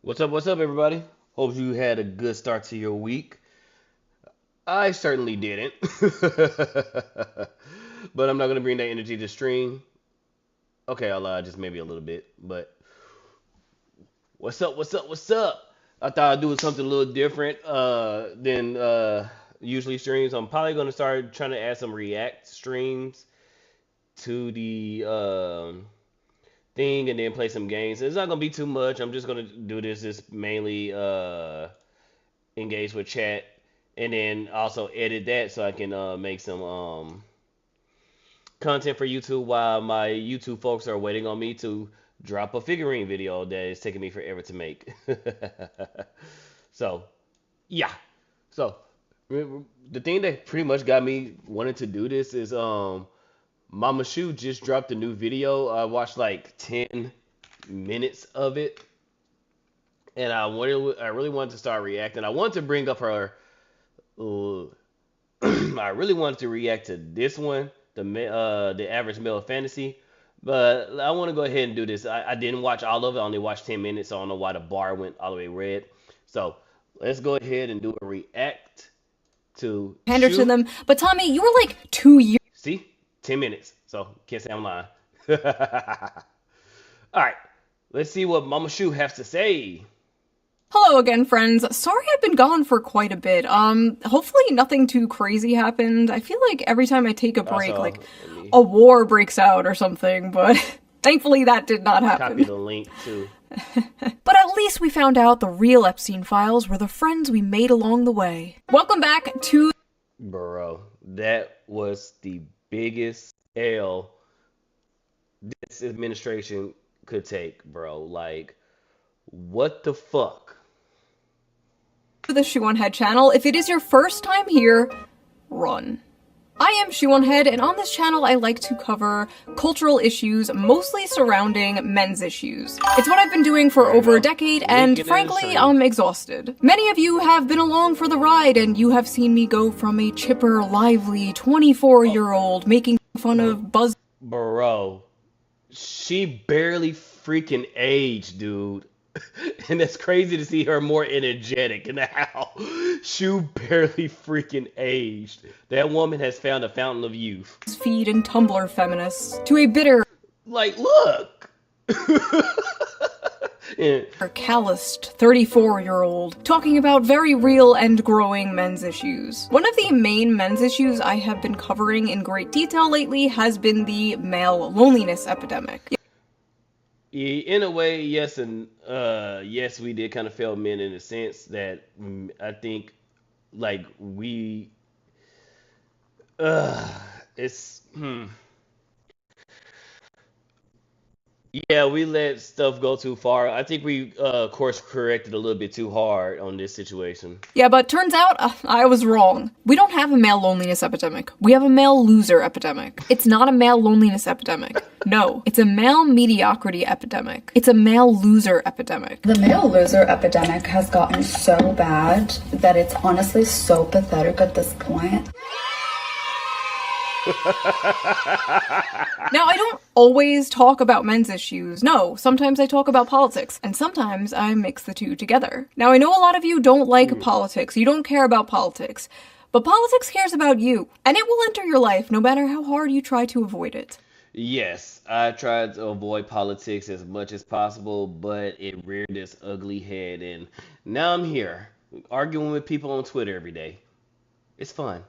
What's up, everybody? Hope you had a good start to your week. I certainly didn't. But I'm not going to bring that energy to stream. Okay, I'll just maybe a little bit. But what's up? I thought I'd do something a little different than usually streams. I'm probably going to start trying to add some React streams to the thing and then play some games. It's not gonna be too much. I'm just gonna do this just mainly engage with chat and then also edit that so I can make some content for YouTube while my YouTube folks are waiting on me to drop a figurine video that is taking me forever to make. So yeah. So the thing that pretty much got me wanting to do this is Mama Shu just dropped a new video. I watched like 10 minutes of it, and I really wanted to start reacting. I wanted to bring up her. I really wanted to react to this one, the average male fantasy, but I want to go ahead and do this. I didn't watch all of it. I only watched 10 minutes, so I don't know why the bar went all the way red. So let's go ahead and do a react to Pander Shu. to them. But Tommy, you were like 2 years. See? 10 minutes. So, can't say I'm lying. Alright. Let's see what Mama Shu has to say. Hello again, friends. Sorry I've been gone for quite a bit. Hopefully nothing too crazy happened. I feel like every time I take a break, Also, like let me a war breaks out or something, but thankfully that did not copy happen. the link too. But at least we found out the real Epstein files were the friends we made along the way. Welcome back to... Bro, that was the biggest L this administration could take, bro. Like, what the fuck? the Shoe-on-Head channel. If it is your first time here, run. I am Shoe-on-Head, and on this channel I like to cover cultural issues, mostly surrounding men's issues. It's what I've been doing for over a decade, and frankly, I'm exhausted. Many of you have been along for the ride, and you have seen me go from a chipper, lively, 24-year-old making fun of Buzz. Bro, she barely freaking aged, dude. And it's crazy to see her more energetic now. She barely freaking aged. That woman has found a fountain of youth. Feed and Tumblr feminists to a bitter, Like, look. Yeah. calloused 34-year-old talking about very real and growing men's issues. One of the main men's issues I have been covering in great detail lately has been the male loneliness epidemic. In a way, yes, and yes, we did kind of fail men in the sense that I think, like, we, it's, yeah, we let stuff go too far. I think we course corrected a little bit too hard on this situation. Yeah, but turns out I was wrong. We don't have a male loneliness epidemic. We have a male loser epidemic. It's not a male loneliness epidemic. No, it's a male mediocrity epidemic. It's a male loser epidemic. The male loser epidemic has gotten so bad that it's honestly so pathetic at this point. Now, I don't always talk about men's issues. No, sometimes I talk about politics, and sometimes I mix the two together. Now, I know a lot of you don't like politics, you don't care about politics, but politics cares about you, and it will enter your life no matter how hard you try to avoid it. Yes, I tried to avoid politics as much as possible, but it reared its ugly head, and now I'm here, arguing with people on Twitter every day. It's fun.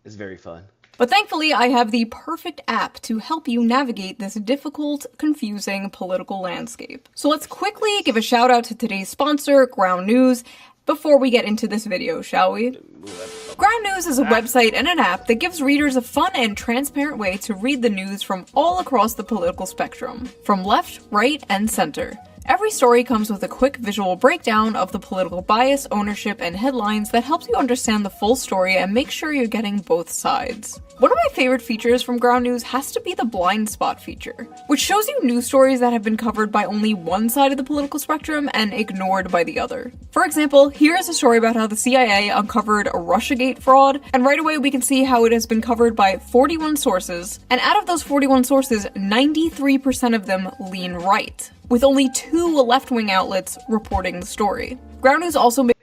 It's very fun. But thankfully, I have the perfect app to help you navigate this difficult, confusing political landscape. So let's quickly give a shout out to today's sponsor, Ground News, before we get into this video, shall we? Ground News is a website and an app that gives readers a fun and transparent way to read the news from all across the political spectrum, from left, right, and center. Every story comes with a quick visual breakdown of the political bias, ownership, and headlines that helps you understand the full story and make sure you're getting both sides. One of my favorite features from Ground News has to be the blind spot feature, which shows you news stories that have been covered by only one side of the political spectrum and ignored by the other. For example, here is a story about how the CIA uncovered a Russiagate fraud, and right away we can see how it has been covered by 41 sources, and out of those 41 sources, 93% of them lean right. with only 2 left-wing outlets reporting the story. Ground News also made...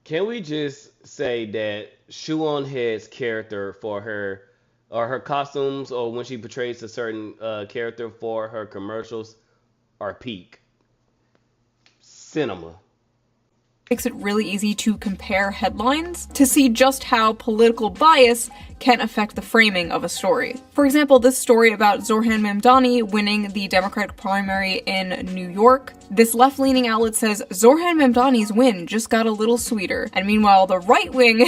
Can we just say that Shoe on Head's character for her, or her costumes, or when she portrays a certain character for her commercials, are peak cinema? Makes it really easy to compare headlines to see just how political bias can affect the framing of a story. For example, this story about Zohran Mamdani winning the Democratic primary in New York. This left-leaning outlet says Zohran Mamdani's win just got a little sweeter. And meanwhile, the right-wing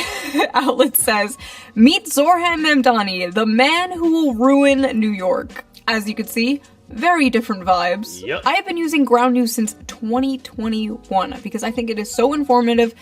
outlet says, meet Zohran Mamdani, the man who will ruin New York. As you can see, very different vibes. Yep. I have been using Ground News since 2021 because I think it is so informative.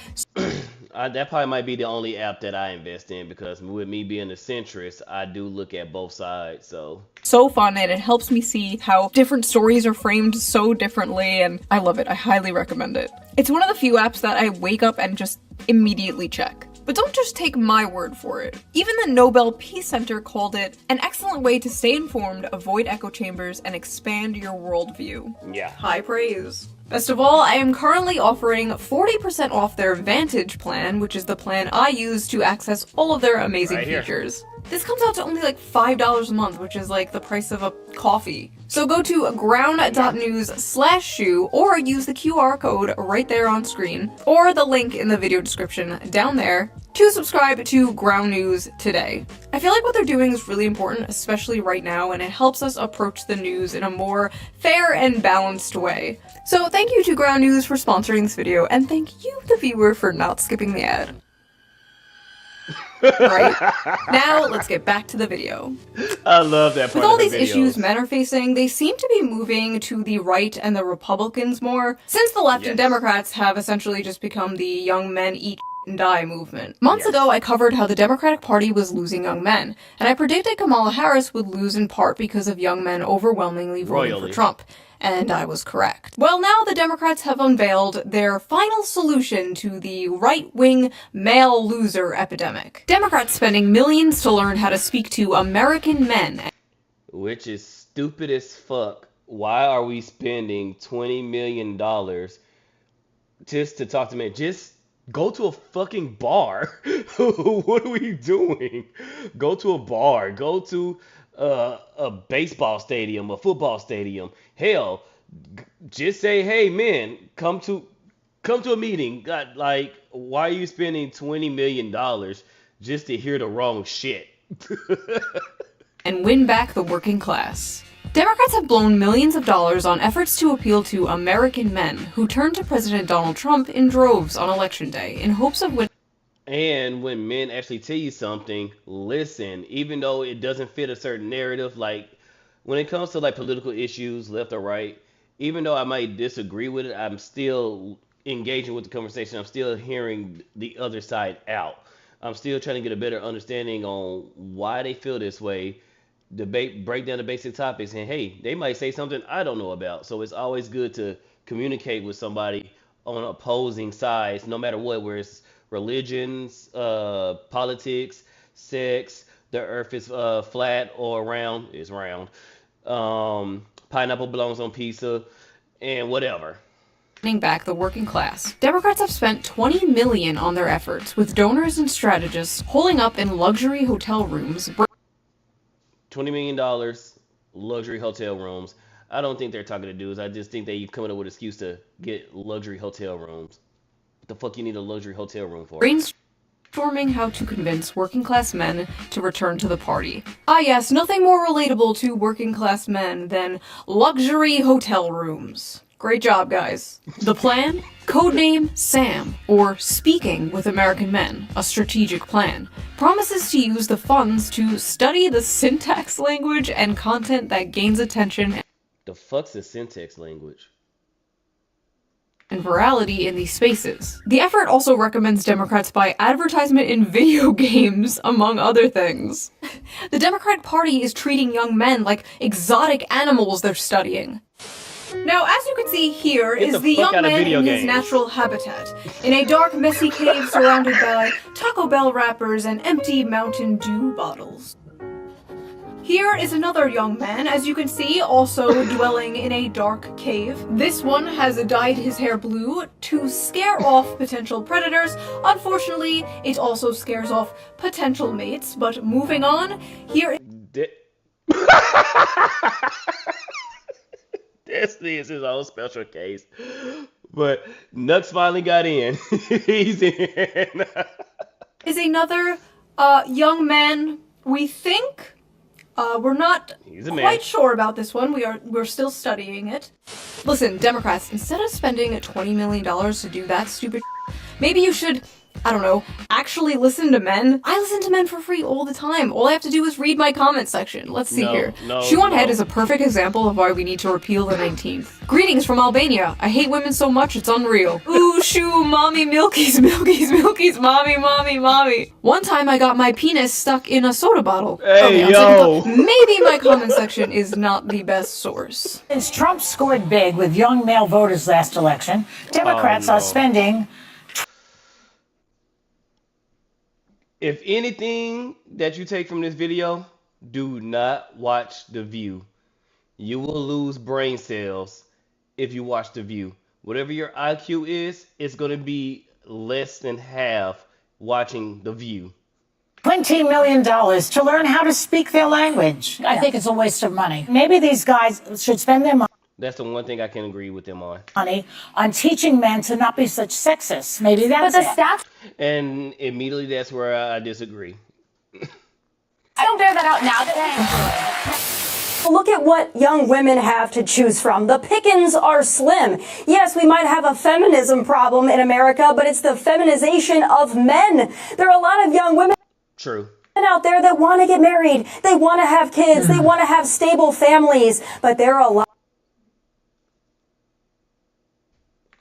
That probably might be the only app that I invest in, because with me being a centrist, I do look at both sides, so fun, and it helps me see how different stories are framed so differently, and I love it. I highly recommend it. It's one of the few apps that I wake up and just immediately check. But don't just take my word for it. Even the Nobel Peace Center called it an excellent way to stay informed, avoid echo chambers, and expand your worldview. Yeah. High praise. Best of all, I am currently offering 40% off their Vantage plan, which is the plan I use to access all of their amazing features. This comes out to only like $5 a month, which is like the price of a coffee. So go to ground.news/shoe or use the QR code right there on screen, or the link in the video description down there, to subscribe to Ground News today. I feel like what they're doing is really important, especially right now, and it helps us approach the news in a more fair and balanced way. So thank you to Ground News for sponsoring this video, and thank you, the viewer, for not skipping the ad. Right. Now, let's get back to the video. I love that part. With all these issues men are facing, they seem to be moving to the right and the Republicans more, since the left and Democrats have essentially just become the young men eat and die movement. Months ago, I covered how the Democratic Party was losing young men, and I predicted Kamala Harris would lose in part because of young men overwhelmingly voting for Trump. And I was correct. Well, now the Democrats have unveiled their final solution to the right-wing male loser epidemic. Democrats spending millions to learn how to speak to American men. Which is stupid as fuck. Why are we spending $20 million just to talk to men? Just go to a fucking bar. What are we doing? Go to a bar. Go to a baseball stadium, a football stadium. Hell, just say, hey, men, come to a meeting. God, like, why are you spending $20 million just to hear the wrong shit? And win back the working class. Democrats have blown millions of dollars on efforts to appeal to American men who turned to President Donald Trump in droves on Election Day in hopes of winning. And when men actually tell you something, listen, even though it doesn't fit a certain narrative, like when it comes to like political issues, left or right, even though I might disagree with it, I'm still engaging with the conversation. I'm still hearing the other side out. I'm still trying to get a better understanding on why they feel this way, debate, break down the basic topics, and hey, they might say something I don't know about. So it's always good to communicate with somebody on opposing sides, no matter what, where it's religions, politics, sex, the earth is flat or round, it's round, pineapple belongs on pizza, and whatever. Back the working class. Democrats have spent $20 million on their efforts, with donors and strategists holding up in luxury hotel rooms. $20 million, luxury hotel rooms. I don't think they're talking to dudes. I just think they've come up with an excuse to get luxury hotel rooms. What the fuck you need a luxury hotel room for? Brainstorming how to convince working class men to return to the party. Ah yes, nothing more relatable to working class men than luxury hotel rooms. Great job, guys. The plan? Codename SAM, or Speaking with American Men, a strategic plan, promises to use the funds to study the syntax language and content that gains attention. The fuck's the syntax language? And virality in these spaces. The effort also recommends Democrats buy advertisement in video games, among other things. The Democratic Party is treating young men like exotic animals they're studying. Now, as you can see here is the young man in his natural habitat, in a dark, messy cave surrounded by Taco Bell wrappers and empty Mountain Dew bottles. Here is another young man, as you can see, also dwelling in a dark cave. This one has dyed his hair blue to scare off potential predators. Unfortunately, it also scares off potential mates, but moving on, here... Destiny is his own special case. But Nux finally got in. He's in. is another young man, we think. We're not quite sure about this one. We're still studying it. Listen, Democrats, instead of spending $20 million to do that stupid maybe you should, I don't know, actually listen to men. I listen to men for free all the time. All I have to do is read my comment section. Let's see here. Shoe on Head is a perfect example of why we need to repeal the 19th. Greetings from Albania. I hate women so much it's unreal. Ooh, shoo, mommy, milkies, milkies, milkies, mommy, mommy, mommy. One time I got my penis stuck in a soda bottle. Hey, yo. Maybe my comment section is not the best source. Since Trump scored big with young male voters last election, Democrats are spending... If anything that you take from this video, do not watch The View. You will lose brain cells if you watch The View. Whatever your IQ is, it's going to be less than half watching The View. $20 million to learn how to speak their language. I think it's a waste of money. Maybe these guys should spend their That's the one thing I can agree with them on. money on teaching men to not be such sexists. Maybe that's But the stats And immediately that's where I disagree. don't bear that out now. Look at what young women have to choose from. The pickings are slim. Yes, we might have a feminism problem in America, but it's the feminization of men. There are a lot of young women True. out there that want to get married. They want to have kids. They want to have stable families. But there are a lot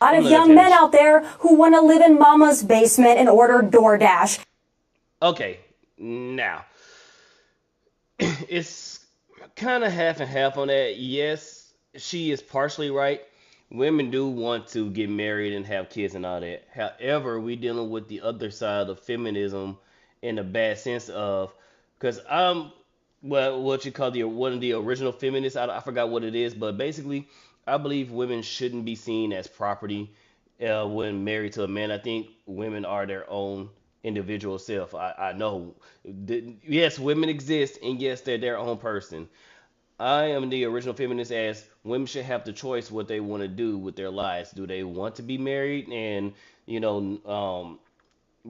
of young men out there who want to live in mama's basement and order DoorDash. Okay, now, it's kind of half and half on that. Yes, she is partially right. Women do want to get married and have kids and all that. However, we dealing with the other side of feminism in a bad sense of, because I'm, well, what you call one of the original feminists. I forgot what it is, but basically, I believe women shouldn't be seen as property when married to a man. I think women are their own individual self. I know, yes, women exist, and yes, they're their own person. I am the original feminist as women should have the choice what they want to do with their lives. Do they want to be married and,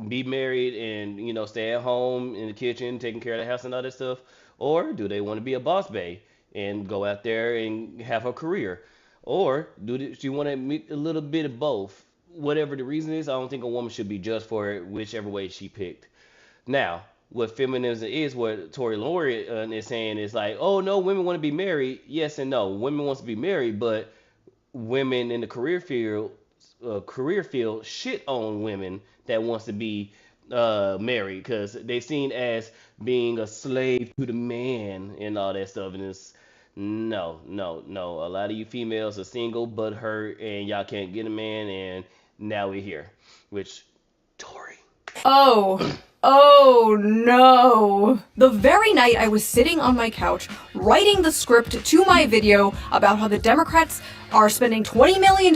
be married and, stay at home in the kitchen, taking care of the house and all that stuff? Or do they want to be a boss babe and go out there and have a career? Or do she want to meet a little bit of both? Whatever the reason is, I don't think a woman should be judged for it, whichever way she picked. Now, what feminism is, what Tory Laurie is saying is like, oh no, women want to be married. Yes and no. Women want to be married, but women in the career field shit on women that wants to be married because they seen as being a slave to the man and all that stuff. And it's no. A lot of you females are single but hurt and y'all can't get a man, and now we're here. Which, Tory. Oh no. The very night I was sitting on my couch writing the script to my video about how the Democrats are spending $20 million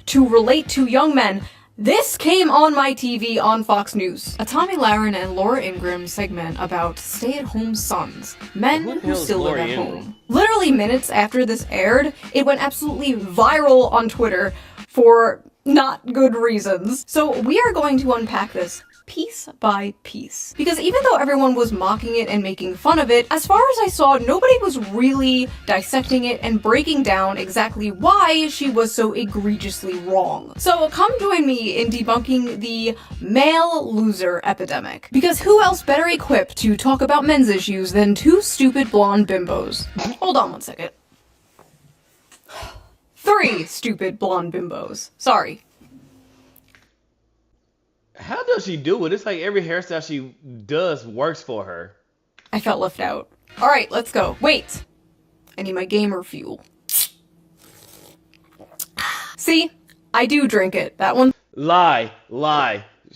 to relate to young men, this came on my TV on Fox News. A Tommy Lahren and Laura Ingraham segment about stay-at-home sons, men who still live at home. Literally minutes after this aired, it went absolutely viral on Twitter for not good reasons. So we are going to unpack this piece by piece. Because even though everyone was mocking it and making fun of it, as far as I saw, nobody was really dissecting it and breaking down exactly why she was so egregiously wrong. So come join me in debunking the male loser epidemic. Because who else better equipped to talk about men's issues than two stupid blonde bimbos? Hold on one second. 3 stupid blonde bimbos. Sorry. How does she do it? It's like every hairstyle she does works for her. I felt left out. Alright, let's go. Wait! I need my gamer fuel. See? I do drink it. That one. Lie.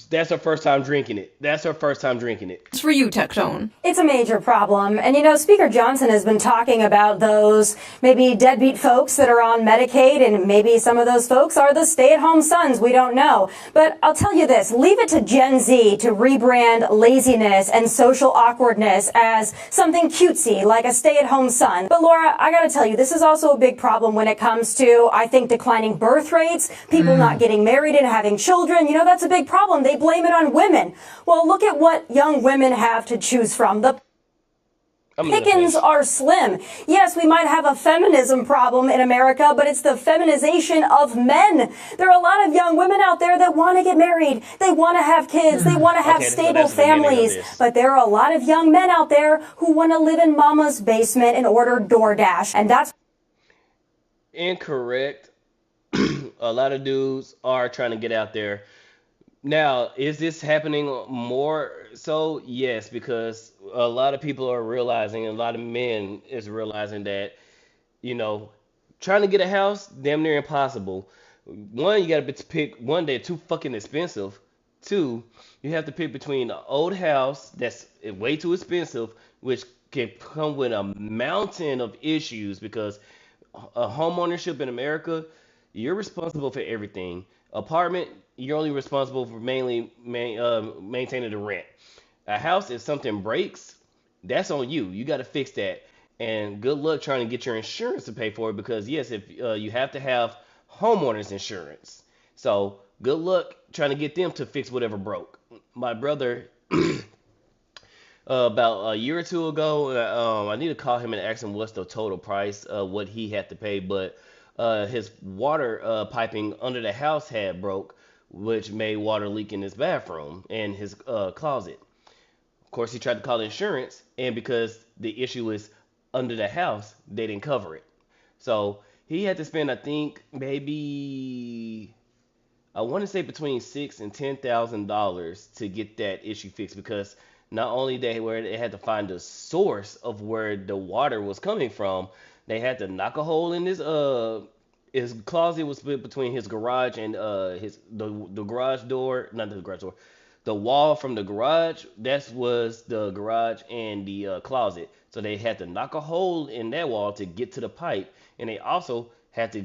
That's her first time drinking it. That's her first time drinking it. It's for you, Tectone. It's a major problem. And Speaker Johnson has been talking about those maybe deadbeat folks that are on Medicaid, and maybe some of those folks are the stay-at-home sons. We don't know. But I'll tell you this, leave it to Gen Z to rebrand laziness and social awkwardness as something cutesy, like a stay-at-home son. But Laura, I gotta tell you, this is also a big problem when it comes to, I think, declining birth rates, people not getting married and having children. That's a big problem. They blame it on women. Well, look at what young women have to choose from. The pickings are slim. Yes, we might have a feminism problem in America, but it's the feminization of men. There are a lot of young women out there that want to get married. They want to have kids. They want to have stable families. But there are a lot of young men out there who want to live in mama's basement and order DoorDash. And that's incorrect. A lot of dudes are trying to get out there. Now, is this happening more so? Yes, because a lot of people are realizing, and a lot of men is realizing that, trying to get a house, damn near impossible. One, you got to pick, one, they're too fucking expensive. Two, you have to pick between an old house that's way too expensive, which can come with a mountain of issues because a home ownership in America, you're responsible for everything. Apartment, you're only responsible for mainly maintaining the rent. A house, if something breaks, that's on you. You got to fix that. And good luck trying to get your insurance to pay for it because, yes, if you have to have homeowners insurance. So good luck trying to get them to fix whatever broke. My brother, about a year or two ago, I need to call him and ask him what's the total price, what he had to pay, but his water piping under the house had broke, which made water leak in his bathroom and his closet. Of course, he tried to call insurance, and because the issue is under the house, they didn't cover it. So he had to spend, I think, maybe I want to say between $6,000 and $10,000 to get that issue fixed because not only they had to find the source of where the water was coming from, they had to knock a hole in his closet was split between his garage and the garage door, not the garage door, the wall from the garage. That was the garage and the closet. So they had to knock a hole in that wall to get to the pipe, and they also had to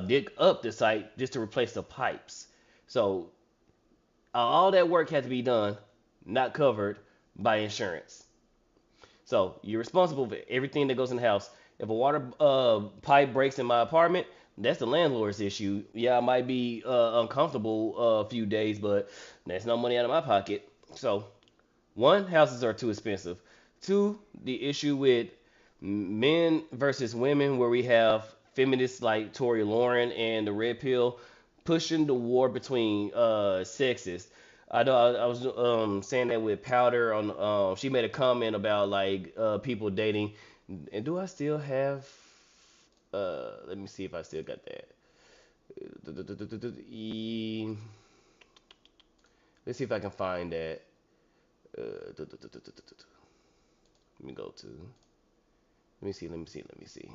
dig up the site just to replace the pipes. So all that work had to be done, not covered by insurance. So you're responsible for everything that goes in the house. If a water pipe breaks in my apartment, that's the landlord's issue. Yeah, I might be uncomfortable a few days, but that's no money out of my pocket. So, one, houses are too expensive. Two, the issue with men versus women, where we have feminists like Tory Lauren and the Red Pill pushing the war between sexes. I know I was saying that with Powder on. She made a comment about like people dating. And do I still have? Let me see if I still got that. Let's see if I can find that. Let me go to. Let me see. Let's see.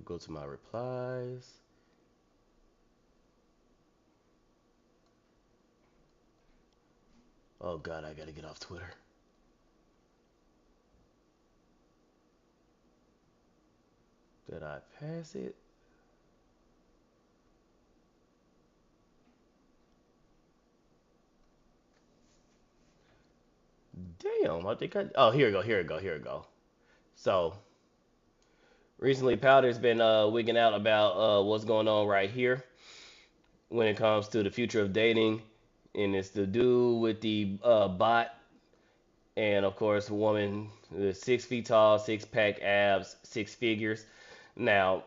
Go to my replies. Oh God, I gotta get off Twitter. Did I pass it? Damn, I think I. Oh, here we go. So, recently, Powder's been wigging out about what's going on right here when it comes to the future of dating, and it's the dude with the bot, and of course, a woman that's 6 feet tall, six-pack abs, six figures. Now,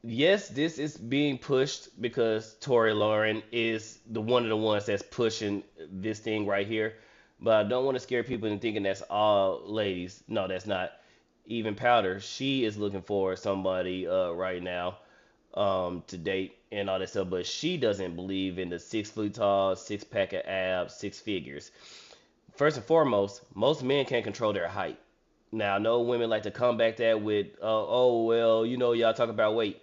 yes, this is being pushed because Tory Lauren is one of the ones that's pushing this thing right here. But I don't want to scare people into thinking that's all ladies. No, that's not. Even Powder, she is looking for somebody right now. to date and all that stuff, but she doesn't believe in the 6 foot tall, six pack of abs, six figures. First and foremost, most men can't control their height. Now, I know women like to come back that with, oh, well, y'all talk about weight.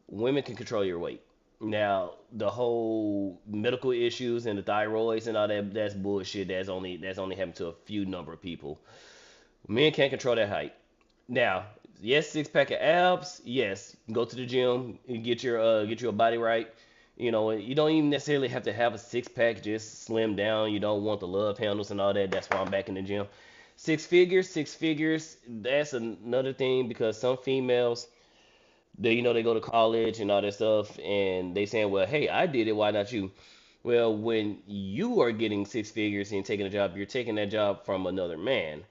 Women can control your weight. Now, the whole medical issues and the thyroids and all that, that's bullshit. That's only happened to a few number of people. Men can't control their height. Now, yes, six pack of abs. Yes, go to the gym and get your body right. You don't even necessarily have to have a six pack. Just slim down. You don't want the love handles and all that. That's why I'm back in the gym. Six figures. That's another thing because some females, they go to college and all that stuff, and they saying, well, hey, I did it. Why not you? Well, when you are getting six figures and taking a job, you're taking that job from another man.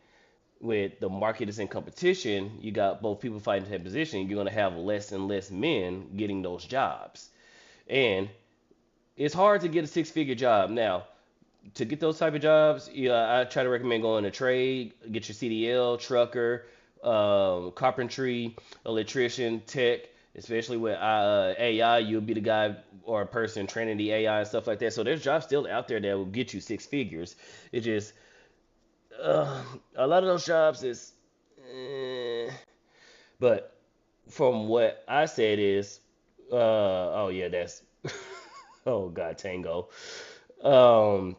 With the market is in competition, you got both people fighting for that position. You're gonna have less and less men getting those jobs, and it's hard to get a six-figure job now. To get those type of jobs, I try to recommend going to trade, get your CDL, trucker, carpentry, electrician, tech. Especially with AI, you'll be the guy or a person training the AI and stuff like that. So there's jobs still out there that will get you six figures. It just a lot of those jobs is, eh. But from what I said is, oh yeah, that's, oh God, Tango. Um,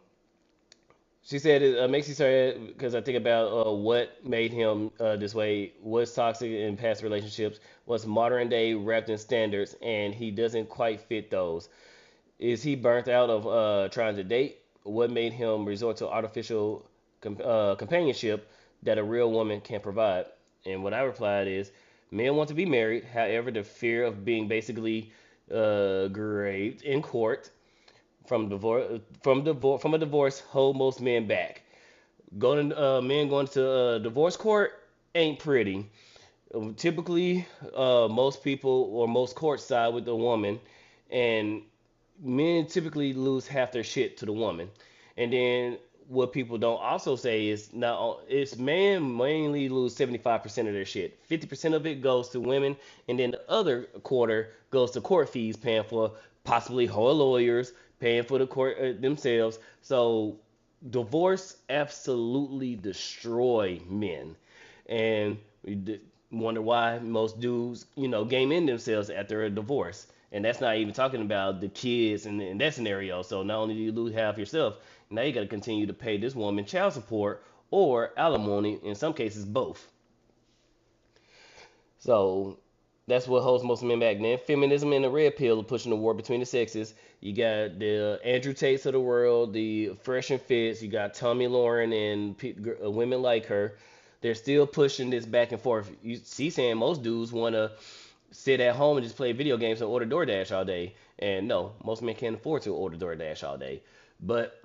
she said it makes you sad because I think about what made him this way, what's toxic in past relationships, what's modern day wrapped in standards, and he doesn't quite fit those. Is he burnt out of trying to date? What made him resort to artificial companionship that a real woman can't provide? And what I replied is, men want to be married. However, the fear of being basically raped in court from a divorce hold most men back. Men going to divorce court ain't pretty. Typically, most people or most courts side with the woman, and men typically lose half their shit to the woman. And then what people don't also say is now it's men mainly lose 75% of their shit. 50% of it goes to women, and then the other quarter goes to court fees, paying for possibly whole lawyers, paying for the court themselves. So divorce absolutely destroy men, and wonder why most dudes, game in themselves after a divorce. And that's not even talking about the kids in that scenario. So not only do you lose half yourself, now you got to continue to pay this woman child support or alimony, in some cases both. So that's what holds most men back. Then feminism and the red pill are pushing the war between the sexes. You got the Andrew Tates of the world, the Fresh and Fits. You got Tommy Lauren and women like her. They're still pushing this back and forth. You see, saying most dudes want to sit at home and just play video games and order DoorDash all day. And no, most men can't afford to order DoorDash all day. But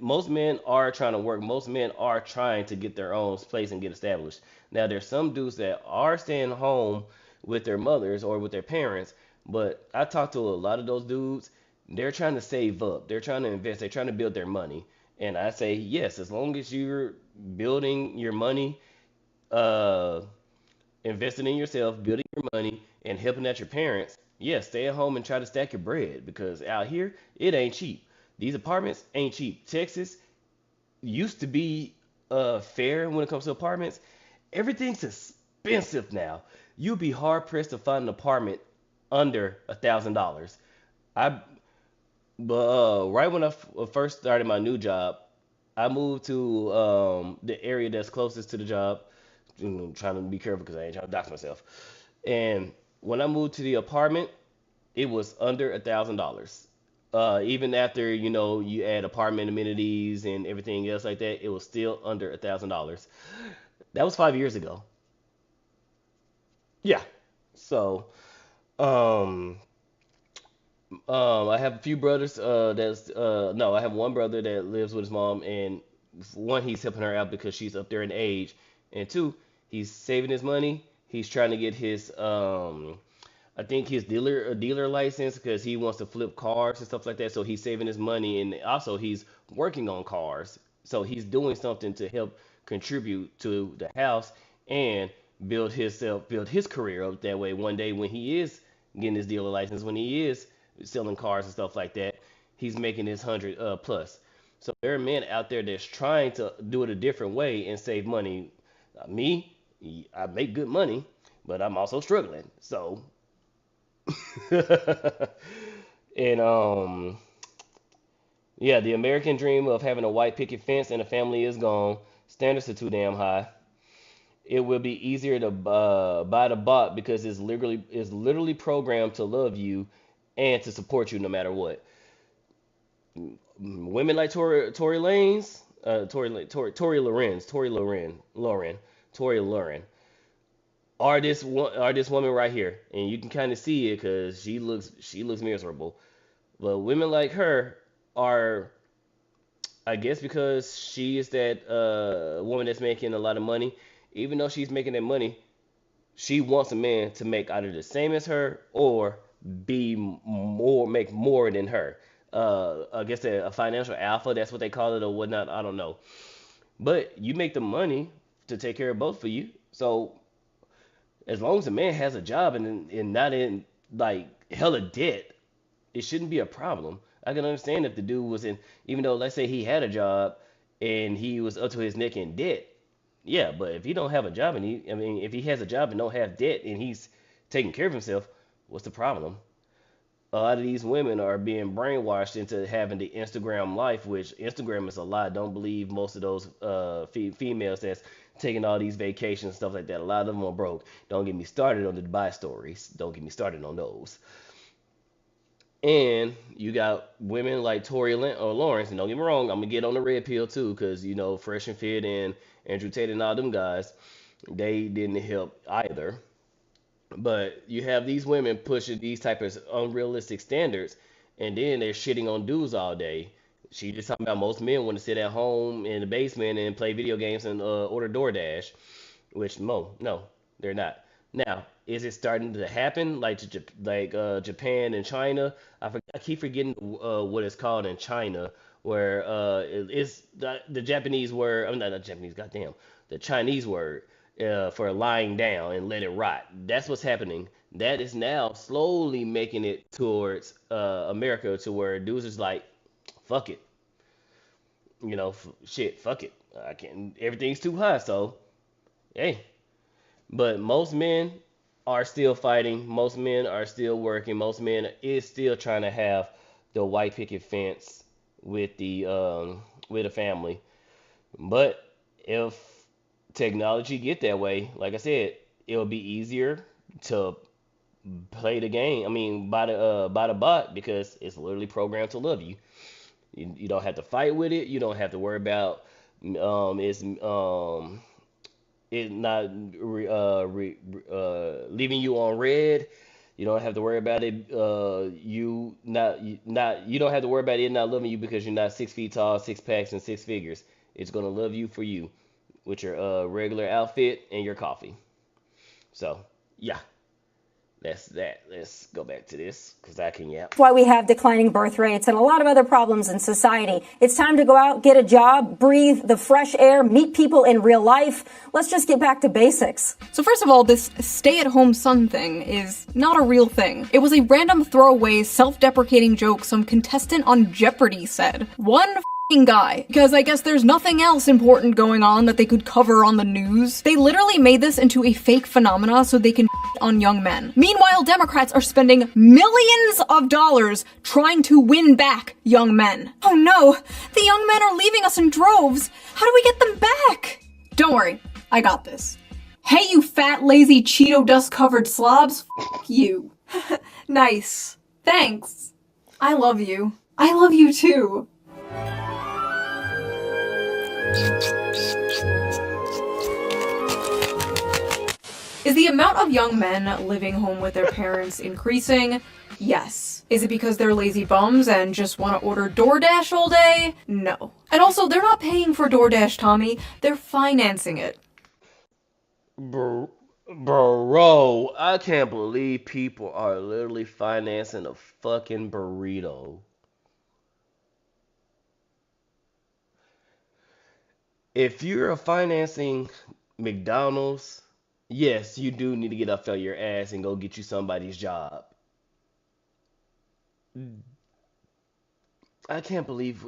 most men are trying to work. Most men are trying to get their own place and get established. Now, there's some dudes that are staying home with their mothers or with their parents, but I talked to a lot of those dudes. They're trying to save up. They're trying to invest. They're trying to build their money. And I say, yes, as long as you're building your money, uh, investing in yourself, building your money, and helping out your parents, yeah, stay at home and try to stack your bread because out here, it ain't cheap. These apartments ain't cheap. Texas used to be fair when it comes to apartments. Everything's expensive now. You'd be hard pressed to find an apartment under $1,000. I but right when I first started my new job, I moved to the area that's closest to the job. Trying to be careful because I ain't trying to dox myself. And when I moved to the apartment, it was under $1,000. Even after you add apartment amenities and everything else like that, it was still under $1,000. That was 5 years ago. Yeah. So, um, I have a few brothers. That's no, I have one brother that lives with his mom, and one, he's helping her out because she's up there in age, and two, he's saving his money. He's trying to get his I think his dealer license because he wants to flip cars and stuff like that. So he's saving his money, and also he's working on cars. So he's doing something to help contribute to the house and build his career up that way. One day when he is getting his dealer license. When he is selling cars and stuff like that, he's making his 100 plus. So there are men out there that's trying to do it a different way and save money. Me, I make good money, but I'm also struggling. So, and yeah, the American dream of having a white picket fence and a family is gone. Standards are too damn high. It will be easier to buy the bot because it's literally programmed to love you and to support you no matter what. Women like Tory Lanez, Tory Lorenz, Tory Loren are this woman right here, and you can kind of see it because she looks miserable. But women like her are, I guess, because she is that woman that's making a lot of money. Even though she's making that money, she wants a man to make either the same as her or make more than her. I guess a financial alpha, that's what they call it or whatnot. I don't know. But you make the money to take care of both of you. So as long as a man has a job and not in like hella debt, it shouldn't be a problem. I can understand if the dude was in, even though let's say he had a job and he was up to his neck in debt. Yeah, but if he don't have a job and if he has a job and don't have debt and he's taking care of himself, what's the problem? A lot of these women are being brainwashed into having the Instagram life, which Instagram is a lie. Don't believe most of those females that's taking all these vacations and stuff like that. A lot of them are broke. Don't get me started on the Dubai stories. Don't get me started on those. And you got women like or Lawrence, and don't get me wrong, I'm gonna get on the red pill too, because Fresh and Fit and Andrew Tate and all them guys, they didn't help either. But you have these women pushing these type of unrealistic standards, and then they're shitting on dudes all day. She just talking about most men want to sit at home in the basement and play video games and order DoorDash, which no, they're not. Now, is it starting to happen like Japan and China? I keep forgetting what it's called in China, where it's the Japanese word. I'm not Japanese, goddamn, the Chinese word for lying down and let it rot. That's what's happening. That is now slowly making it towards America, to where dudes is like, fuck it, shit, fuck it. I can't. Everything's too high, so hey. But most men are still fighting. Most men are still working. Most men is still trying to have the white picket fence with a family. But if technology get that way, like I said, it'll be easier to play the game. I mean, by the bot, because it's literally programmed to love you. You don't have to fight with it. You don't have to worry about it's it not leaving you on red. You don't have to worry about it. You don't have to worry about it not loving you because you're not 6 feet tall, six packs, and six figures. It's gonna love you for you, with your regular outfit and your coffee. So yeah, that's that. Let's go back to this because I can yap. Why we have declining birth rates and a lot of other problems in society. It's time to go out, get a job, breathe the fresh air, meet people in real life. Let's just get back to basics. So first of all, this stay-at-home son thing is not a real thing. It was a random throwaway, self-deprecating joke some contestant on Jeopardy said. One guy, because I guess there's nothing else important going on that they could cover on the news. They literally made this into a fake phenomena so they can on young men. Meanwhile, Democrats are spending millions of dollars trying to win back young men. Oh no, the young men are leaving us in droves. How do we get them back? Don't worry, I got this. Hey, you fat, lazy, Cheeto dust-covered slobs. F you. Nice. Thanks. I love you. I love you too. Is the amount of young men living home with their parents increasing? Yes. Is it because they're lazy bums and just want to order DoorDash all day? No. And also, they're not paying for DoorDash, Tommy. They're financing it. Bro, I can't believe people are literally financing a fucking burrito. If you're financing McDonald's, yes, you do need to get up out your ass and go get you somebody's job. I can't believe.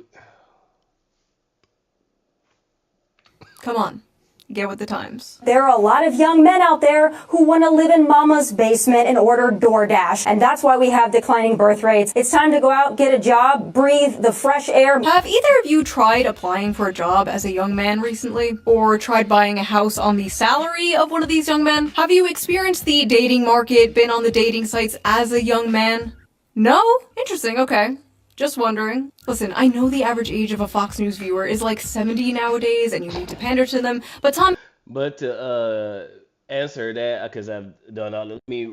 Come on, get with the times. There are a lot of young men out there who want to live in mama's basement and order DoorDash. And that's why we have declining birth rates. It's time to go out, get a job, breathe the fresh air. Have either of you tried applying for a job as a young man recently? Or tried buying a house on the salary of one of these young men? Have you experienced the dating market, been on the dating sites as a young man? No? Interesting, okay. Just wondering. Listen, I know the average age of a Fox News viewer is like 70 nowadays, and you need to pander to them, but Tom... But to answer that, because I've done all, let me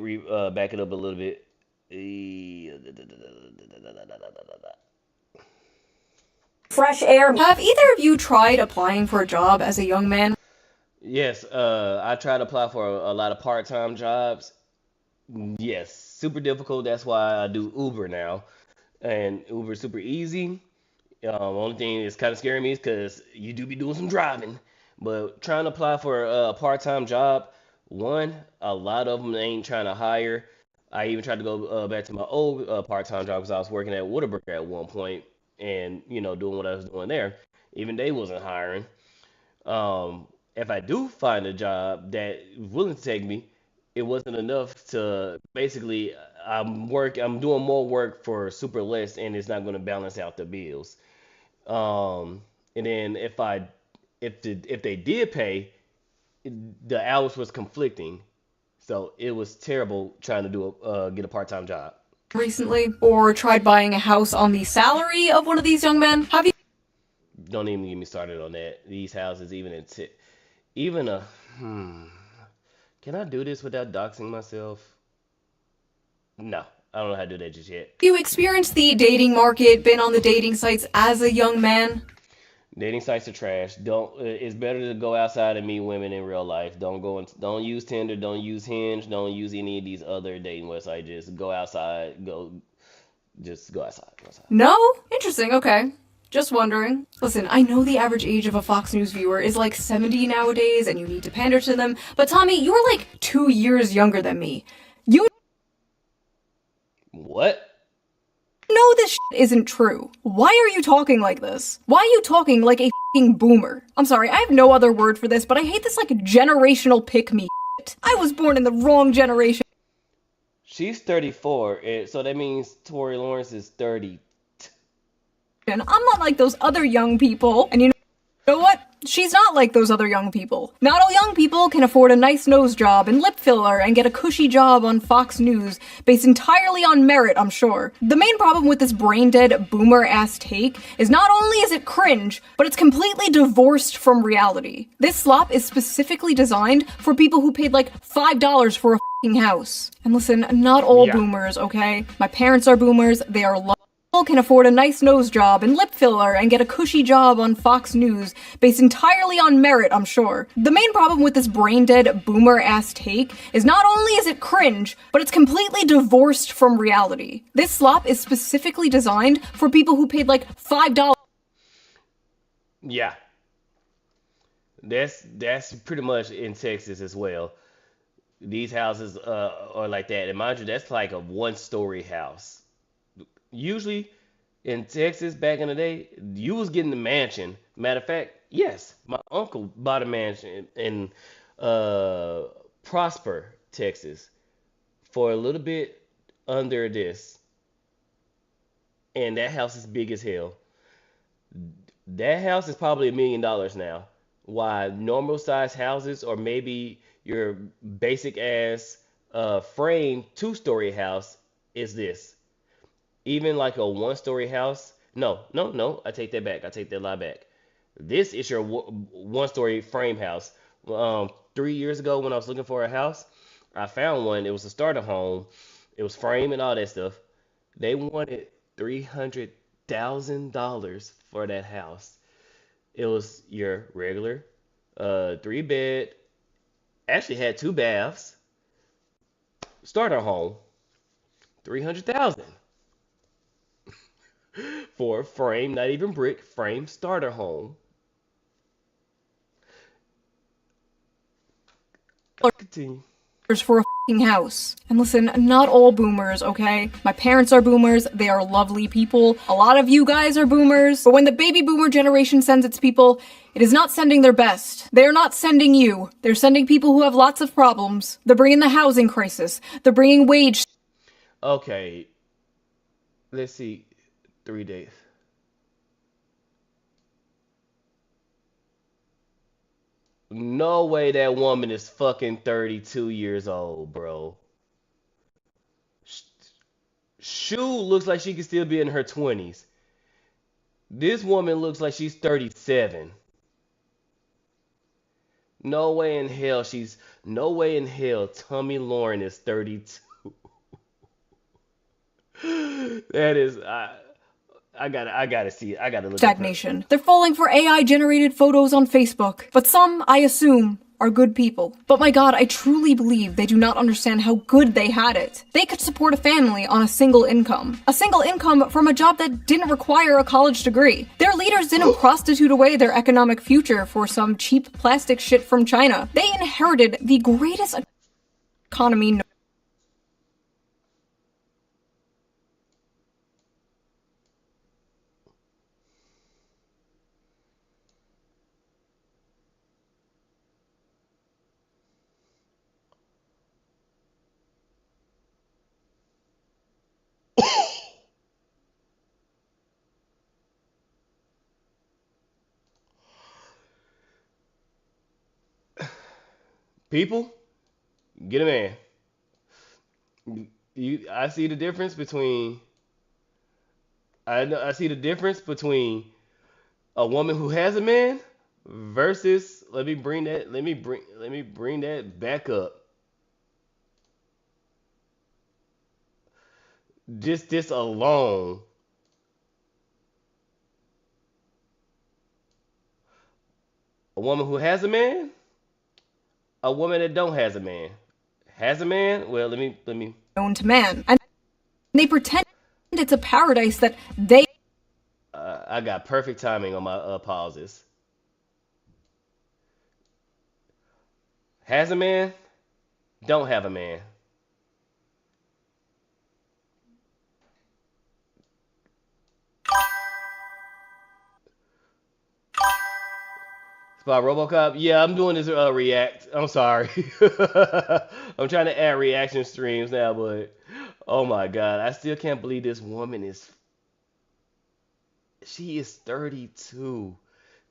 back it up a little bit. Fresh air. Have either of you tried applying for a job as a young man? Yes, I tried to apply for a lot of part-time jobs. Yes, super difficult. That's why I do Uber now. And Uber's super easy. Only thing that's kind of scaring me is because you do be doing some driving. But trying to apply for a part-time job, one, a lot of them ain't trying to hire. I even tried to go back to my old part-time job because I was working at Whataburger at one point and, doing what I was doing there. Even they wasn't hiring. If I do find a job that is willing to take me, it wasn't enough to basically I'm doing more work for super less and it's not going to balance out the bills. And then if they did pay, the hours was conflicting. So it was terrible trying to get a part-time job. Recently? Or tried buying a house on the salary of one of these young men? Have you... Don't even get me started on that. These houses, even a can I do this without doxing myself? No, I don't know how to do that just yet. You experienced the dating market, been on the dating sites as a young man? Dating sites are trash. Don't. It's better to go outside and meet women in real life. Don't use Tinder. Don't use Hinge. Don't use any of these other dating websites. Just go outside. Just go outside. Go outside. No? Interesting, okay. Just wondering. Listen, I know the average age of a Fox News viewer is like 70 nowadays, and you need to pander to them, but Tommy, you're like 2 years younger than me. You What? know this shit isn't true. Why are you talking like this? Why are you talking like a f***ing boomer? I'm sorry, I have no other word for this, but I hate this like generational pick-me shit. I was born in the wrong generation. She's 34, so that means Tory Lawrence is 30. I'm not like those other young people, and you know what? She's not like those other young people. Not all young people can afford a nice nose job and lip filler and get a cushy job on Fox News based entirely on merit, I'm sure. The main problem with this brain-dead, boomer-ass take is not only is it cringe, but it's completely divorced from reality. This slop is specifically designed for people who paid like $5 for a f***ing house. And listen, not all boomers, okay? My parents are boomers, they are can afford a nice nose job and lip filler and get a cushy job on Fox News based entirely on merit, I'm sure. The main problem with this brain-dead, boomer-ass take is not only is it cringe, but it's completely divorced from reality. This slop is specifically designed for people who paid like $5. Yeah. That's pretty much in Texas as well. These houses are like that. And mind you, that's like a one-story house. Usually in Texas back in the day, you was getting the mansion. Matter of fact, yes, my uncle bought a mansion in Prosper, Texas, for a little bit under this, and that house is big as hell. That house is probably $1 million now. Why normal size houses or maybe your basic ass frame 2-story house is this. Even like a 1-story house. No. I take that back. I take that lie back. This is your 1-story frame house. 3 years ago when I was looking for a house, I found one. It was a starter home. It was frame and all that stuff. They wanted $300,000 for that house. It was your regular 3-bed. Actually had 2 baths. Starter home. $300,000. For a frame, not even brick, frame starter home. Continue. for a f***ing house. And listen, not all boomers, okay? My parents are boomers, they are lovely people. A lot of you guys are boomers. But when the baby boomer generation sends its people, it is not sending their best. They are not sending you. They're sending people who have lots of problems. They're bringing the housing crisis. They're bringing wage. Okay. Let's see. 3 days. No way that woman is fucking 32 years old, bro. Shu looks like she could still be in her 20s. This woman looks like she's 37. No way in hell Tommy Lauren is 32. That is I gotta see it. I gotta look Stagnation. They're falling for AI-generated photos on Facebook. But some, I assume, are good people. But my god, I truly believe they do not understand how good they had it. They could support a family on a single income. A single income from a job that didn't require a college degree. Their leaders didn't prostitute away their economic future for some cheap plastic shit from China. They inherited the greatest economy. People, get a man. I see the difference between. I see the difference between a woman who has a man versus. Let me bring that back up. Just this alone. A woman who has a man. A woman that don't has a man. Has a man? Well, let me. Known to man. And they pretend it's a paradise that they... I got perfect timing on my pauses. Has a man? Don't have a man. By RoboCop? Yeah, I'm doing this react. I'm sorry. I'm trying to add reaction streams now, but oh my god, I still can't believe this woman is. She is 32.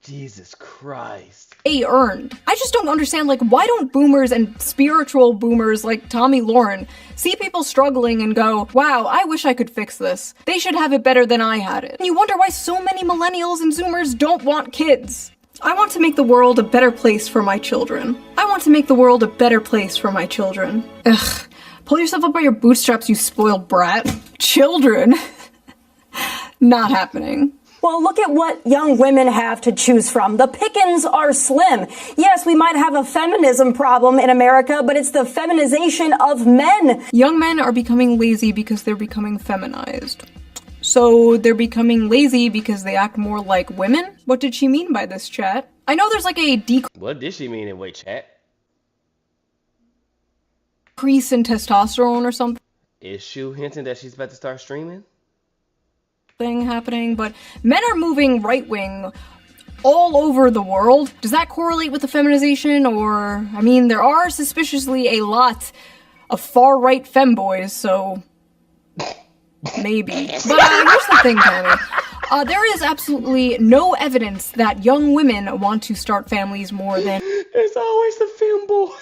Jesus Christ. They earned. I just don't understand, like, why don't boomers and spiritual boomers like Tommy Lauren see people struggling and go, wow, I wish I could fix this. They should have it better than I had it. And you wonder why so many millennials and zoomers don't want kids. I want to make the world a better place for my children. I want to make the world a better place for my children. Ugh. Pull yourself up by your bootstraps, you spoiled brat. Children. Not happening. Well, look at what young women have to choose from. The pickings are slim. Yes, we might have a feminism problem in America, but it's the feminization of men. Young men are becoming lazy because they're becoming feminized. So they're becoming lazy because they act more like women? What did she mean by this, chat? I know there's like a What did she mean in wait, chat? decrease in testosterone or something Is Shu hinting that she's about to start streaming? happening, but men are moving right-wing all over the world. Does that correlate with the feminization? Or, I mean, there are suspiciously a lot of far-right femboys, so... maybe. But here's the thing, Tammy. There is absolutely no evidence that young women want to start families more than... It's always the femboys.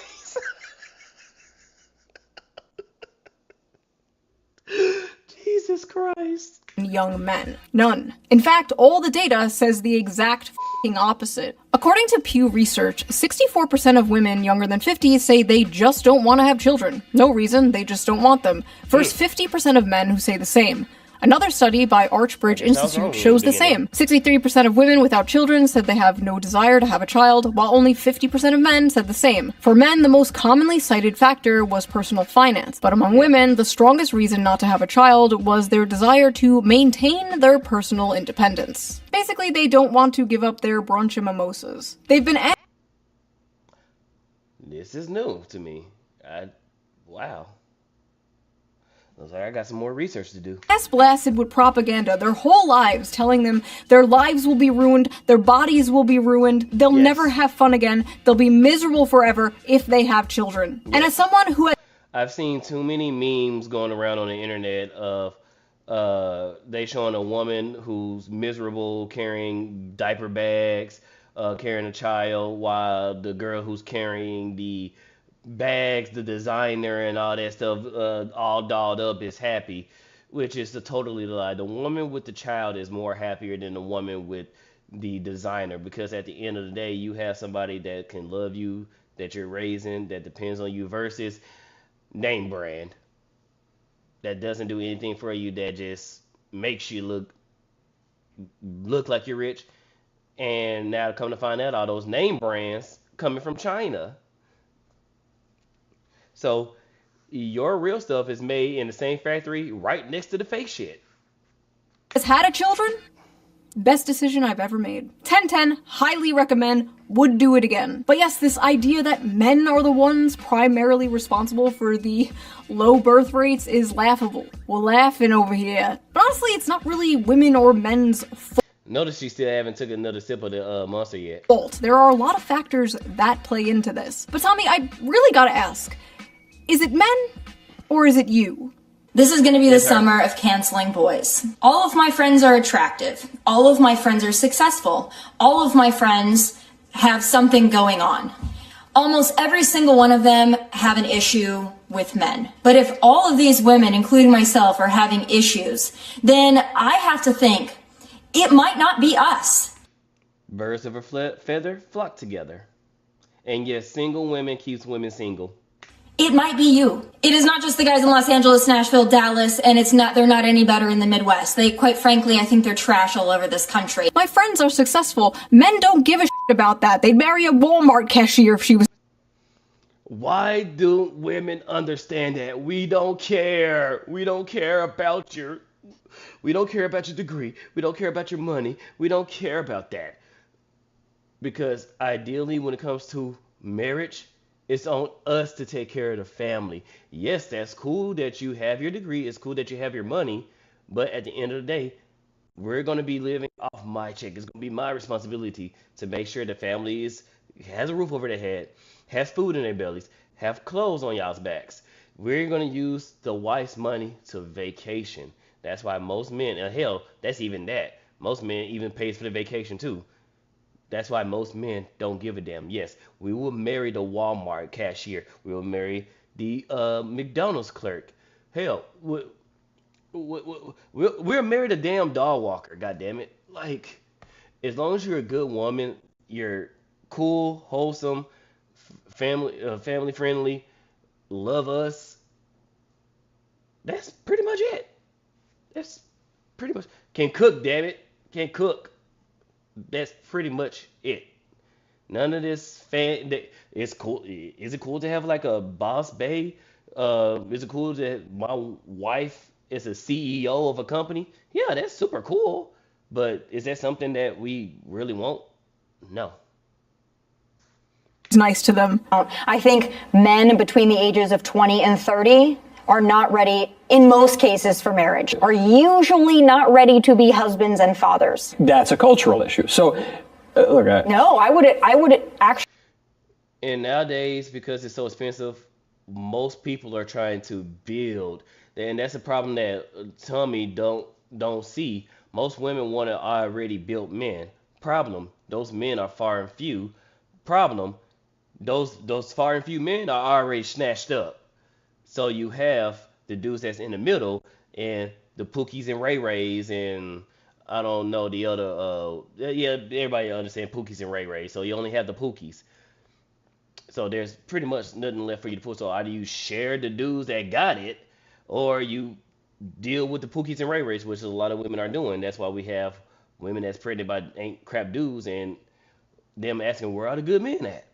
Jesus Christ. young men. None. In fact, all the data says the exact f***ing opposite. According to Pew Research, 64% of women younger than 50 say they just don't want to have children. No reason, they just don't want them. Versus 50% of men who say the same. Another study by Archbridge Institute shows the same. 63% of women without children said they have no desire to have a child, while only 50% of men said the same. For men, the most commonly cited factor was personal finance, but among women, the strongest reason not to have a child was their desire to maintain their personal independence. Basically, they don't want to give up their brunch and mimosas. They've been This is new to me. Wow. Looks like I got some more research to do. As blasted with propaganda their whole lives, telling them their lives will be ruined, their bodies will be ruined, they'll never have fun again, they'll be miserable forever if they have children. Yes. And as someone who has... I've seen too many memes going around on the internet of they showing a woman who's miserable carrying diaper bags, carrying a child, while the girl who's carrying the bags, the designer, and all that stuff, all dolled up, is happy, which is a totally lie. The woman with the child is more happier than the woman with the designer, because at the end of the day, you have somebody that can love you, that you're raising, that depends on you, versus name brand that doesn't do anything for you, that just makes you look like you're rich. And now come to find out, all those name brands coming from China. So your real stuff is made in the same factory right next to the fake shit. Has had a children? Best decision I've ever made. 10/10, highly recommend, would do it again. But yes, this idea that men are the ones primarily responsible for the low birth rates is laughable. We're laughing over here. But honestly, it's not really women or men's fault. Notice she still haven't took another sip of the Monster yet. There are a lot of factors that play into this. But Tommy, I really gotta ask, is it men or is it you? This is going to be the summer of canceling boys. All of my friends are attractive. All of my friends are successful. All of my friends have something going on. Almost every single one of them have an issue with men. But if all of these women, including myself, are having issues, then I have to think it might not be us. Birds of a feather flock together. And yes, single women keeps women single. It might be you. It is not just the guys in Los Angeles, Nashville, Dallas, and they're not any better in the Midwest. They, quite frankly, I think they're trash all over this country. My friends are successful. Men don't give a shit about that. They'd marry a Walmart cashier if she was... Why do women understand that? We don't care. We don't care about your degree. We don't care about your money. We don't care about that. Because ideally, when it comes to marriage, it's on us to take care of the family. Yes, that's cool that you have your degree. It's cool that you have your money. But at the end of the day, we're going to be living off my check. It's going to be my responsibility to make sure the family has a roof over their head, has food in their bellies, have clothes on y'all's backs. We're going to use the wife's money to vacation. That's why most men, and hell, that's even that. Most men even pays for the vacation too. That's why most men don't give a damn. Yes, we will marry the Walmart cashier. We will marry the McDonald's clerk. Hell, we're married a damn dog walker. God damn it! Like, as long as you're a good woman, you're cool, wholesome, family friendly, love us. That's pretty much it. That's pretty much. Can cook, damn it. Can cook. That's pretty much it. None of this it's cool. Is it cool to have like a boss bae? Is it cool that my wife is a CEO of a company? Yeah, that's super cool. But is that something that we really want? No. It's nice to them. I think men between the ages of 20 and 30 are not ready, in most cases, for marriage, are usually not ready to be husbands and fathers. That's a cultural issue. So, look, no, I would actually. And nowadays, because it's so expensive, most people are trying to build, and that's a problem that Tommy don't see. Most women want an already built man. Problem, those men are far and few. Problem, those far and few men are already snatched up. So you have the dudes that's in the middle, and the Pookies and Ray Rays, and I don't know the other. Everybody understand Pookies and Ray Rays. So you only have the Pookies. So there's pretty much nothing left for you to pull. So either you share the dudes that got it, or you deal with the Pookies and Ray Rays, which a lot of women are doing. That's why we have women that's pregnant by ain't crap dudes, and them asking where are the good men at.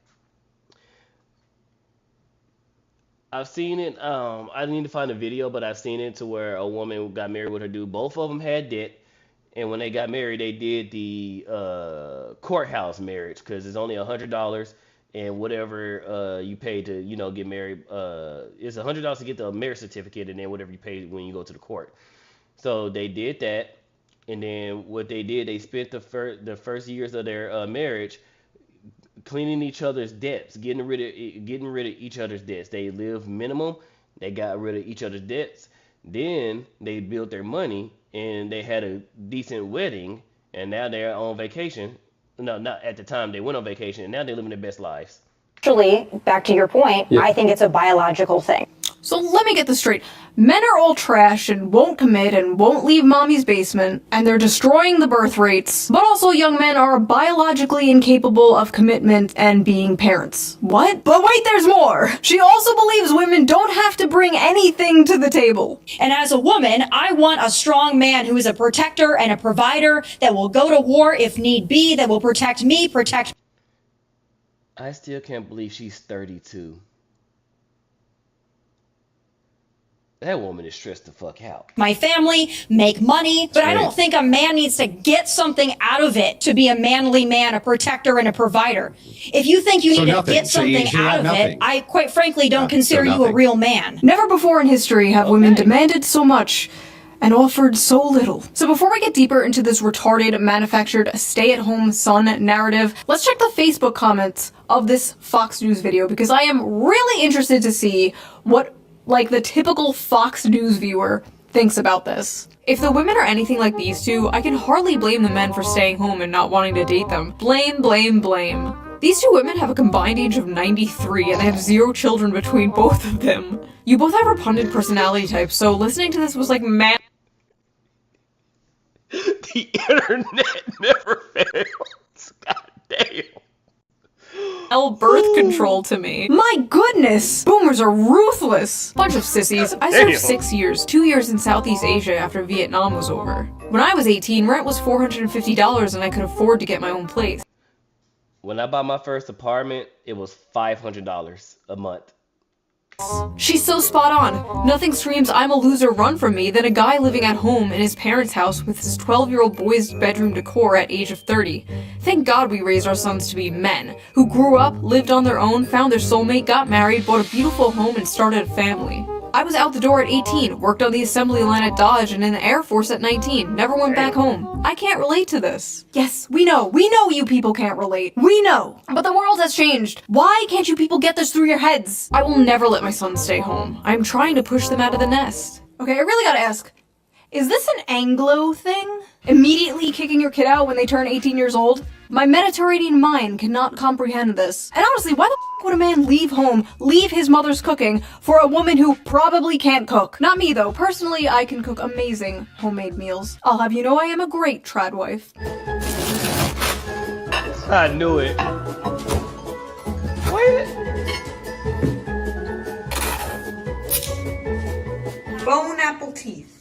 I've seen it. I need to find a video, but I've seen it to where a woman got married with her dude. Both of them had debt, and when they got married, they did the courthouse marriage because it's only $100, and whatever you pay to, get married. It's $100 to get the marriage certificate, and then whatever you pay when you go to the court. So they did that, and then what they did, they spent the first years of their marriage cleaning each other's debts, getting rid of each other's debts. They lived minimum. They got rid of each other's debts. Then they built their money, and they had a decent wedding, and now they're on vacation. No, not at the time they went on vacation, and now they're living their best lives. Actually, back to your point, I think it's a biological thing. So let me get this straight. Men are all trash and won't commit and won't leave mommy's basement, and they're destroying the birth rates. But also young men are biologically incapable of commitment and being parents. What? But wait, there's more! She also believes women don't have to bring anything to the table. And as a woman, I want a strong man who is a protector and a provider that will go to war if need be, that will protect me, protect. I still can't believe she's 32. That woman is stressed the fuck out. My family, make money, but I don't think a man needs to get something out of it to be a manly man, a protector, and a provider. If you think you need to get something out of it, I quite frankly don't consider you a real man. Never before in history have women demanded so much and offered so little. So before we get deeper into this retarded, manufactured, stay-at-home son narrative, let's check the Facebook comments of this Fox News video, because I am really interested to see what the typical Fox News viewer thinks about this. If the women are anything like these two, I can hardly blame the men for staying home and not wanting to date them. Blame, blame, blame. These two women have a combined age of 93 and they have 0 children between both of them. You both have repugnant personality types, so listening to this was like, man. The internet never fails. God damn. Birth control to me. My goodness! Boomers are ruthless! Bunch of sissies. I served 6 years, 2 years in Southeast Asia after Vietnam was over. When I was 18, rent was $450 and I could afford to get my own place. When I bought my first apartment, it was $500 a month. She's so spot on. Nothing screams I'm a loser run from me than a guy living at home in his parents' house with his 12-year-old boy's bedroom decor at age of 30. Thank God we raised our sons to be men, who grew up, lived on their own, found their soulmate, got married, bought a beautiful home, and started a family. I was out the door at 18, worked on the assembly line at Dodge and in the Air Force at 19, never went back home. I can't relate to this. Yes, we know you people can't relate. We know. But the world has changed. Why can't you people get this through your heads? I will never let my sons stay home. I'm trying to push them out of the nest. Okay, I really gotta ask, is this an Anglo thing? Immediately kicking your kid out when they turn 18 years old? My Mediterranean mind cannot comprehend this. And honestly, why the f would a man leave home, leave his mother's cooking, for a woman who probably can't cook? Not me though. Personally, I can cook amazing homemade meals. I'll have you know I am a great trad wife. I knew it. What? Bone apple teeth.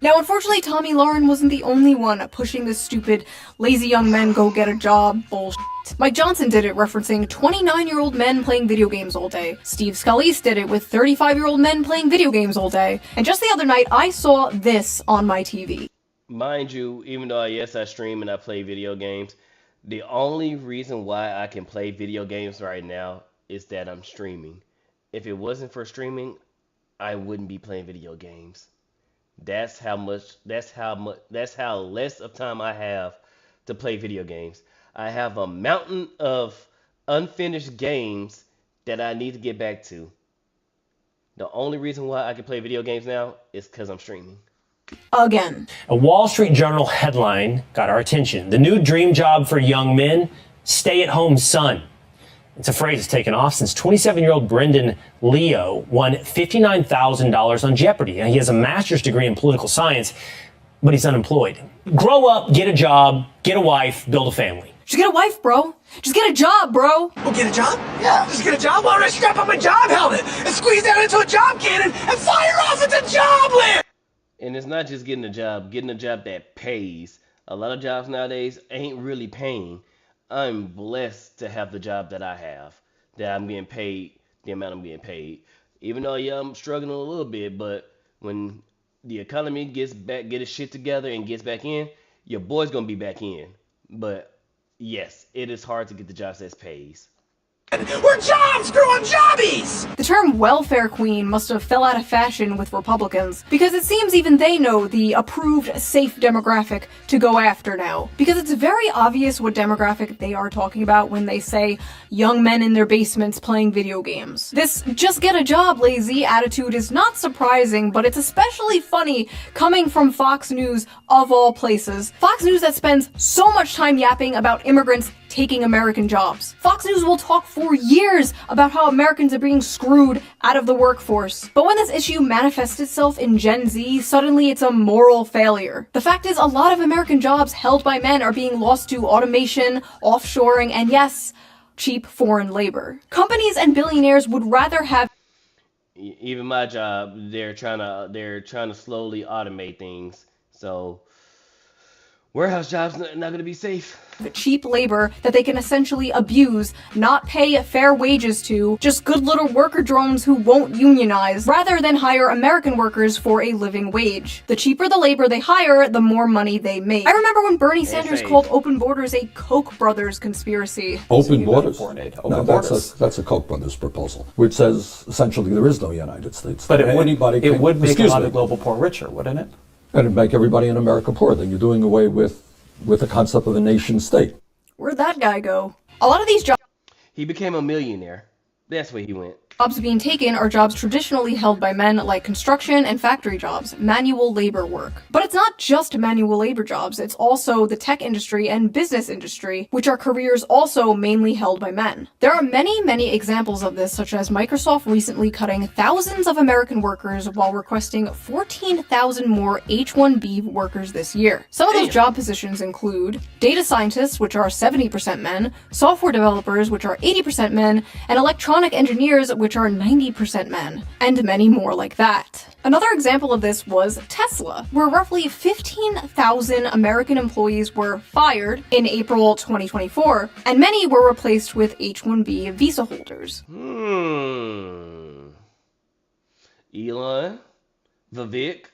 Now, unfortunately, Tommy Lauren wasn't the only one pushing this stupid, lazy young men go get a job bullshit. Mike Johnson did it, referencing 29-year-old men playing video games all day. Steve Scalise did it with 35-year-old men playing video games all day. And just the other night, I saw this on my TV. Mind you, even though yes, I stream and I play video games, the only reason why I can play video games right now is that I'm streaming. If it wasn't for streaming, I wouldn't be playing video games. That's how less of time I have to play video games. I have a mountain of unfinished games that I need to get back to. The only reason why I can play video games now is because I'm streaming. Again. A Wall Street Journal headline got our attention. The new dream job for young men, stay-at-home son. It's a phrase that's taken off since 27-year-old Brendan Leo won $59,000 on Jeopardy. Now, he has a master's degree in political science, but he's unemployed. Grow up, get a job, get a wife, build a family. Just get a wife, bro. Just get a job, bro. Oh, get a job? Yeah. Just get a job? Why don't I strap up my job helmet and squeeze that into a job cannon and fire off into job land? And it's not just getting a job that pays. A lot of jobs nowadays ain't really paying. I'm blessed to have the job that I have, that I'm getting paid the amount I'm getting paid. Even though, yeah, I'm struggling a little bit, but when the economy get its shit together and gets back in, your boy's gonna be back in. But yes, it is hard to get the jobs that pays. We're jobs growing jobbies! The term welfare queen must have fell out of fashion with Republicans, because it seems even they know the approved safe demographic to go after now. Because it's very obvious what demographic they are talking about when they say young men in their basements playing video games. This just get a job lazy attitude is not surprising, but it's especially funny coming from Fox News of all places. Fox News that spends so much time yapping about immigrants taking American jobs. Fox News will talk for years about how Americans are being screwed out of the workforce. But when this issue manifests itself in Gen Z, suddenly it's a moral failure. The fact is, a lot of American jobs held by men are being lost to automation, offshoring, and yes, cheap foreign labor. Companies and billionaires would rather have Even my job, they're trying to slowly automate things. So warehouse jobs not gonna be safe. cheap labor that they can essentially abuse, not pay fair wages to, just good little worker drones who won't unionize, rather than hire American workers for a living wage. The cheaper the labor they hire, the more money they make. I remember when Bernie Sanders called open borders a Koch brothers conspiracy. Open borders? No, that's a Koch brothers proposal, which says essentially there is no United States. But it would make a lot of global poor richer, wouldn't it? And it'd make everybody in America poor. Then you're doing away with the concept of a nation state. Where'd that guy go? A lot of these jobs He became a millionaire. That's where he went. Jobs being taken are jobs traditionally held by men, like construction and factory jobs, manual labor work. But it's not just manual labor jobs, it's also the tech industry and business industry, which are careers also mainly held by men. There are many examples of this, such as Microsoft recently cutting thousands of American workers while requesting 14,000 more H-1B workers this year. Some of those job positions include data scientists, which are 70% men, software developers, which are 80% men, and electronic engineers, which are 90% men, and many more like that. Another example of this was Tesla, where roughly 15,000 American employees were fired in April 2024, and many were replaced with H-1B visa holders. Elon? Vivek?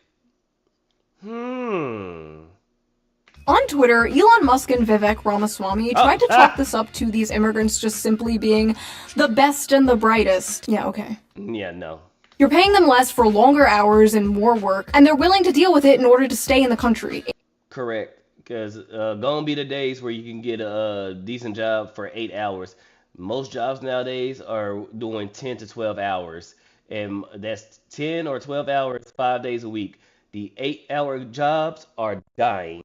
On Twitter, Elon Musk and Vivek Ramaswamy tried to chalk this up to these immigrants just simply being the best and the brightest. Yeah, okay. Yeah, no. You're paying them less for longer hours and more work, and they're willing to deal with it in order to stay in the country. Correct. Because gonna be the days where you can get a decent job for 8 hours. Most jobs nowadays are doing 10 to 12 hours. And that's 10 or 12 hours, 5 days a week. The 8-hour jobs are dying.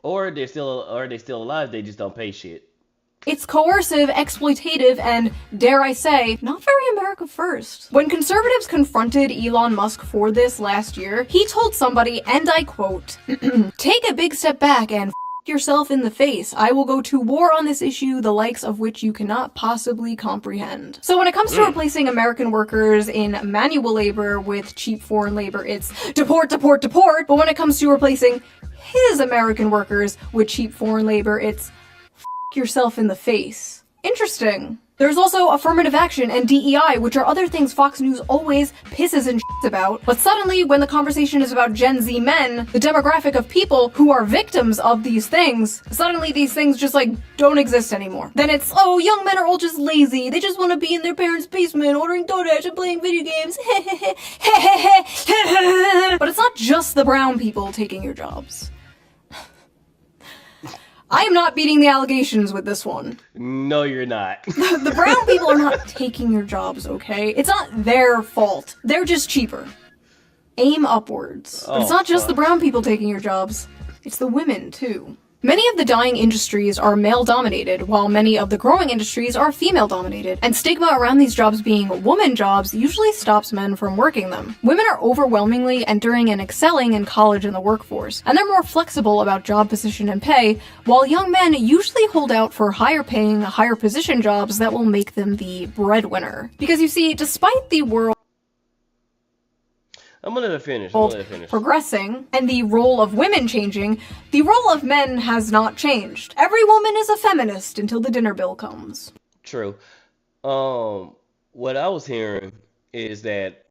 Or they're still alive, they just don't pay shit. It's coercive, exploitative, and, dare I say, not very America first. When conservatives confronted Elon Musk for this last year, he told somebody, and I quote, "Take a big step back and yourself in the face. I will go to war on this issue, the likes of which you cannot possibly comprehend." So when it comes to replacing American workers in manual labor with cheap foreign labor, it's deport, deport, deport. But when it comes to replacing his American workers with cheap foreign labor, it's yourself in the face. Interesting. There's also affirmative action and DEI, which are other things Fox News always pisses and shits about. But suddenly, when the conversation is about Gen Z men, the demographic of people who are victims of these things, suddenly these things just don't exist anymore. Then it's, oh, young men are all just lazy. They just want to be in their parents' basement ordering DoorDash and playing video games. But it's not just the brown people taking your jobs. I am not beating the allegations with this one. No, you're not. The brown people are not taking your jobs, okay? It's not their fault. They're just cheaper. Aim upwards. But it's not just the brown people taking your jobs. It's the women, too. Many of the dying industries are male-dominated, while many of the growing industries are female-dominated, and stigma around these jobs being woman jobs usually stops men from working them. Women are overwhelmingly entering and excelling in college and the workforce, and they're more flexible about job position and pay, while young men usually hold out for higher-paying, higher-position jobs that will make them the breadwinner. Because you see, despite the world I'm gonna let it finish. Progressing, and the role of women changing, the role of men has not changed. Every woman is a feminist until the dinner bill comes. True. What I was hearing is that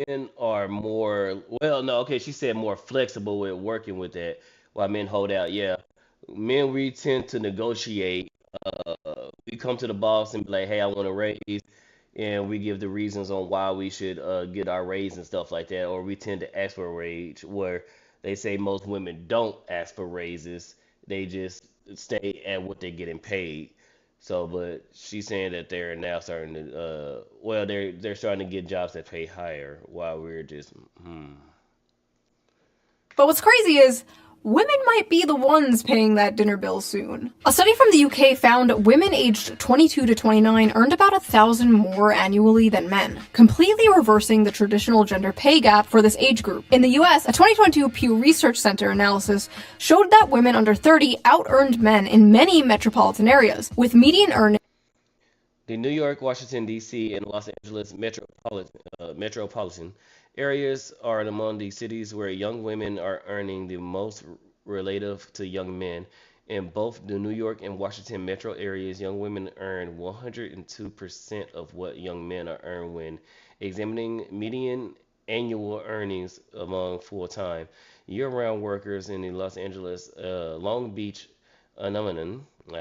men are more, well, no, okay, she said more flexible with working with that, while men hold out. Yeah, men, we tend to negotiate we come to the boss and be like, hey, I want a raise, and we give the reasons on why we should get our raise and stuff like that, or we tend to ask for a raise, where they say most women don't ask for raises, they just stay at what they're getting paid. So, but she's saying that they're now starting to, well, they're starting to get jobs that pay higher, while we're just, But what's crazy is women might be the ones paying that dinner bill soon. A study from the UK found women aged 22 to 29 earned about 1,000 more annually than men, completely reversing the traditional gender pay gap for this age group. In the US, a 2022 Pew Research Center analysis showed that women under 30 out-earned men in many metropolitan areas, with median earnings. The New York, Washington, D.C., and Los Angeles metropolitan areas are among the cities where young women are earning the most relative to young men. In both the New York and Washington metro areas, young women earn 102% of what young men are earned when examining median annual earnings among full-time, year-round workers in the Los Angeles, Long Beach, I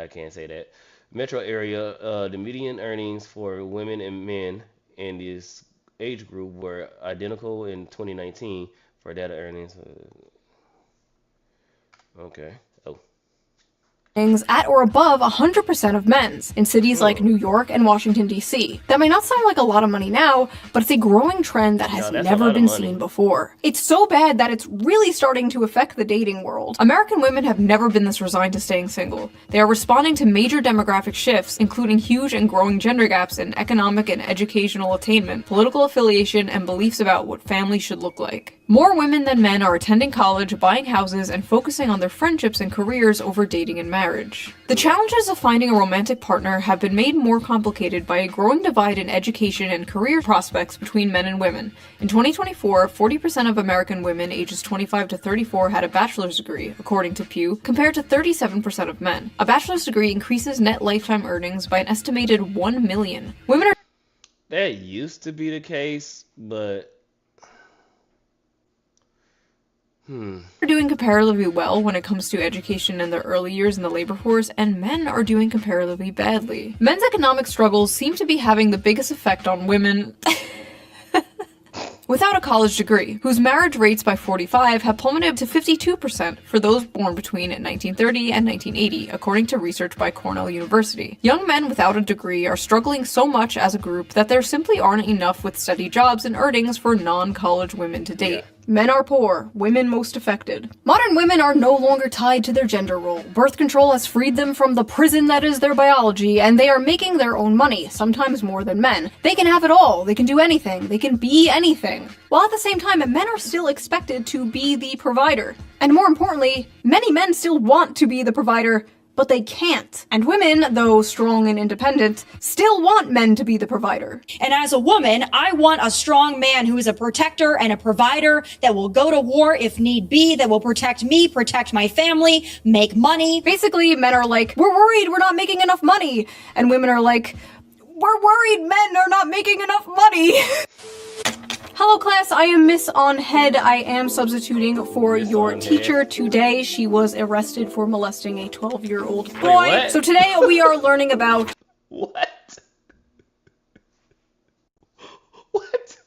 can't say that, metro area. The median earnings for women and men in this age group were identical in 2019 for data earnings. Okay. Oh. At or above 100% of men's in cities like New York and Washington, D.C. That may not sound like a lot of money now, but it's a growing trend that has never been seen before. It's so bad that it's really starting to affect the dating world. American women have never been this resigned to staying single. They are responding to major demographic shifts, including huge and growing gender gaps in economic and educational attainment, political affiliation, and beliefs about what family should look like. More women than men are attending college, buying houses, and focusing on their friendships and careers over dating and marriage. The challenges of finding a romantic partner have been made more complicated by a growing divide in education and career prospects between men and women. In 2024, 40% of American women ages 25 to 34 had a bachelor's degree, according to Pew, compared to 37% of men. A bachelor's degree increases net lifetime earnings by an estimated $1 million. Women are— That used to be the case, but are doing comparatively well when it comes to education in their early years in the labor force, and men are doing comparatively badly. Men's economic struggles seem to be having the biggest effect on women without a college degree, whose marriage rates by 45 have plummeted to 52% for those born between 1930 and 1980, according to research by Cornell University. Young men without a degree are struggling so much as a group that there simply aren't enough with steady jobs and earnings for non-college women to date. Men are poor, women most affected. Modern women are no longer tied to their gender role. Birth control has freed them from the prison that is their biology, and they are making their own money, sometimes more than men. They can have it all, they can do anything, they can be anything. While at the same time, men are still expected to be the provider. And more importantly, many men still want to be the provider, but they can't. And women, though strong and independent, still want men to be the provider. And as a woman, I want a strong man who is a protector and a provider that will go to war if need be, that will protect me, protect my family, make money. Basically, men are like, we're worried we're not making enough money. And women are like, we're worried men are not making enough money. Hello class, I am Miss On Head. I am substituting for your teacher today. She was arrested for molesting a 12-year-old boy. Wait, so today we are learning about— What? What?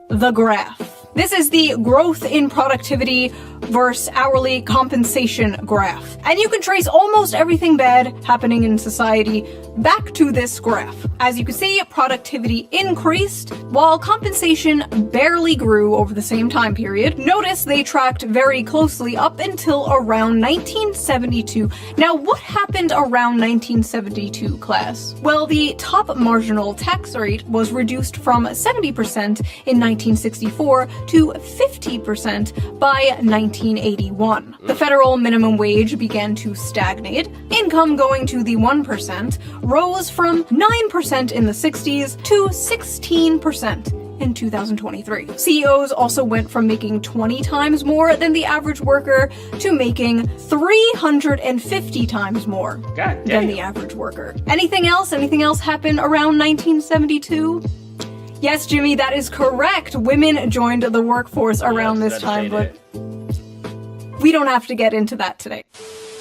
the graph. This is the growth in productivity versus hourly compensation graph. And you can trace almost everything bad happening in society back to this graph. As you can see, productivity increased while compensation barely grew over the same time period. Notice they tracked very closely up until around 1972. Now, what happened around 1972, class? Well, the top marginal tax rate was reduced from 70% in 1964 to 50% by 1981. The federal minimum wage began to stagnate. Income going to the 1% rose from 9% in the 60s to 16% in 2023. CEOs also went from making 20 times more than the average worker to making 350 times more than the average worker. Anything else? Anything else happen around 1972? Yes, Jimmy, that is correct. Women joined the workforce around this time, but we don't have to get into that today.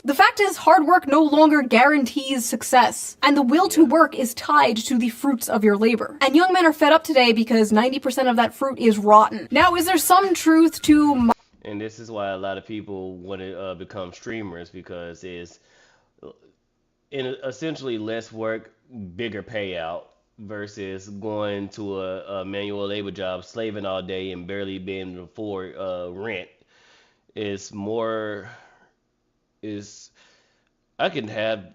The fact is, hard work no longer guarantees success, and the will to work is tied to the fruits of your labor. And young men are fed up today because 90% of that fruit is rotten. Now, is there some truth to And this is why a lot of people want to become streamers, because it's essentially less work, bigger payout, versus going to a manual labor job, slaving all day and barely being able to afford rent. It's more, is I can have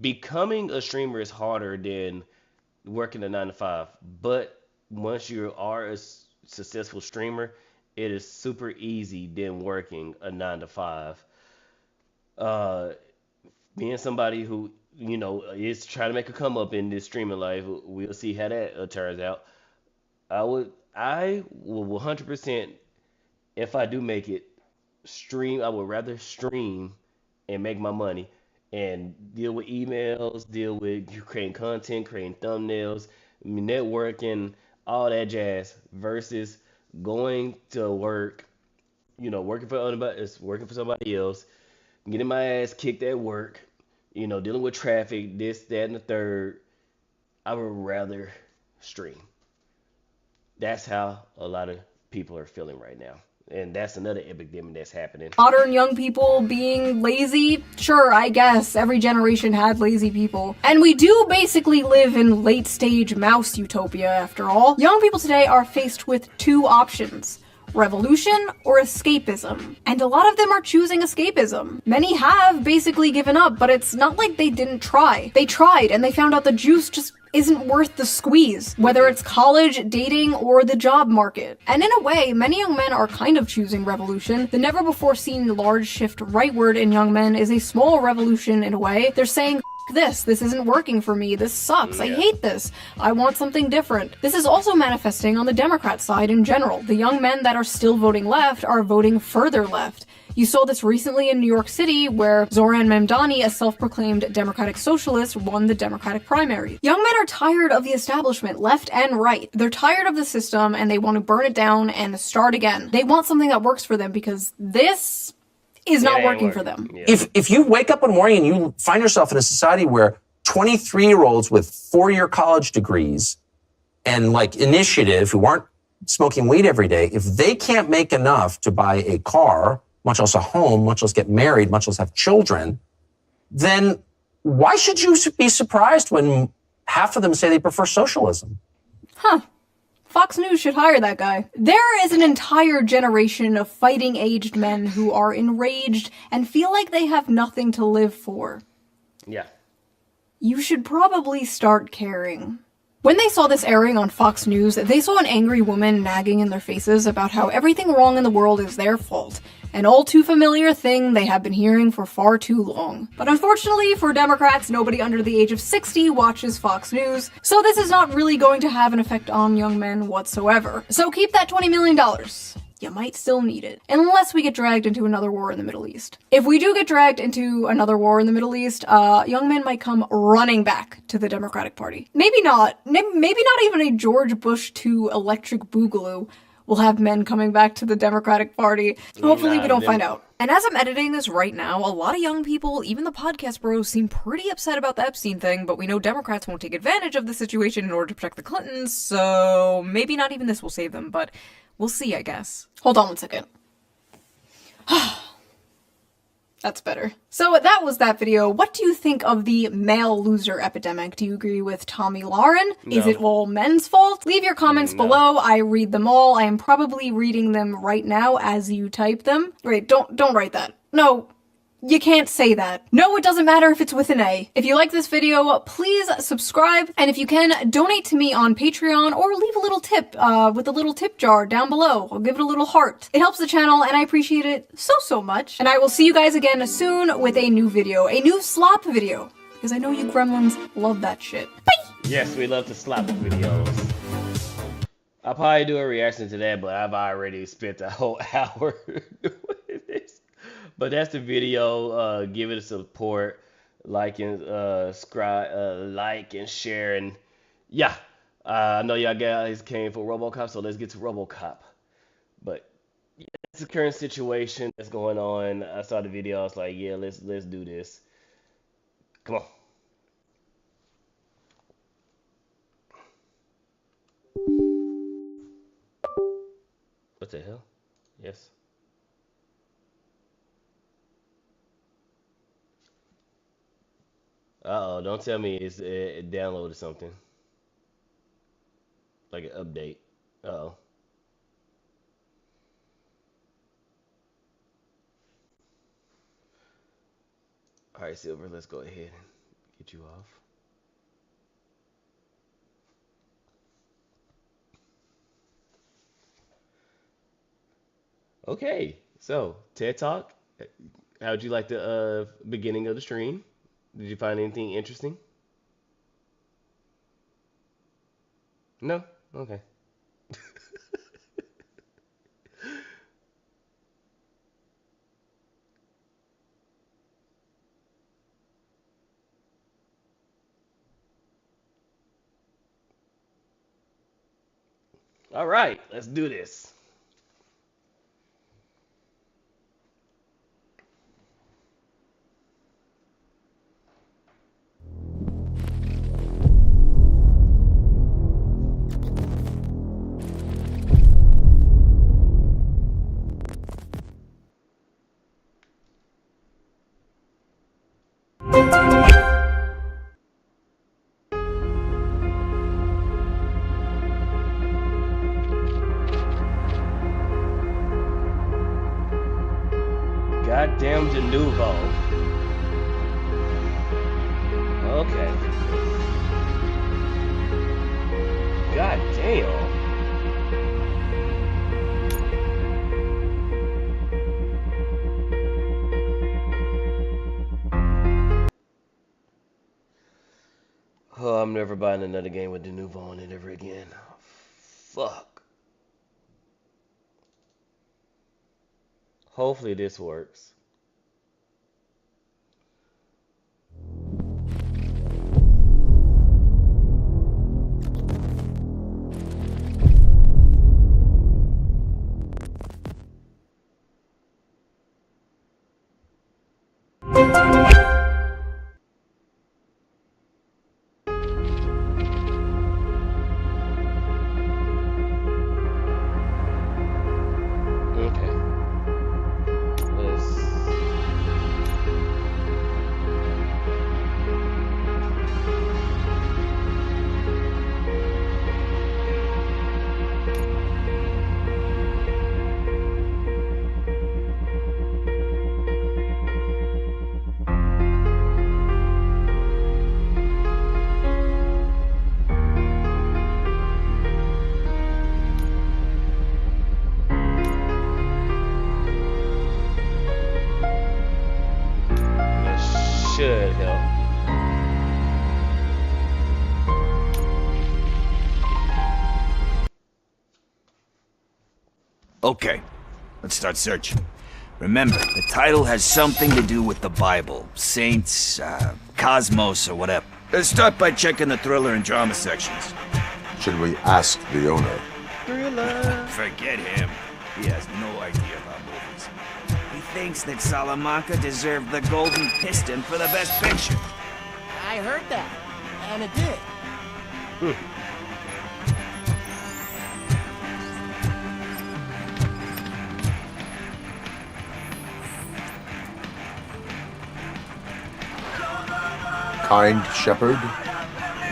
becoming a streamer is harder than working a 9 to 5, but once you are a successful streamer, it is super easy than working a 9 to 5. Being somebody who is trying to make a come up in this streaming life, we'll see how that turns out. I will 100%, if I do make it, stream. I would rather stream and make my money and deal with emails, deal with creating content, creating thumbnails, networking, all that jazz, versus going to work, working for somebody else, getting my ass kicked at work, dealing with traffic, this, that, and the third. I would rather stream. That's how a lot of people are feeling right now. And that's another epidemic that's happening. modern young people being lazy? Sure, I guess. Every generation had lazy people. And we do basically live in late-stage mouse utopia, after all. Young people today are faced with two options: revolution or escapism. And a lot of them are choosing escapism. Many have basically given up, but it's not like they didn't try. They tried, and they found out the juice just isn't worth the squeeze, whether it's college, dating, or the job market. And in a way, many young men are kind of choosing revolution. The never-before-seen large shift rightward in young men is a small revolution in a way. They're saying, this isn't working for me, this sucks, I hate this, I want something different. This is also manifesting on the Democrat side in general. The young men that are still voting left are voting further left. You saw this recently in New York City, where Zoran Memdani, a self-proclaimed Democratic socialist, won the Democratic primary. Young men are tired of the establishment, left and right. They're tired of the system, and they want to burn it down and start again. They want something that works for them, because this is not working for them. Yeah. If you wake up one morning and you find yourself in a society where 23-year-olds with 4-year college degrees and like initiative who aren't smoking weed every day, if they can't make enough to buy a car, much less a home, much less get married, much less have children, then why should you be surprised when half of them say they prefer socialism? Fox News should hire that guy. There is an entire generation of fighting-aged men who are enraged and feel like they have nothing to live for. Yeah. You should probably start caring. When they saw this airing on Fox News, they saw an angry woman nagging in their faces about how everything wrong in the world is their fault. An all too familiar thing they have been hearing for far too long. But unfortunately for Democrats, nobody under the age of 60 watches Fox News, so this is not really going to have an effect on young men whatsoever. So keep that $20 million. You might still need it. Unless we get dragged into another war in the Middle East. If we do get dragged into another war in the Middle East, young men might come running back to the Democratic Party. Maybe not. Maybe not even a George Bush II electric boogaloo will have men coming back to the Democratic Party. Hopefully we don't find out. And as I'm editing this right now, a lot of young people, even the podcast bros, seem pretty upset about the Epstein thing, but we know Democrats won't take advantage of the situation in order to protect the Clintons, so maybe not even this will save them, but we'll see, I guess. Hold on one second. That's better. So that was that video. What do you think of the male loser epidemic? Do you agree with Tommy Lauren? No. Is it all men's fault? Leave your comments below. I read them all. I am probably reading them right now as you type them. Wait, don't write that. No. You can't say that. No, it doesn't matter if it's with an A. If you like this video, please subscribe, and if you can, donate to me on Patreon, or leave a little tip with the little tip jar down below. I'll give it a little heart. It helps the channel, and I appreciate it so much. And I will see you guys again soon with a new video, a new slop video, because I know you gremlins love that shit. Bye! Yes, we love to slap videos. I'll probably do a reaction to that, but I've already spent a whole hour doing this. But that's the video. Give it a support, like and subscribe, like and share, and yeah. I know y'all guys came for RoboCop, so let's get to RoboCop. But the current situation that's going on. I saw the video. I was like, yeah, let's do this. Come on. What the hell? Yes. Uh-oh, don't tell me it downloaded something. Like an update. Uh-oh. Alright, Silver, let's go ahead and get you off. Okay, so TED Talk. How'd you like the beginning of the stream? Did you find anything interesting? No? Okay. All right, let's do this. Goddamn de nouveau. Okay. God damn. Oh, I'm never buying another game with de nouveau on it ever again. Fuck. Hopefully this works. Should help. Okay, let's start searching. Remember, the title has something to do with the Bible, saints, cosmos, or whatever. Let's start by checking the thriller and drama sections. Should we ask the owner? Thriller. Forget him. He has no idea about movies. He thinks that Salamanca deserved the Golden Piston for the Best Picture. I heard that, and it did. Kind Shepherd?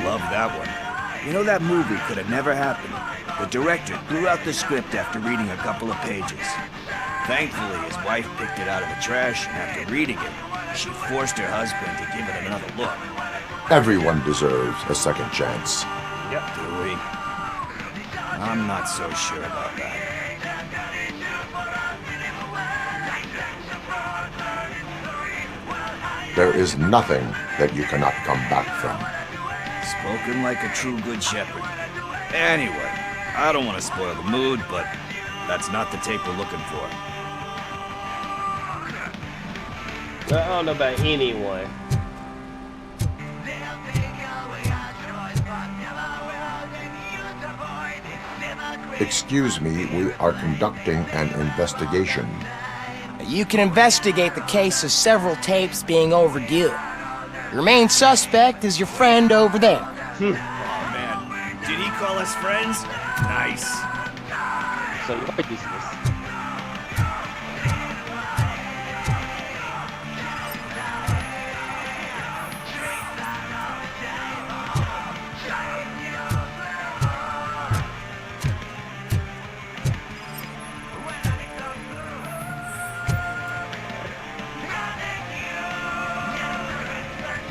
Love that one. You know, that movie could have never happened. The director threw out the script after reading a couple of pages. Thankfully, his wife picked it out of the trash, and after reading it, she forced her husband to give it another look. Everyone deserves a second chance. Yep. Do we? I'm not so sure about that. There is nothing that you cannot come back from. Spoken like a true good shepherd. Anyway, I don't want to spoil the mood, but that's not the tape we're looking for. I don't know about anyone. Excuse me, we are conducting an investigation. You can investigate the case of several tapes being overdue. Your main suspect is your friend over there. Oh man, did he call us friends? Nice. So what is this?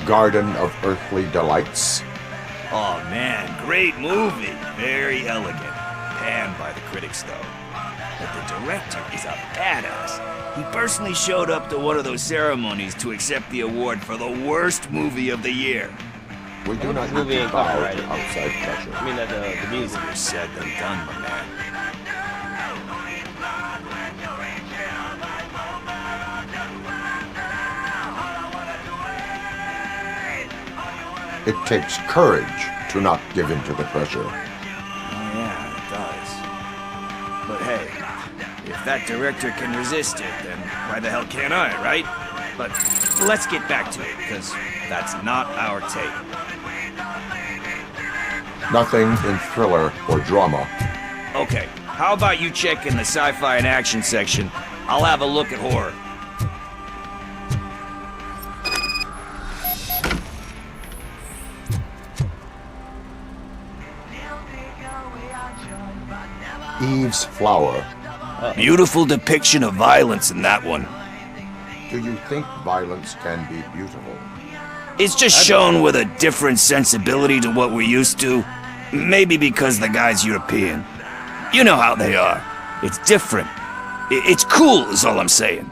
Garden of Earthly Delights. Oh man, great movie. Very elegant. Panned by the critics though. But the director is a badass. He personally showed up to one of those ceremonies to accept the award for the worst movie of the year. We do not movie need to ain't bow copyrighted. to outside pressure. I mean, the music. Easier said than done, my man. It takes courage to not give in to the pressure. Oh yeah, it does. But hey, if that director can resist it, then why the hell can't I, right? But let's get back to it, because that's not our tape. Nothing in thriller or drama. Okay, how about you check in the sci-fi and action section? I'll have a look at horror. Eve's Flower. Beautiful depiction of violence in that one. Do you think violence can be beautiful? It's just shown with a different sensibility to what we're used to. Maybe because the guy's European. You know how they are. It's different. It's cool is all I'm saying.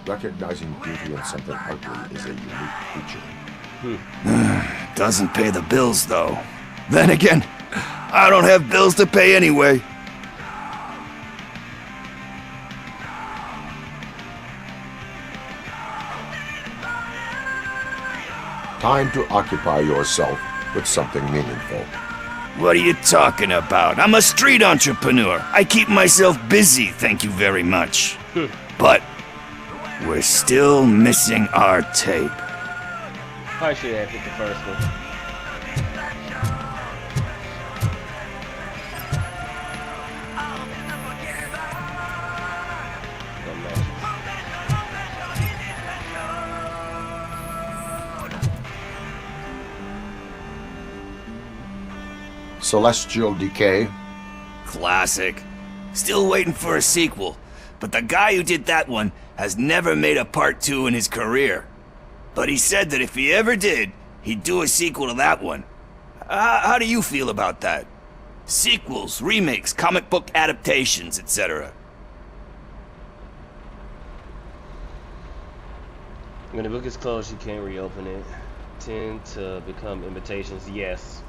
Recognizing beauty in something ugly is a unique feature. Doesn't pay the bills though. Then again, I don't have bills to pay anyway. Time to occupy yourself with something meaningful. What are you talking about? I'm a street entrepreneur. I keep myself busy, thank you very much. But we're still missing our tape. Probably should have hit the first one. Celestial Decay. Classic. Still waiting for a sequel. But the guy who did that one has never made a part 2 in his career. But he said that if he ever did, he'd do a sequel to that one. How do you feel about that? Sequels, remakes, comic book adaptations, etc. When the book is closed, you can't reopen it. Tend to become imitations, yes.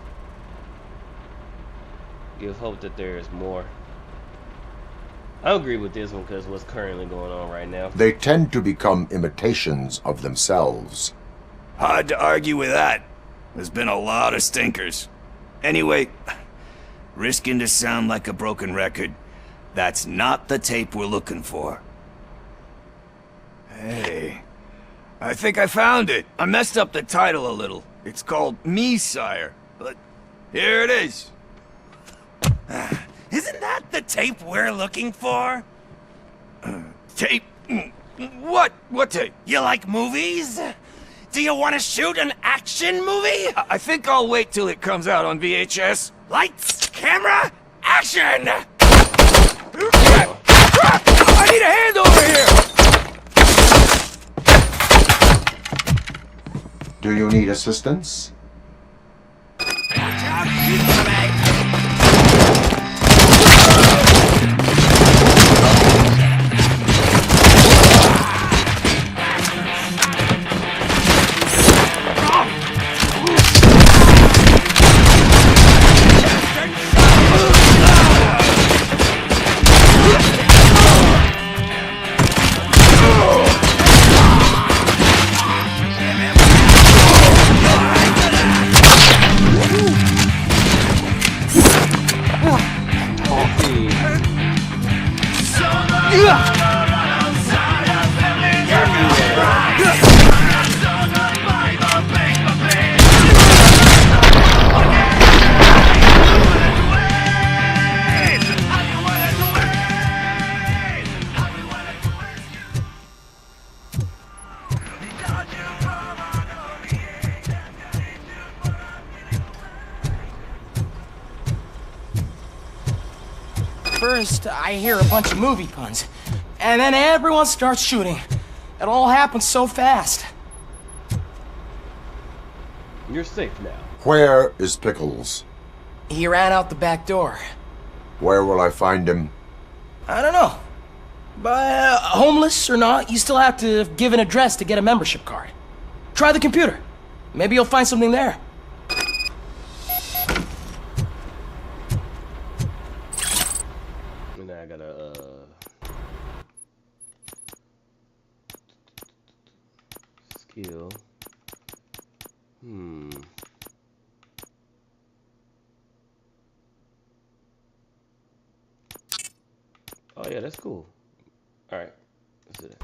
Give hope that there is more. I agree with this one because what's currently going on right now. They tend to become imitations of themselves. Hard to argue with that. There's been a lot of stinkers. Anyway, risking to sound like a broken record, that's not the tape we're looking for. Hey, I think I found it. I messed up the title a little. It's called Me, Sire. But here it is. Isn't that the tape we're looking for? Tape? What? What tape? You like movies? Do you want to shoot an action movie? I think I'll wait till it comes out on VHS. Lights, camera, action! I need a hand over here! Do you need assistance? Watch out, he's coming! First, I hear a bunch of movie puns, and then everyone starts shooting. It all happens so fast. You're safe now. Where is Pickles? He ran out the back door. Where will I find him? I don't know. But homeless or not, you still have to give an address to get a membership card. Try the computer. Maybe you'll find something there. And then I gotta skill. Oh yeah, that's cool. All right, let's do that.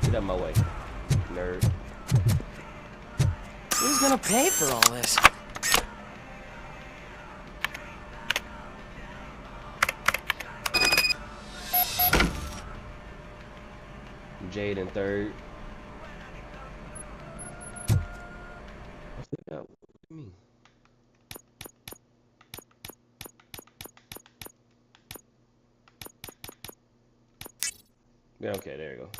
Get out of my way, nerd. Who's gonna pay for all this? Jade in third. What's that? What do you mean? Yeah, okay, there you go.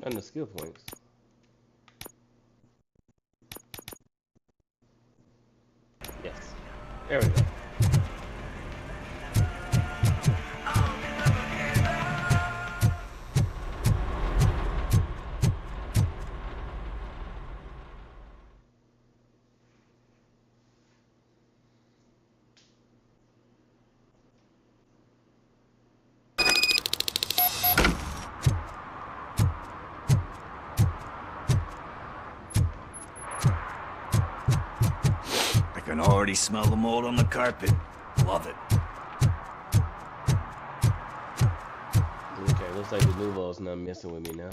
And the skill points. Yes. There we go. I can already smell the mold on the carpet. Love it. Okay, looks like the Nuvo's not messing with me now.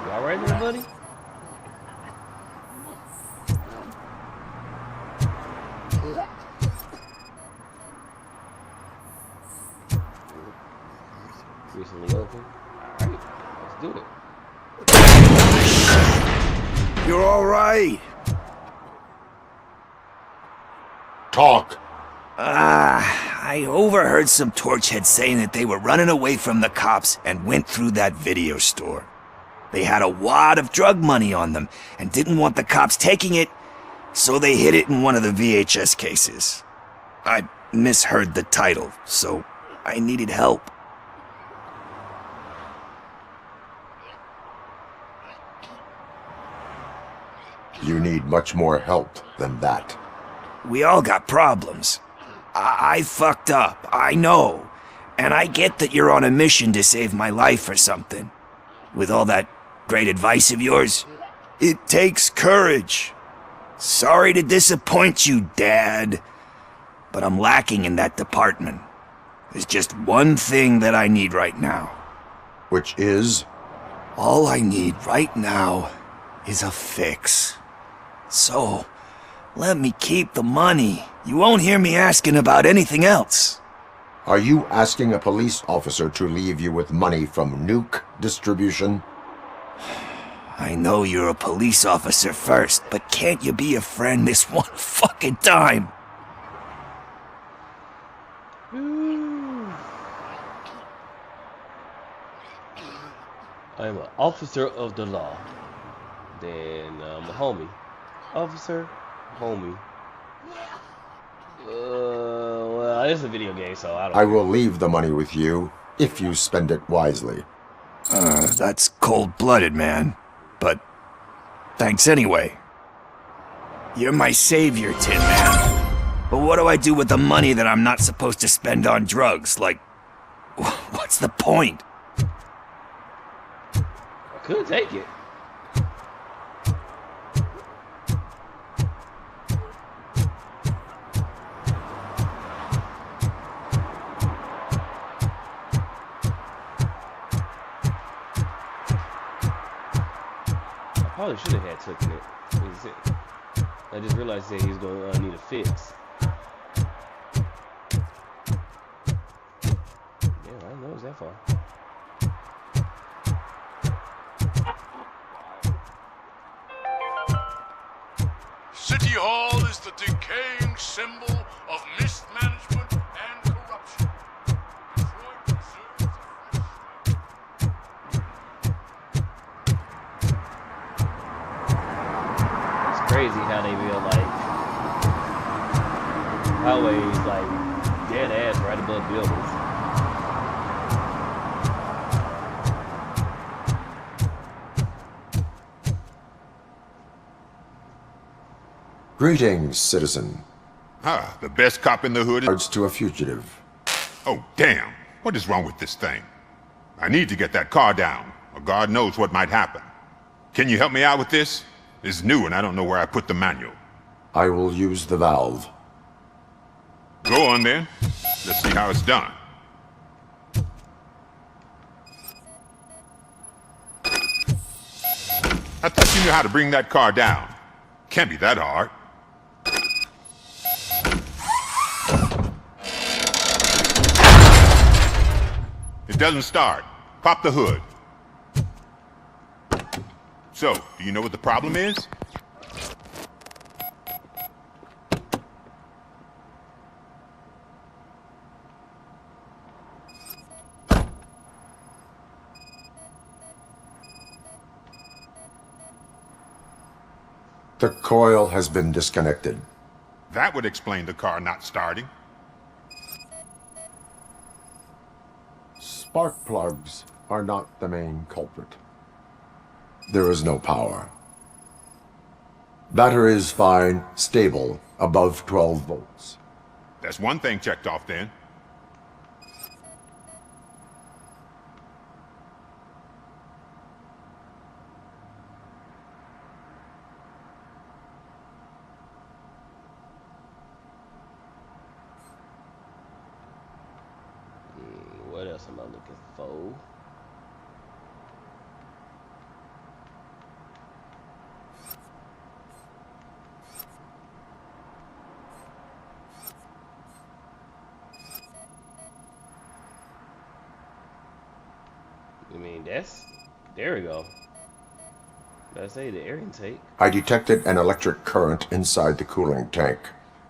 Alright there, buddy? Recently open. Alright, let's do it. You're alright. Talk. I overheard some torchheads saying that they were running away from the cops and went through that video store. They had a wad of drug money on them and didn't want the cops taking it, so they hid it in one of the VHS cases. I misheard the title, so I needed help. You need much more help than that. We all got problems. I fucked up, I know. And I get that you're on a mission to save my life or something. With all that great advice of yours, it takes courage. Sorry to disappoint you, Dad. But I'm lacking in that department. There's just one thing that I need right now. Which is? All I need right now is a fix. So, let me keep the money. You won't hear me asking about anything else. Are you asking a police officer to leave you with money from nuke distribution? I know you're a police officer first, but can't you be a friend this one fucking time? I'm an officer of the law. Then I'm a homie. Officer, homie. Well, it's a video game, so I don't. I will leave the money with you if you spend it wisely. That's cold-blooded, man. But thanks anyway. You're my savior, Tin Man. But what do I do with the money that I'm not supposed to spend on drugs? Like, what's the point? I could take it. I probably should have had taken it. I just realized that he's going to need a fix. Yeah, I know it's that far. City Hall is the decaying symbol of mismanagement and corruption. It's crazy how they build like highways like dead ass right above buildings. Greetings, citizen. Ah, the best cop in the hood is to a fugitive. Oh, damn. What is wrong with this thing? I need to get that car down, or God knows what might happen. Can you help me out with this? It's new and I don't know where I put the manual. I will use the valve. Go on then. Let's see how it's done. I thought you knew how to bring that car down. Can't be that hard. It doesn't start. Pop the hood. So, do you know what the problem is? The coil has been disconnected. That would explain the car not starting. Spark plugs are not the main culprit. There is no power. Battery is fine, stable, above 12 volts. That's one thing checked off then. What else am I looking for? I mean, there we go. Did I say the air intake? I detected an electric current inside the cooling tank.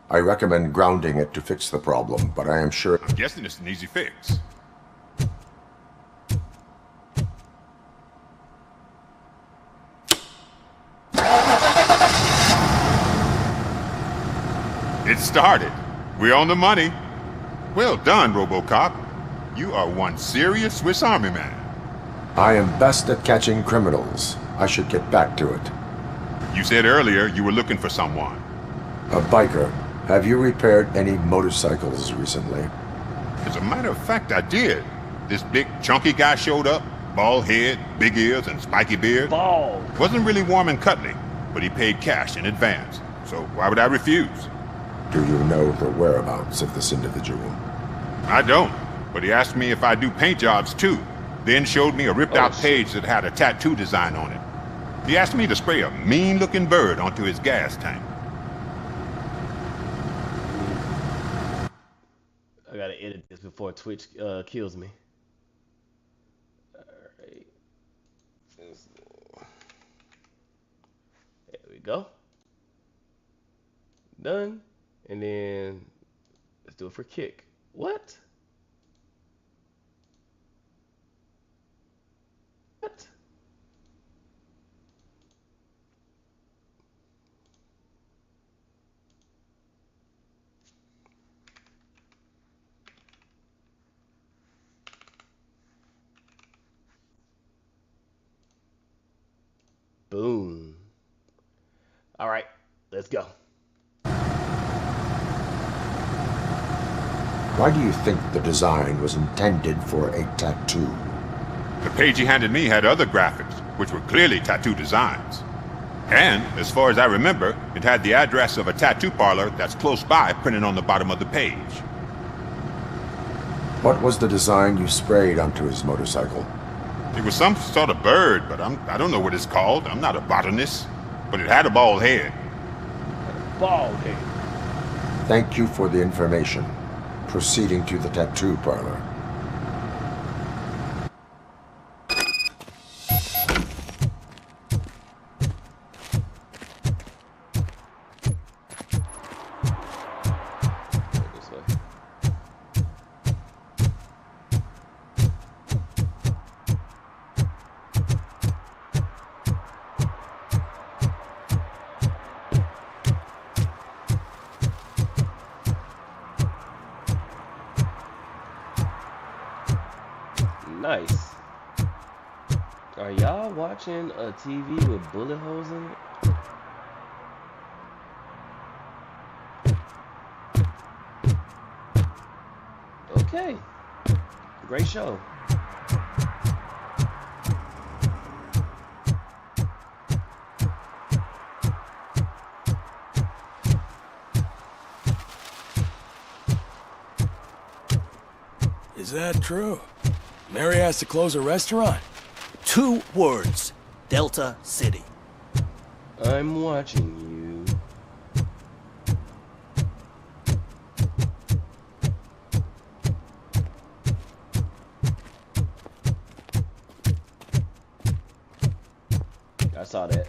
I recommend grounding it to fix the problem, but I am sure... I'm guessing it's an easy fix. It started. We're on the money. Well done, RoboCop. You are one serious Swiss Army man. I am best at catching criminals. I should get back to it. You said earlier you were looking for someone. A biker. Have you repaired any motorcycles recently? As a matter of fact, I did. This big, chunky guy showed up. Bald head, big ears, and spiky beard. Bald. Wasn't really warm and cuddly, but he paid cash in advance. So why would I refuse? Do you know the whereabouts of this individual? I don't, but he asked me if I do paint jobs too. Then showed me a ripped-out page that had a tattoo design on it. He asked me to spray a mean-looking bird onto his gas tank. I gotta edit this before Twitch kills me. Alright. There we go. Done. And then let's do it for kick. What? What? All right, let's go. Why do you think the design was intended for a tattoo? The page he handed me had other graphics, which were clearly tattoo designs. And, as far as I remember, it had the address of a tattoo parlor that's close by printed on the bottom of the page. What was the design you sprayed onto his motorcycle? It was some sort of bird, but I don't know what it's called. I'm not a botanist. But it had a bald head. Bald head. Thank you for the information. Proceeding to the tattoo parlor. Nice. Are y'all watching a TV with bullet holes in it? Okay. Great show. Is that true? Mary has to close a restaurant? 2 words. Delta City. I'm watching you. I saw that.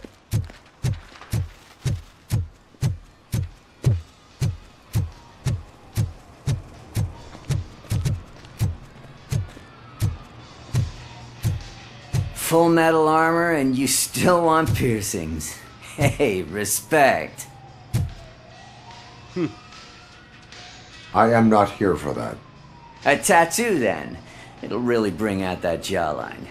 Full metal armor and you still want piercings. Hey, respect. I am not here for that. A tattoo then. It'll really bring out that jawline.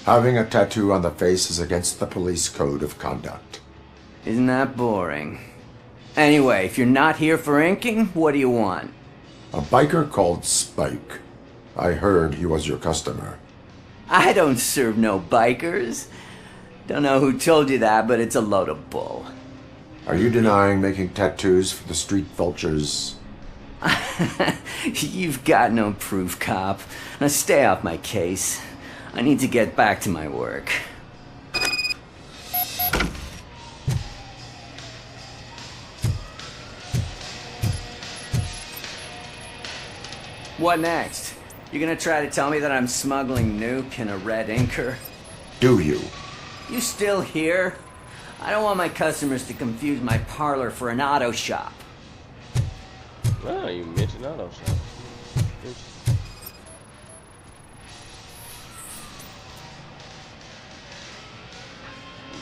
Having a tattoo on the face is against the police code of conduct. Isn't that boring? Anyway, if you're not here for inking, what do you want? A biker called Spike. I heard he was your customer. I don't serve no bikers. Don't know who told you that, but it's a load of bull. Are you denying making tattoos for the street vultures? You've got no proof, cop. Now stay off my case. I need to get back to my work. What next? You gonna try to tell me that I'm smuggling nuke in a red inker? Do you? You still here? I don't want my customers to confuse my parlor for an auto shop. Oh, you mentioned auto shop.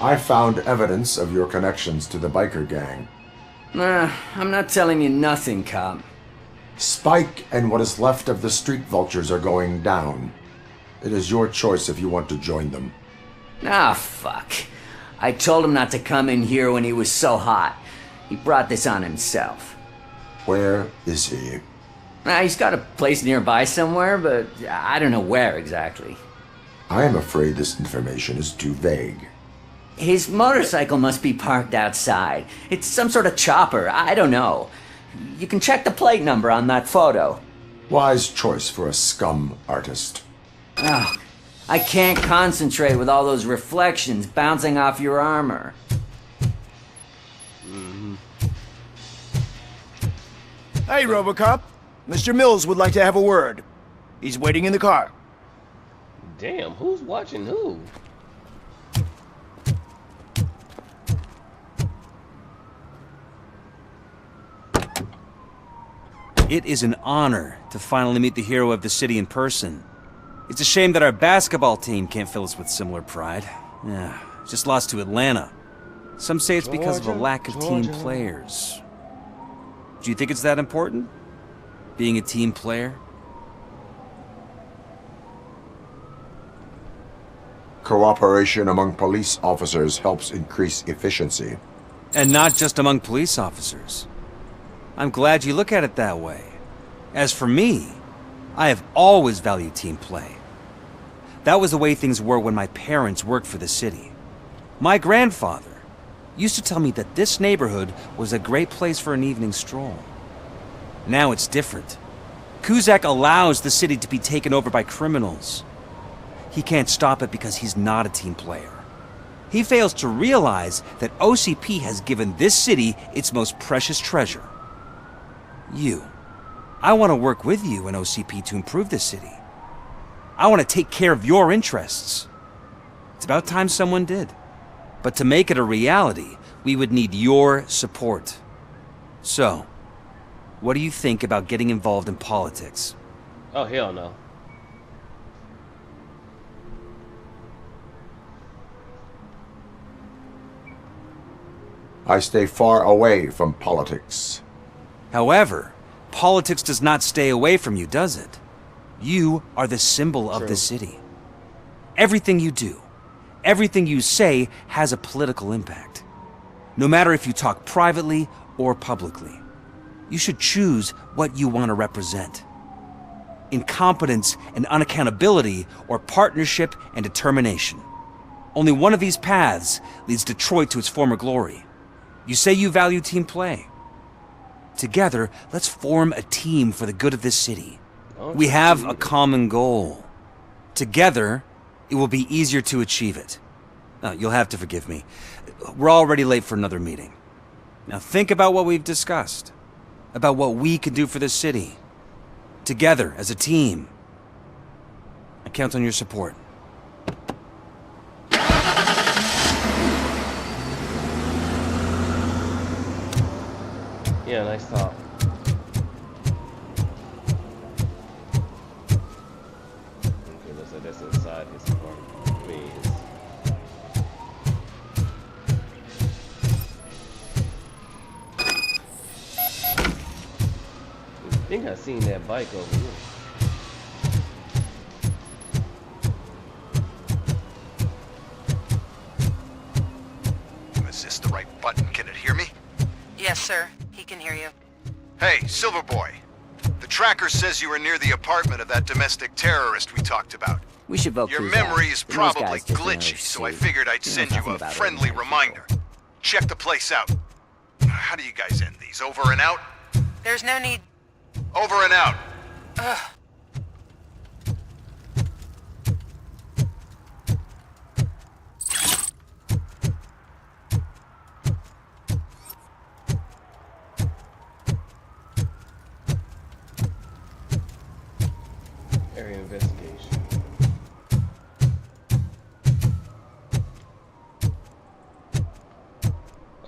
I found evidence of your connections to the biker gang. Nah, I'm not telling you nothing, cop. Spike and what is left of the street vultures are going down. It is your choice if you want to join them. Ah, fuck. I told him not to come in here when he was so hot. He brought this on himself. Where is he? He's got a place nearby somewhere, but I don't know where exactly. I am afraid this information is too vague. His motorcycle must be parked outside. It's some sort of chopper. I don't know. You can check the plate number on that photo. Wise choice for a scum artist. Oh, I can't concentrate with all those reflections bouncing off your armor. Hey, RoboCop. Mr. Mills would like to have a word. He's waiting in the car. Damn, who's watching who? It is an honor to finally meet the hero of the city in person. It's a shame that our basketball team can't fill us with similar pride. Yeah, just lost to Atlanta. Some say it's because of a lack of team players. Do you think it's that important? Being a team player? Cooperation among police officers helps increase efficiency. And not just among police officers. I'm glad you look at it that way. As for me, I have always valued team play. That was the way things were when my parents worked for the city. My grandfather used to tell me that this neighborhood was a great place for an evening stroll. Now it's different. Cusack allows the city to be taken over by criminals. He can't stop it because he's not a team player. He fails to realize that OCP has given this city its most precious treasure. You. I want to work with you and OCP to improve this city. I want to take care of your interests. It's about time someone did. But to make it a reality, we would need your support. So, what do you think about getting involved in politics? Oh, hell no. I stay far away from politics. However, politics does not stay away from you, does it? You are the symbol of the city. Everything you do, everything you say has a political impact. No matter if you talk privately or publicly, you should choose what you want to represent. Incompetence and unaccountability, or partnership and determination. Only one of these paths leads Detroit to its former glory. You say you value team play. Together, let's form a team for the good of this city. We have a common goal. Together, it will be easier to achieve it. Now, you'll have to forgive me. We're already late for another meeting. Now think about what we've discussed. About what we can do for this city. Together, as a team. I count on your support. Yeah, nice talk. Okay, looks like that's inside his apartment. I mean, I think I seen that bike over here. Is this the right button? Can it hear me? Yes, sir. He can hear you. Hey, Silverboy. The tracker says you were near the apartment of that domestic terrorist we talked about. We should vote Your Cruz memory out. is Those probably guys just glitchy, another so I suit. figured I'd They know send you nothing a about friendly reminder. Check the place out. How do you guys end these? Over and out? There's no need. Over and out. Ugh. Area investigation.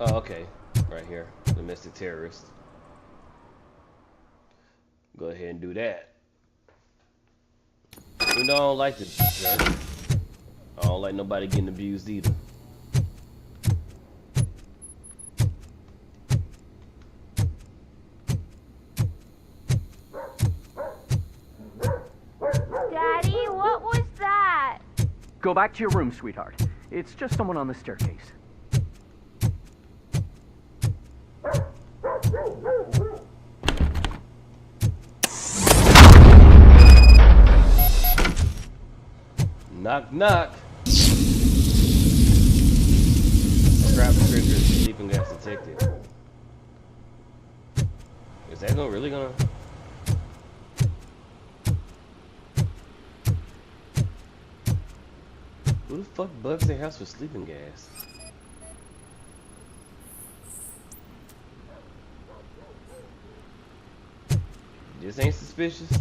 Oh, okay. Right here. Domestic terrorist. Go ahead and do that. You know, I don't like this jerk. I don't like nobody getting abused either. Daddy, what was that? Go back to your room, sweetheart. It's just someone on the staircase. Knock, knock. Trap trigger sleeping gas detected. Is that really gonna? Who the fuck bugs their house with sleeping gas? This ain't suspicious.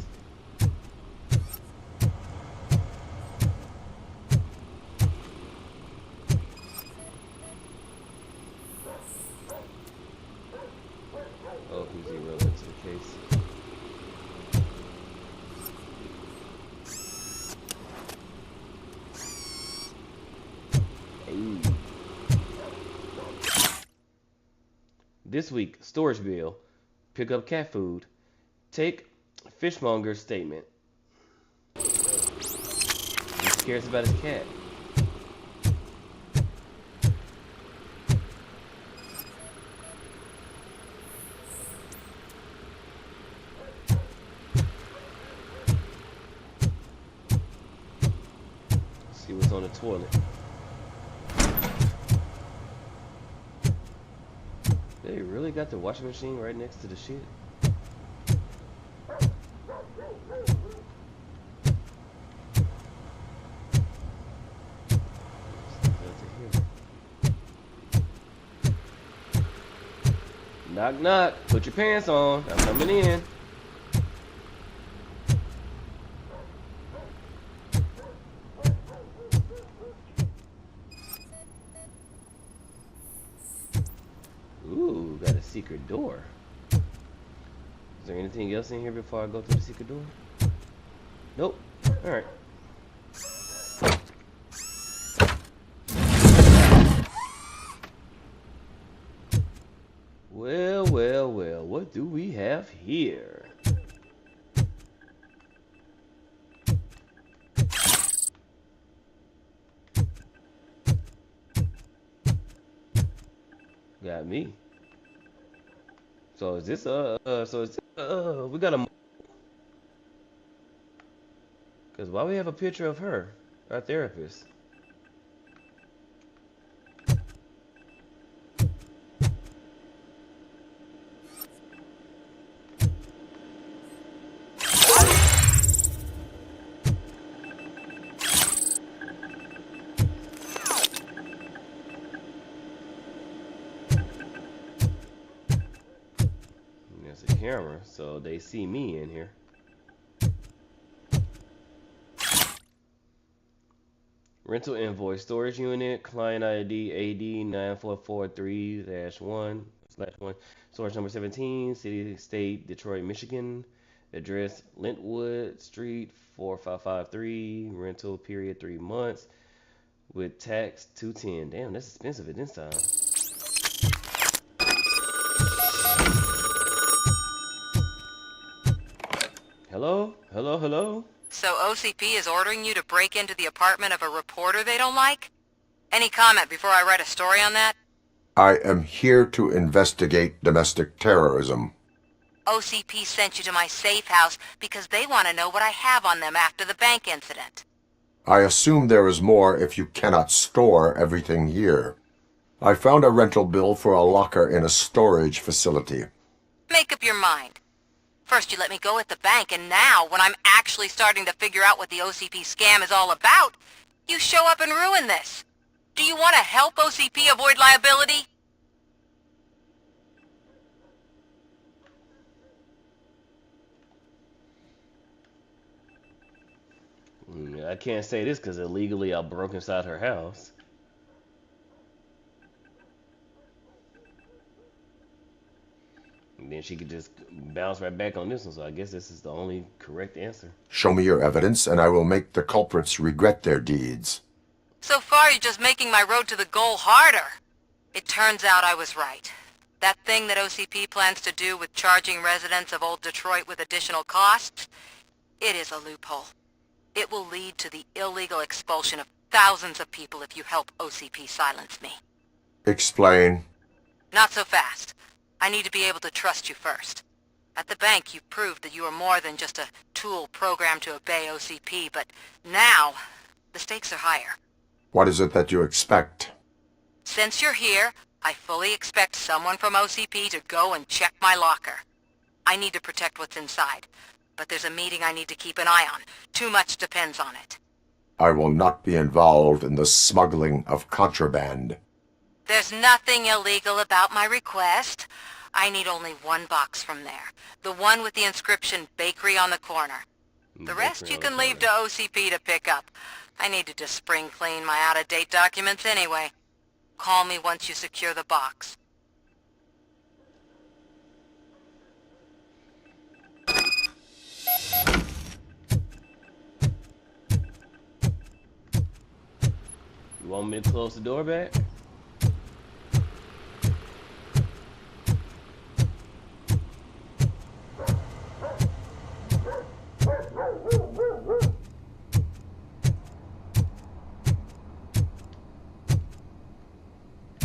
Oh, he's irrelevant to the case. Hey. This week, storage bill, pick up cat food, take fishmonger's statement. He cares about his cat. See what's on the toilet. They really got the washing machine right next to the shit. Knock knock, put your pants on, I'm coming in. Ooh, got a secret door. Is there anything else in here before I go through the secret door? Nope. Alright. Well, well, well, what do we have here? Got me. So is this we got a, because why we have a picture of her, our therapist? Camera, so they see me in here. Rental invoice, storage unit, client ID AD9443-1/1, storage number 17, city, state, Detroit, Michigan, address Lintwood Street 4553, rental period 3 months, with tax $210. Damn, that's expensive at this time. Hello? Hello, hello? So OCP is ordering you to break into the apartment of a reporter they don't like? Any comment before I write a story on that? I am here to investigate domestic terrorism. OCP sent you to my safe house because they want to know what I have on them after the bank incident. I assume there is more if you cannot store everything here. I found a rental bill for a locker in a storage facility. Make up your mind. First you let me go at the bank, and now, when I'm actually starting to figure out what the OCP scam is all about, you show up and ruin this. Do you want to help OCP avoid liability? I can't say this because illegally I broke inside her house. And then she could just bounce right back on this one, so I guess this is the only correct answer. Show me your evidence, and I will make the culprits regret their deeds. So far, you're just making my road to the goal harder. It turns out I was right. That thing that OCP plans to do with charging residents of Old Detroit with additional costs, it is a loophole. It will lead to the illegal expulsion of thousands of people if you help OCP silence me. Explain. Not so fast. I need to be able to trust you first. At the bank, you proved that you are more than just a tool programmed to obey OCP, but now, the stakes are higher. What is it that you expect? Since you're here, I fully expect someone from OCP to go and check my locker. I need to protect what's inside, but there's a meeting I need to keep an eye on. Too much depends on it. I will not be involved in the smuggling of contraband. There's nothing illegal about my request. I need only one box from there. The one with the inscription Bakery on the corner. The rest you can leave to OCP to pick up. I need to just spring clean my out-of-date documents anyway. Call me once you secure the box. You want me to close the door back?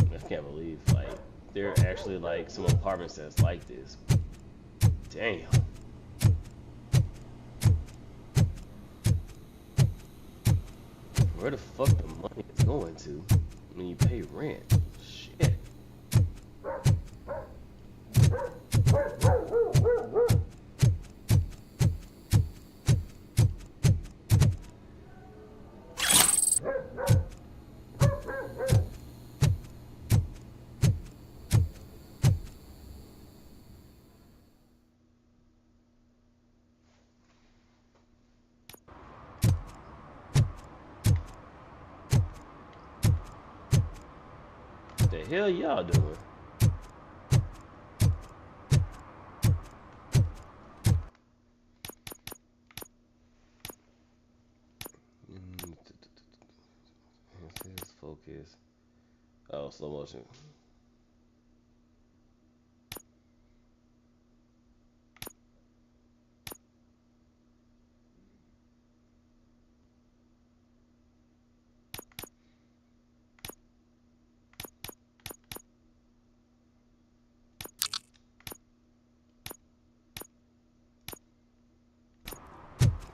I can't believe, like, there are actually, like, some apartments that's like this. Damn. Where the fuck the money is going to when you pay rent? Shit. What the hell y'all doing? Focus. Oh, slow motion.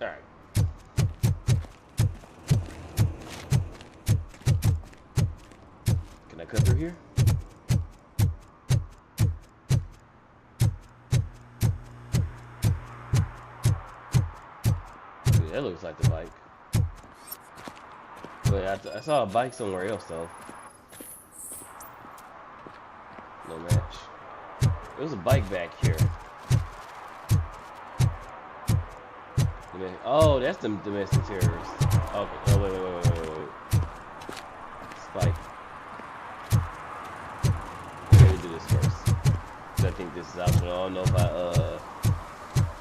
All right. Can I cut through here? Yeah, that looks like the bike. But I saw a bike somewhere else though. No match. There was a bike back here. Oh, that's the domestic terrorists. Okay. Oh, wait. Spike. Okay, we'll do this first. So I think this is optional. I don't know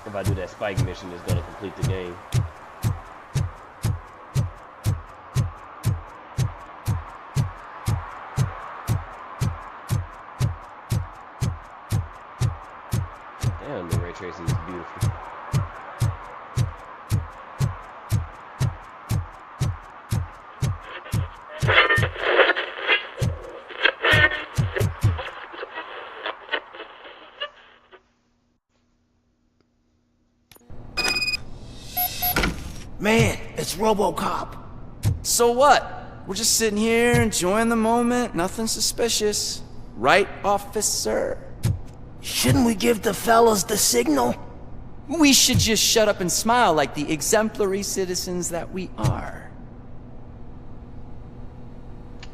if I do that spike mission, it's gonna complete the game. Damn, the ray tracing is beautiful. Man, it's RoboCop. So what? We're just sitting here enjoying the moment. Nothing suspicious. Right, officer? Shouldn't we give the fellas the signal? We should just shut up and smile like the exemplary citizens that we are.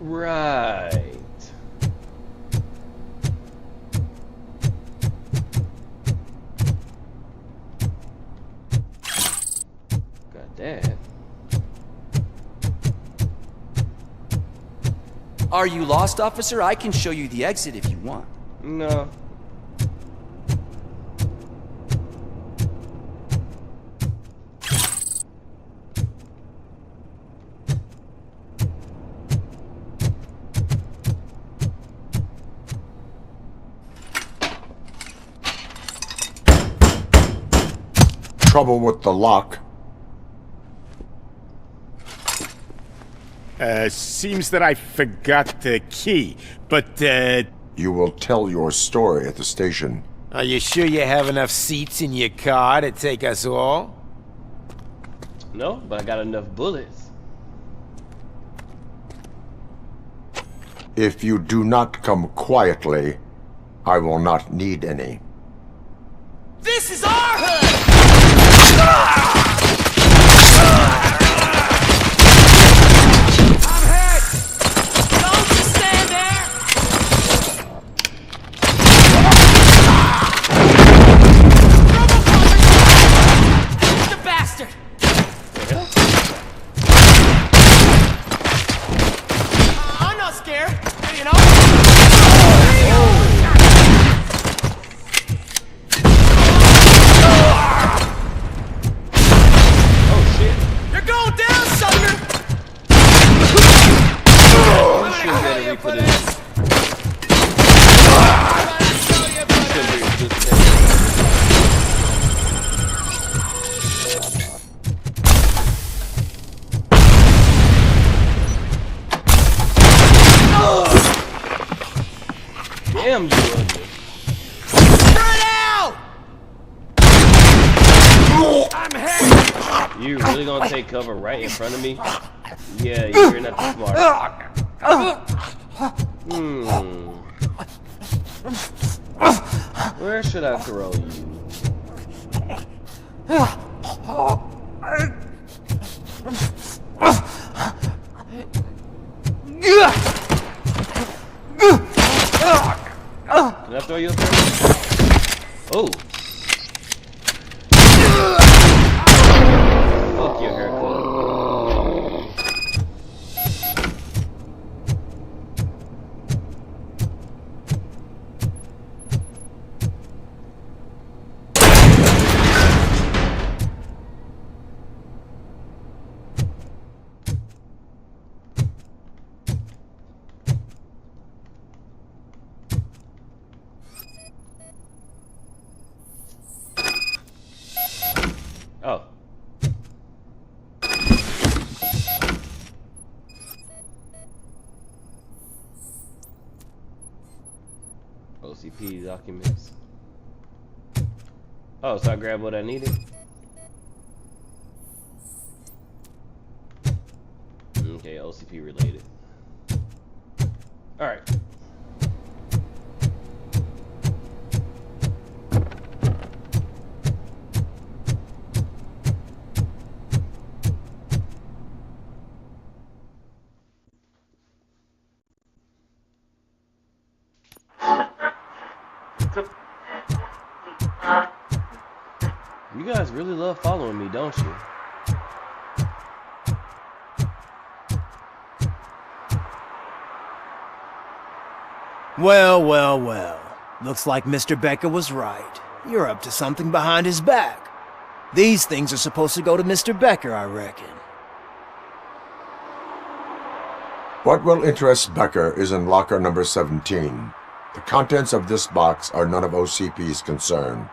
Right. Dad. Are you lost, officer? I can show you the exit if you want. No. Trouble with the lock. Seems that I forgot the key, but, You will tell your story at the station. Are you sure you have enough seats in your car to take us all? No, but I got enough bullets. If you do not come quietly, I will not need any. This is our hood! I'm hurt! Don't just stand there! RoboCop! The bastard! I'm not scared, you know? You're going down, sucker! For this. Damn, you ugly. Spread out! I'm hurt! You really gonna take cover right in front of me? Yeah, you're not too smart. Where should I throw you? Can I throw you up there? Oh. Fuck your haircut. Oh. OCP documents. Oh, so I grabbed what I needed? Okay, OCP related. Alright. You guys really love following me, don't you? Well, well, well. Looks like Mr. Becker was right. You're up to something behind his back. These things are supposed to go to Mr. Becker, I reckon. What will interest Becker is in locker number 17. The contents of this box are none of OCP's concern.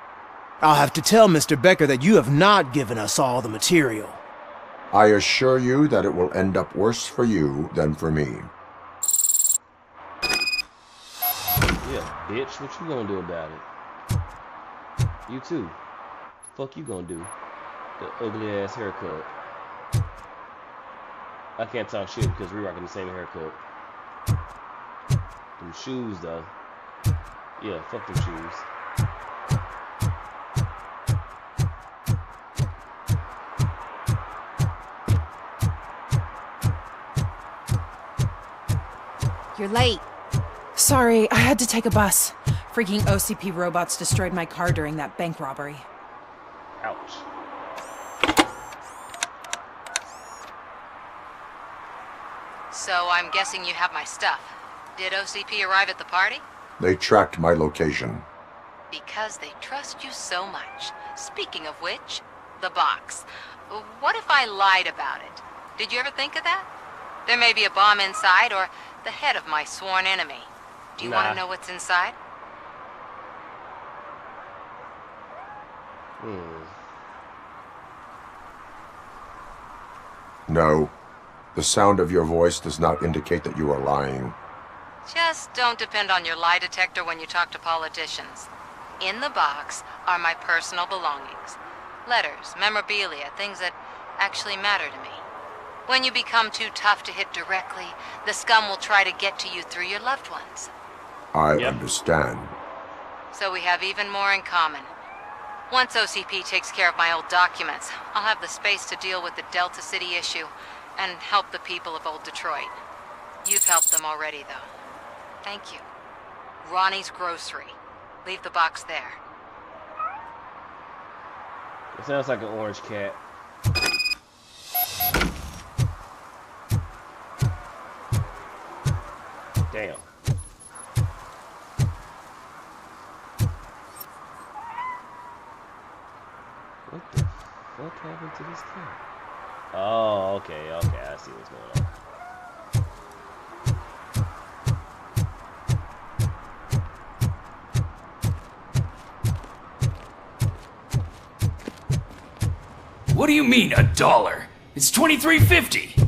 I'll have to tell Mr. Becker that you have not given us all the material. I assure you that it will end up worse for you than for me. Yeah, bitch, what you gonna do about it? You too. Fuck you gonna do? The ugly ass haircut. I can't talk shit because we're rocking the same haircut. Them shoes though. Yeah, fuck them shoes. You're late. Sorry, I had to take a bus. Freaking OCP robots destroyed my car during that bank robbery. Ouch. So I'm guessing you have my stuff. Did OCP arrive at the party? They tracked my location. Because they trust you so much. Speaking of which, the box. What if I lied about it? Did you ever think of that? There may be a bomb inside or the head of my sworn enemy. Do you want to know what's inside? No. The sound of your voice does not indicate that you are lying. Just don't depend on your lie detector when you talk to politicians. In the box are my personal belongings. Letters, memorabilia, things that actually matter to me. When you become too tough to hit directly, the scum will try to get to you through your loved ones. I understand. So we have even more in common. Once OCP takes care of my old documents, I'll have the space to deal with the Delta City issue and help the people of Old Detroit. You've helped them already, though. Thank you. Ronnie's Grocery. Leave the box there. It sounds like an orange cat. Damn. What the fuck happened to this cat? Oh, okay, I see what's going on. What do you mean, $1? It's $23.50.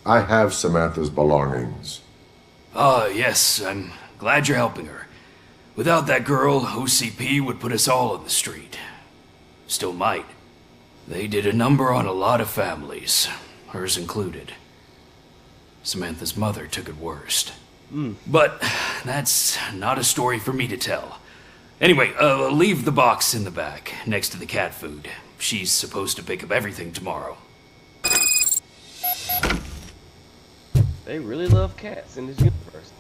I have Samantha's belongings. Ah, yes, I'm glad you're helping her. Without that girl, OCP would put us all on the street. Still might. They did a number on a lot of families, hers included. Samantha's mother took it worst. But that's not a story for me to tell. Anyway, leave the box in the back, next to the cat food. She's supposed to pick up everything tomorrow. They really love cats in this universe.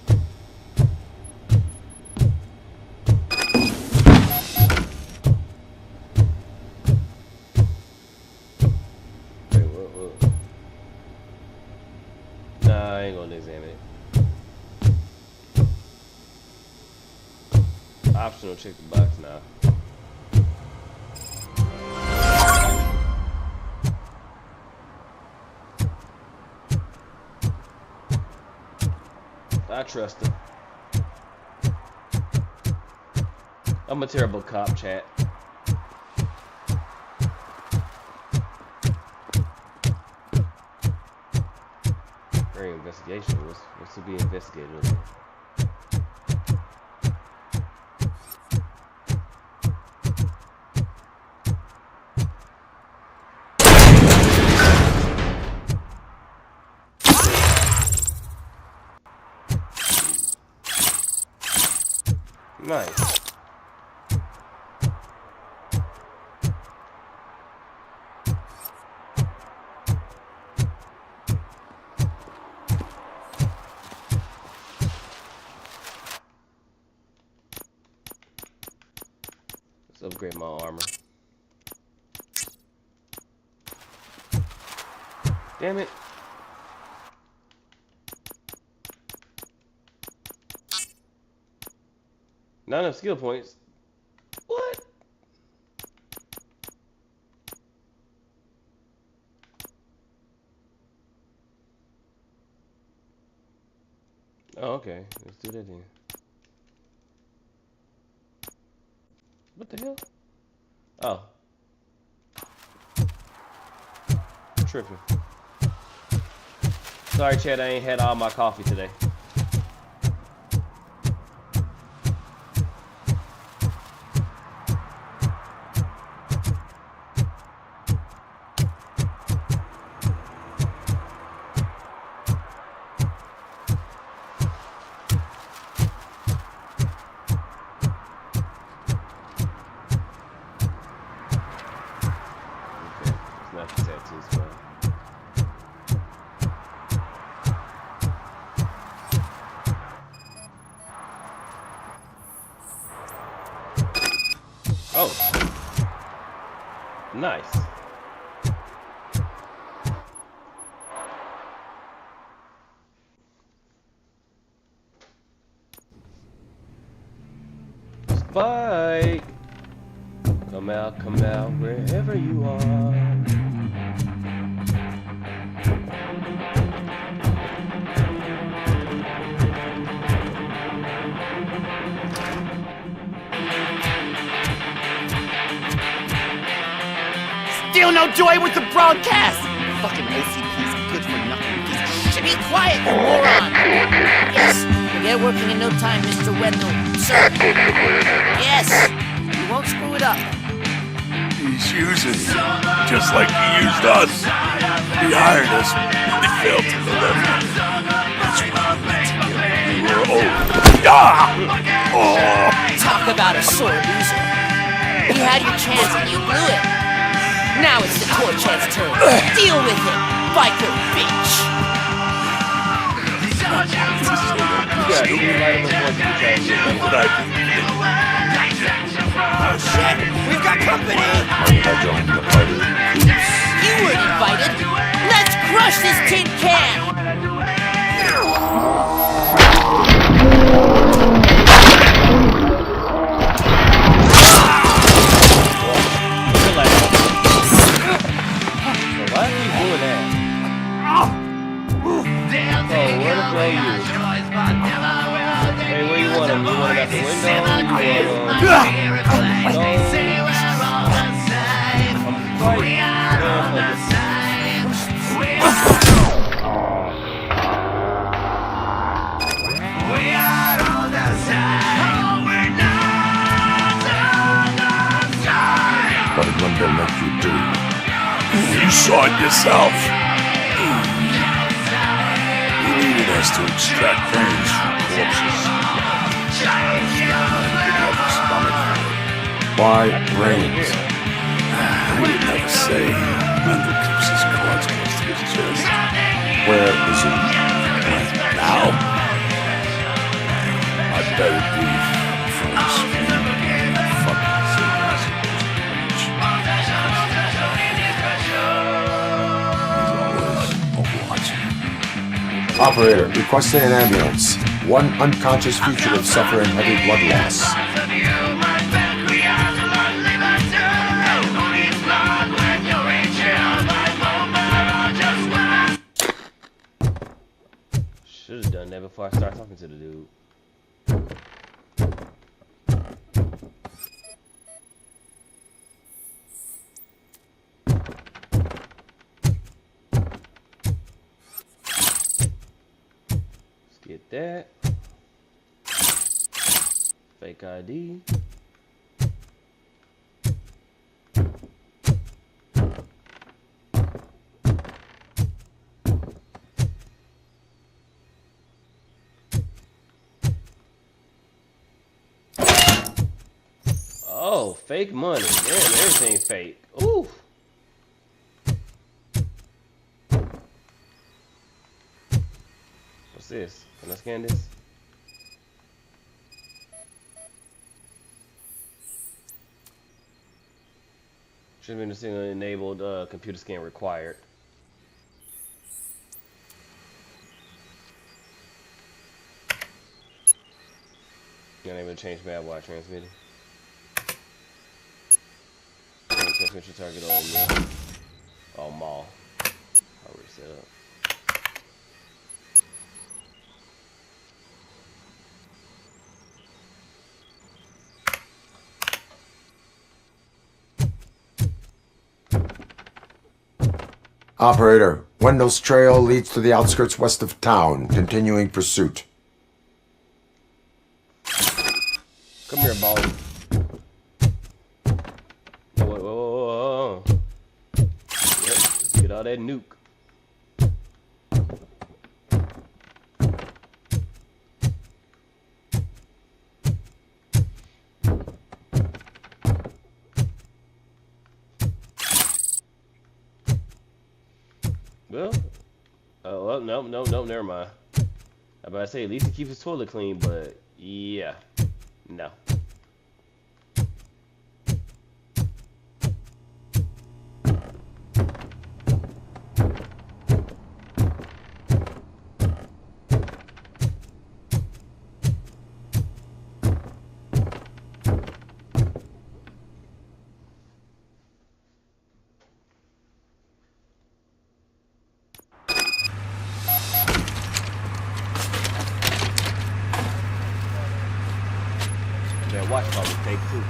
Wait, what? Nah, I ain't gonna examine it. Optional, check the box now. I trust him. I'm a terrible cop, chat. Very investigation. What's to be investigated over? Nice. Let's upgrade my armor. Damn it. Not enough skill points. What? Oh, okay. Let's do that then. What the hell? Oh. Tripping. Sorry, Chad, I ain't had all my coffee today. Oh. Nice. Spike. Come out, wherever you are. Still no joy with the broadcast! Fucking OCP's good for nothing. Piece of shit. Be quiet, you moron! Yes, you'll get working in no time, Mr. Wendell. Sir. Yes, you won't screw it up. He's using you, just like he used us. He hired us, and he failed to deliver. That's why we were old. Ah! Oh! Talk about a sore loser. You had your chance and you blew it. Now it's the torch head's turn. Deal with it, biker bitch! Oh shit, we've got company! You weren't invited! Let's crush this tin can! Why are you doing that? Oh, where the play you? Hey, where you want him? You want him at the window? You want him? one will make you do. You saw it yourself. You needed us to extract brains from corpses. Didn't have the stomach for it. Why brains? I would never say. Wendell keeps his cards close to his chest. Where is he? Now? I bet it'd be from the screen. Fucking cigarettes. He's always Operator, requesting an ambulance. One unconscious fugitive suffering heavy blood loss. Should have done that before I start talking to the dude. Let's get that. Fake ID. Oh, fake money. Damn, everything fake. Ooh. What's this? Can I scan this? Should have been a single enabled computer scan required. You're not able to change map while transmitting. Transmission target on mill. Oh, mall. Already set up. Operator, Wendell's trail leads to the outskirts west of town. Continuing pursuit. Come here, ball. Whoa. Yep, let's get all that nuke. Well, no, never mind. I about to say at least he keeps his toilet clean, but yeah, no. That watch probably fake too.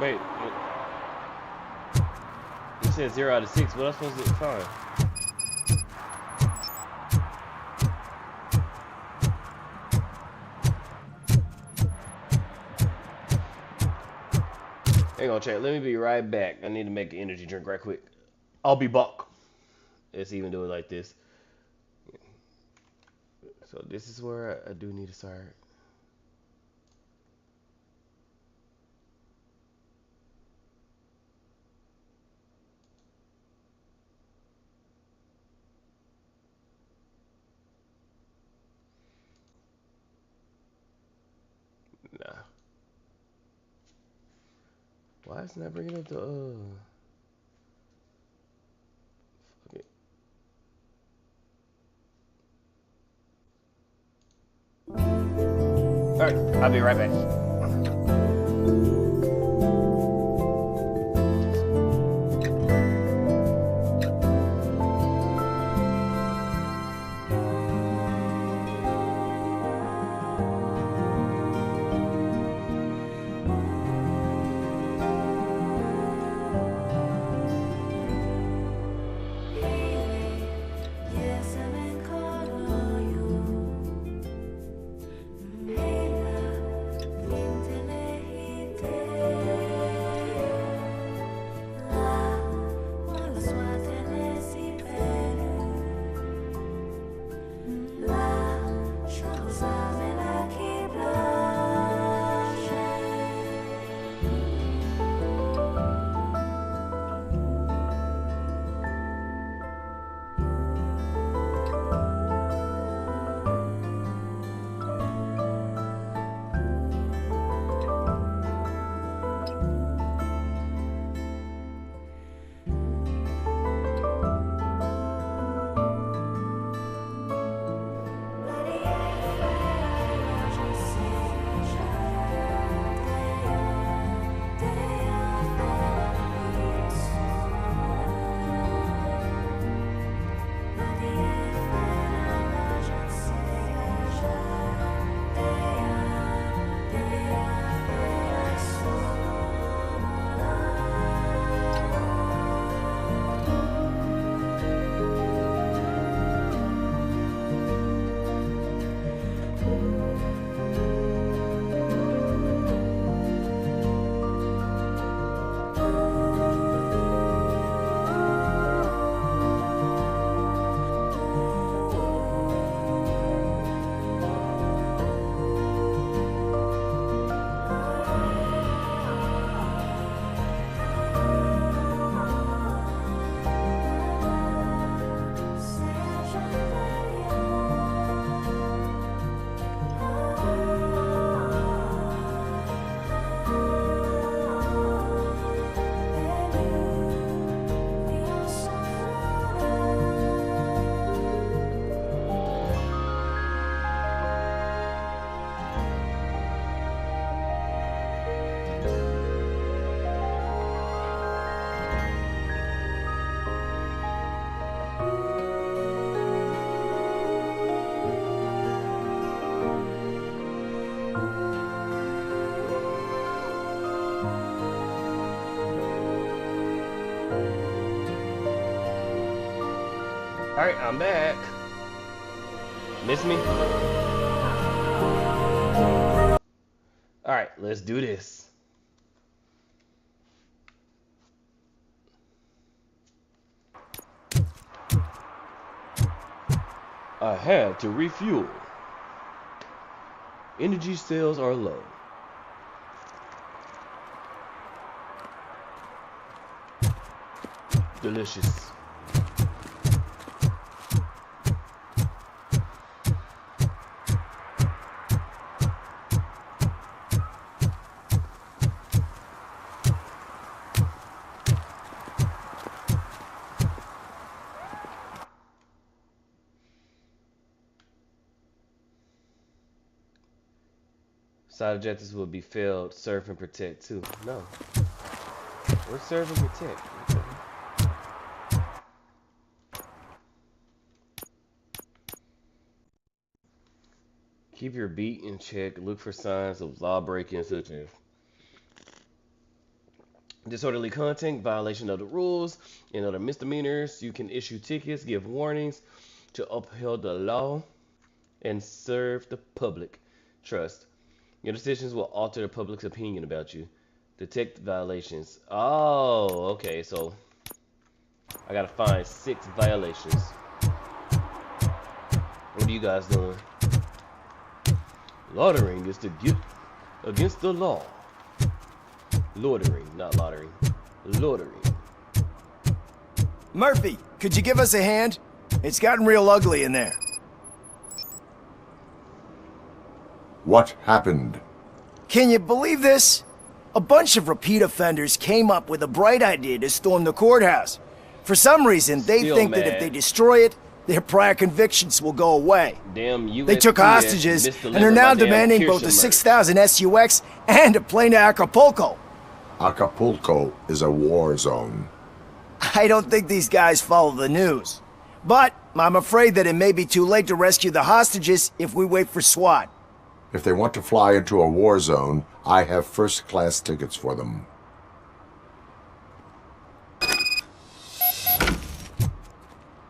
Wait. You said 0 out of 6. What am I supposed to find? Hang on, chat. Let me be right back. I need to make an energy drink right quick. I'll be back. Let's even do it like this. So this is where I do need to start. Nah. Why is it not bringing up the fuck it. Alright, I'll be right back. Alright, I'm back. Miss me? Alright, let's do this. I had to refuel. Energy sales are low. Delicious. Side objectives will be failed. Serve and protect too. No. We're serve and protect. Okay. Keep your beat in check. Look for signs of law breaking such as disorderly conduct, violation of the rules, and other misdemeanors. You can issue tickets, give warnings to uphold the law, and serve the public trust. Your decisions will alter the public's opinion about you. Detect violations. Oh, okay, so I gotta find 6 violations. What are you guys doing? Loitering is to get against the law. Loitering, not loitering. Loitering. Murphy, could you give us a hand? It's gotten real ugly in there. What happened? Can you believe this? A bunch of repeat offenders came up with a bright idea to storm the courthouse. For some reason, they Still think that mad. if they destroy it, their prior convictions will go away. Damn They took hostages and are now demanding both the 6,000 SUX and a plane to Acapulco. Acapulco is a war zone. I don't think these guys follow the news. But I'm afraid that it may be too late to rescue the hostages if we wait for SWAT. If they want to fly into a war zone, I have first-class tickets for them.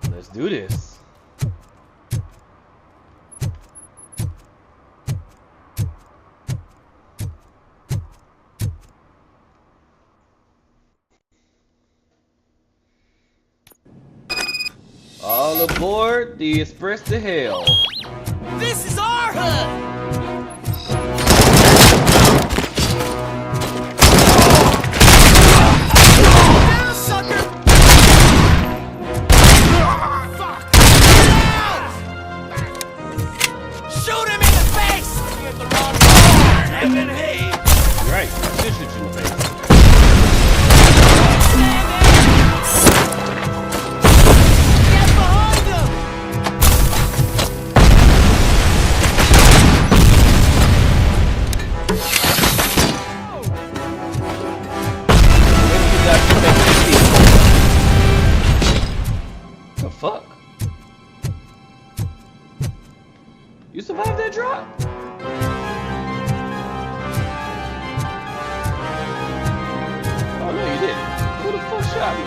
Let's do this. All aboard the Express to Hell. This is our hood! Down, sucker! Fuck! Get out! Shoot him in the face! You hit the wrong ball! Heaven, hey! You're right. I should shoot you in the face. Get behind him! The fuck? You survived that drop? Oh no, you didn't. Who the fuck shot you?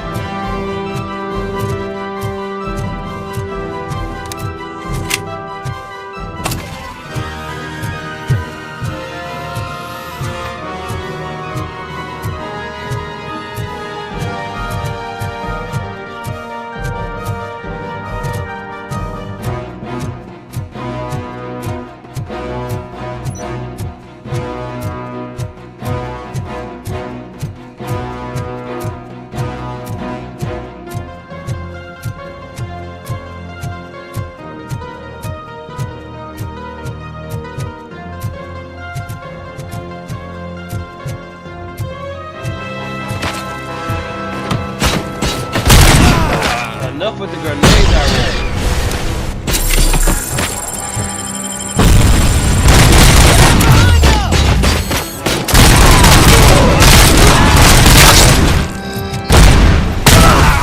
Enough with the grenades already.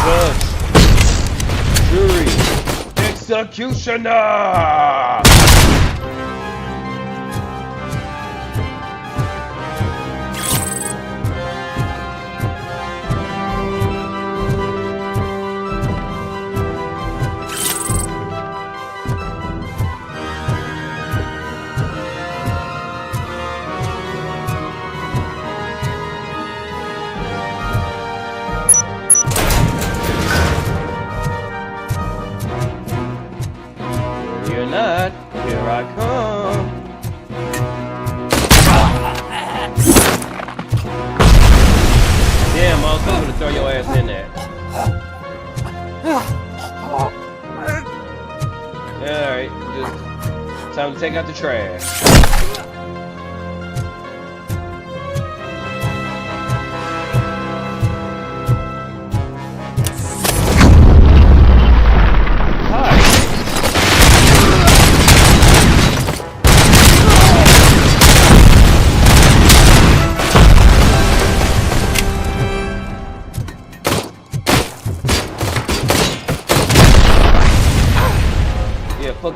Judge, jury, executioner. so I'm gonna throw your ass in there. Alright, just time to take out the trash. Yeah, fuck.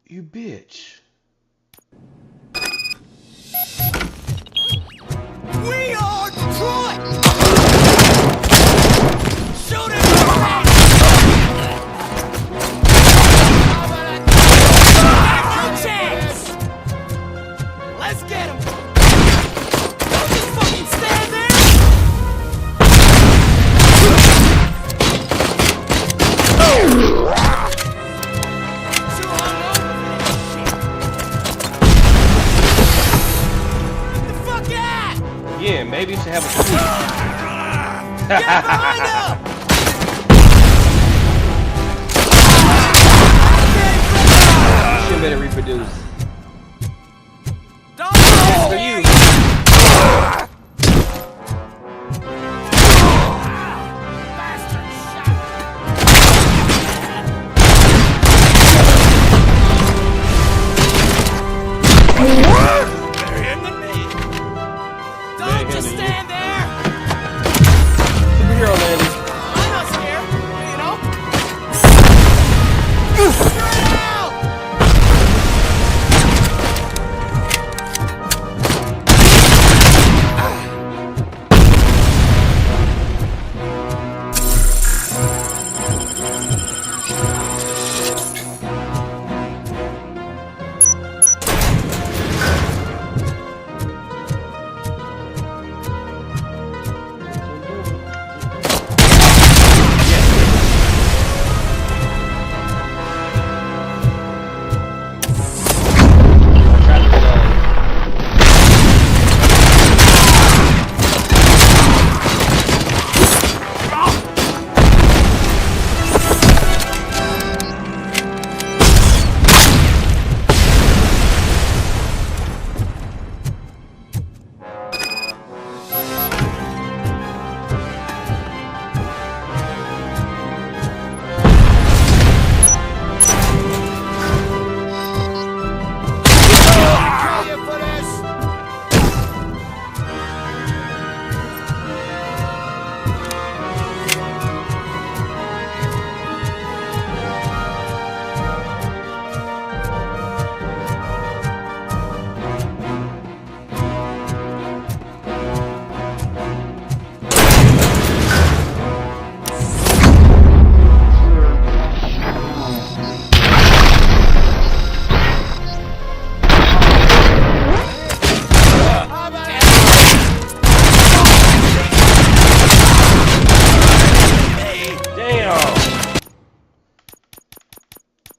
You bitch. We are Detroit! Shoot him! No chance! Let's get him! Don't just fucking stand there! Yeah, maybe you should have a seat. Get behind him! You better reproduce. Don't for you. Don't just stand there! Superhero landing. I'm not scared, you know? Straight out!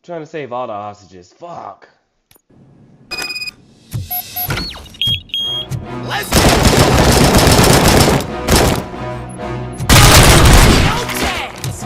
Trying to save all the hostages. Fuck. Let's go! No chance!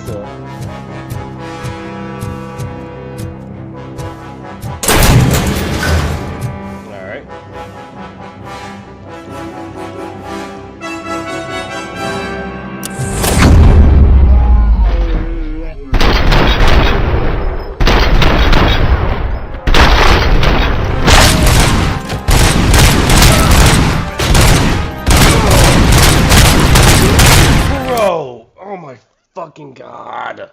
stuff. Alright. Bro! Oh my fucking god.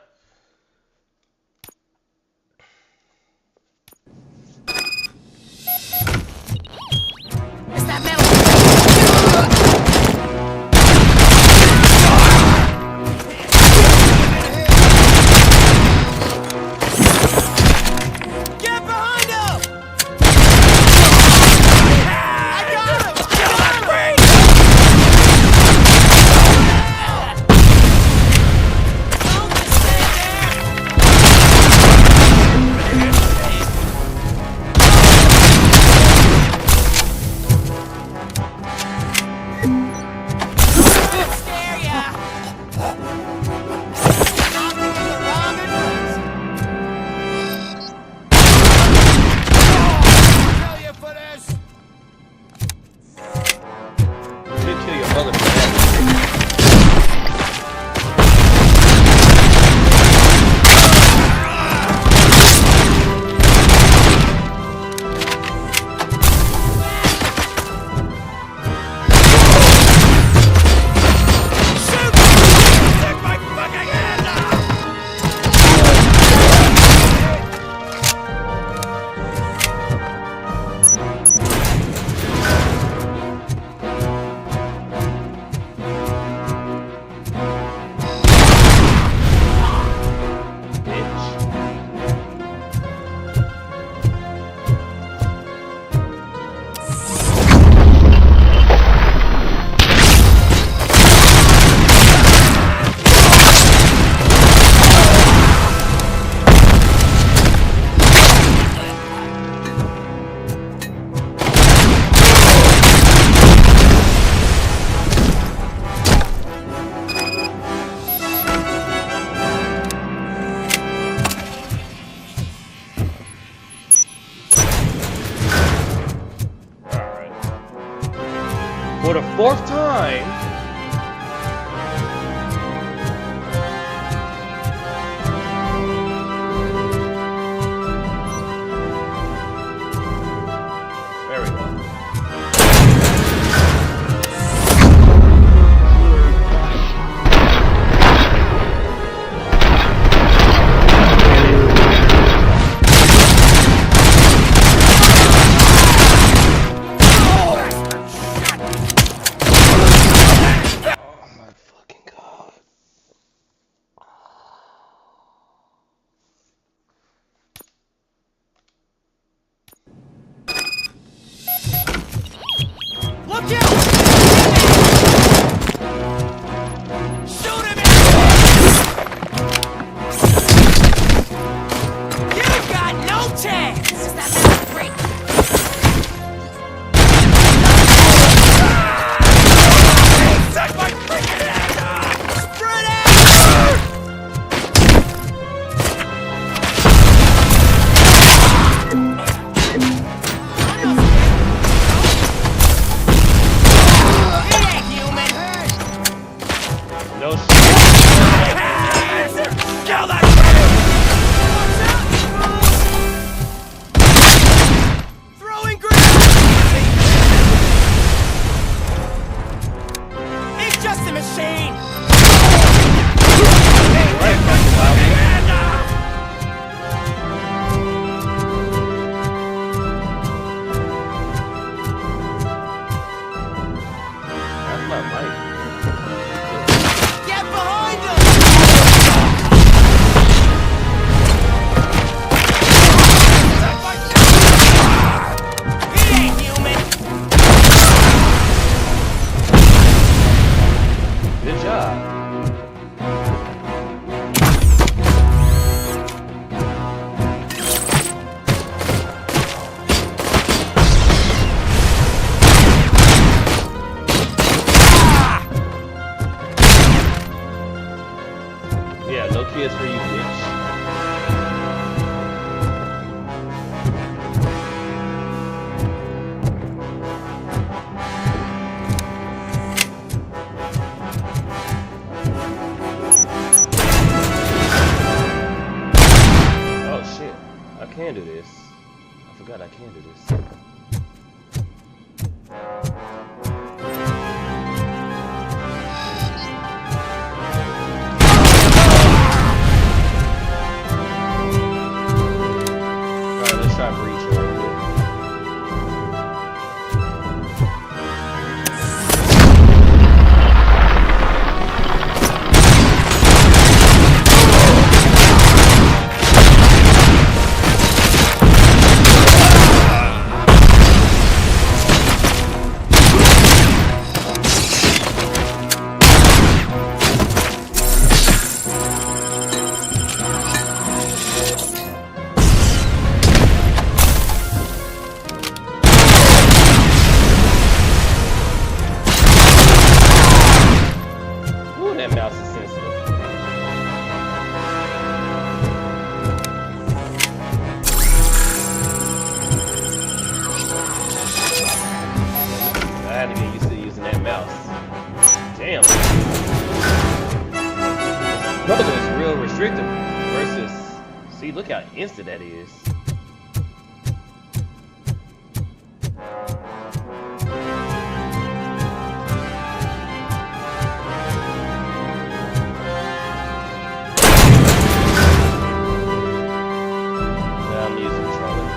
For the fourth time. There we go. kids for you, bitch. Oh shit, I can do this. I forgot I can do this. Look how instant that is. Now I'm using trolley.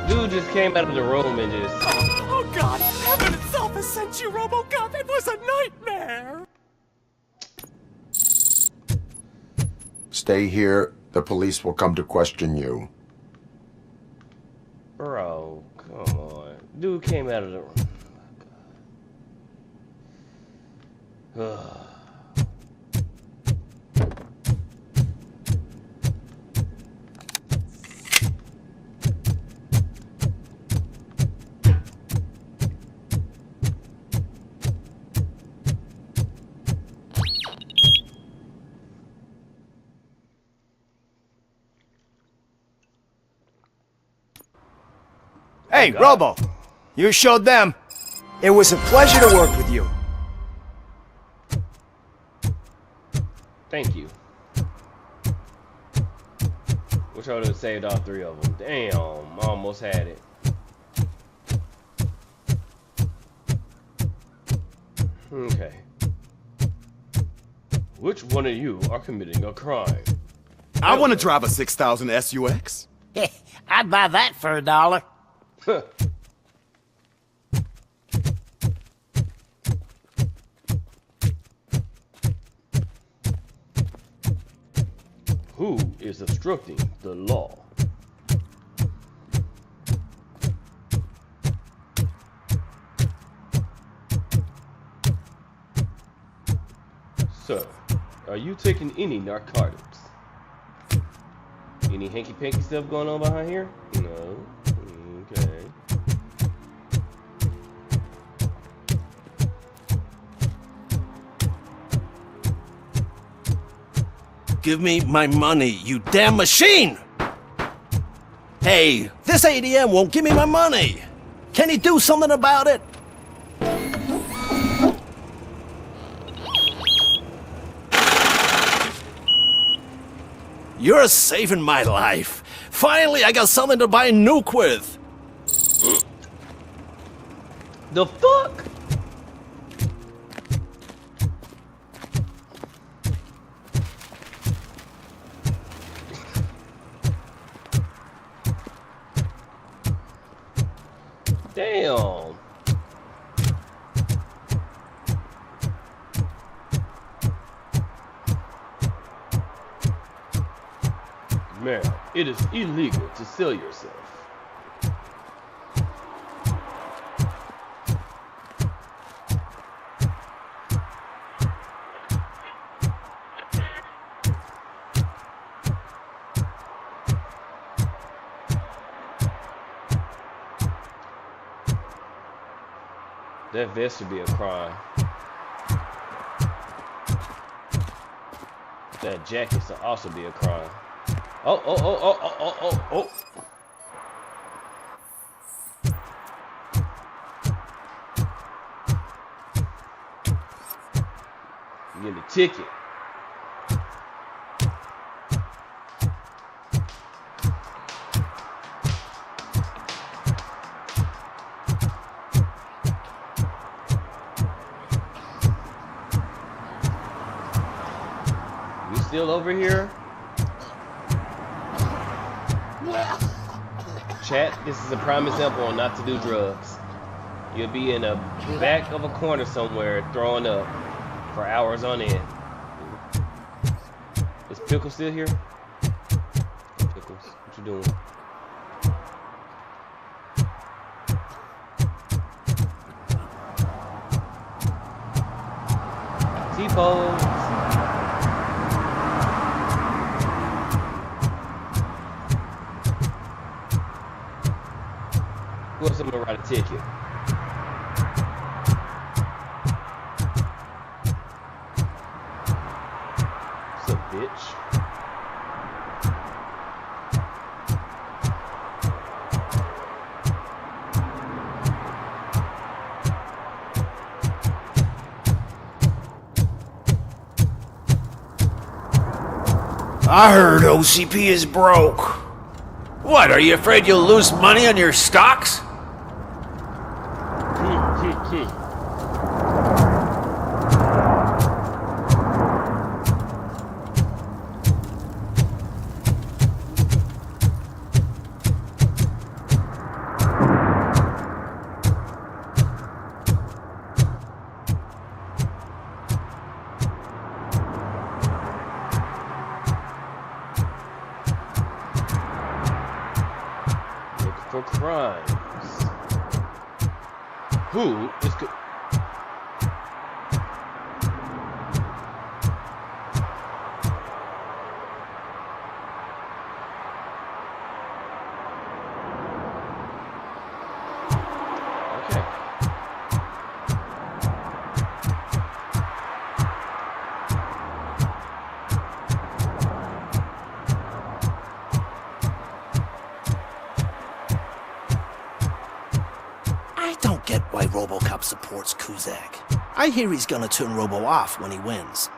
Dude just came out of the room and just... Oh God, heaven itself has sent you, RoboCop! It was a nightmare! Stay here. The police will come to question you. Bro, come on. Dude came out of the room. Oh my God. Hey, Robo! You showed them. It was a pleasure to work with you. Thank you. Wish I would have saved all three of them. Damn, I almost had it. Okay. Which one of you are committing a crime? I want to drive a 6000 SUX. I'd buy that for $1. Who is obstructing the law? Sir, are you taking any narcotics? Any hanky-panky stuff going on behind here? No. Okay. Give me my money, you damn machine! Hey, this ATM won't give me my money! Can you do something about it? You're saving my life. Finally, I got something to buy nuke with. The fuck? Damn. Ma'am, it is illegal to sell yourself. That vest would be a crime. That jacket should also be a crime. Oh. You get the ticket. Still over here? Chat, this is a prime example on not to do drugs. You'll be in the back of a corner somewhere throwing up for hours on end. Is Pickle still here? Pickles, what you doing? T-pose. Who else I'm gonna write a ticket? What's up, bitch? I heard OCP is broke. What, are you afraid you'll lose money on your stocks? For crimes. Who is okay. I don't get why RoboCop supports Kuzak. I hear he's gonna turn Robo off when he wins.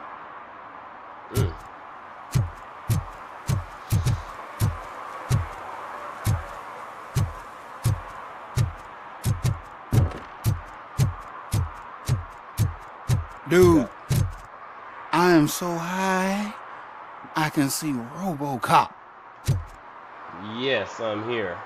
Dude, I am so high, I can see RoboCop. Yes, I'm here.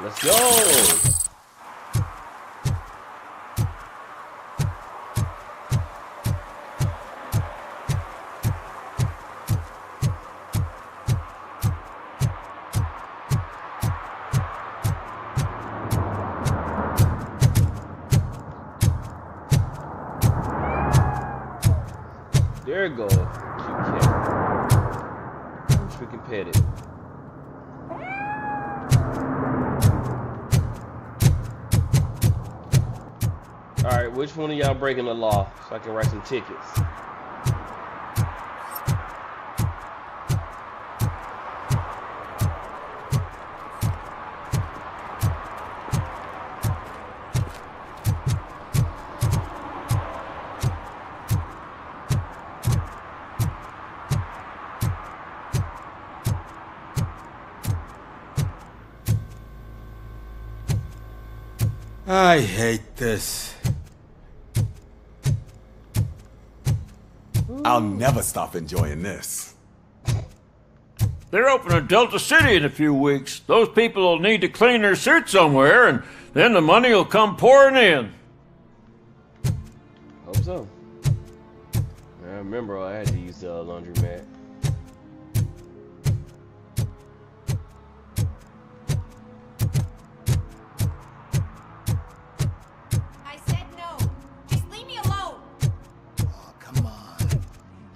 Let's go! There you go, cute cat. Wish we can pet it. Alright, which one of y'all breaking the law so I can write some tickets? I hate this. I'll never stop enjoying this. They're opening Delta City in a few weeks. Those people will need to clean their suits somewhere, and then the money will come pouring in. Hope so. I remember I had to use the laundromat. I said no. Just leave me alone. Oh, come on.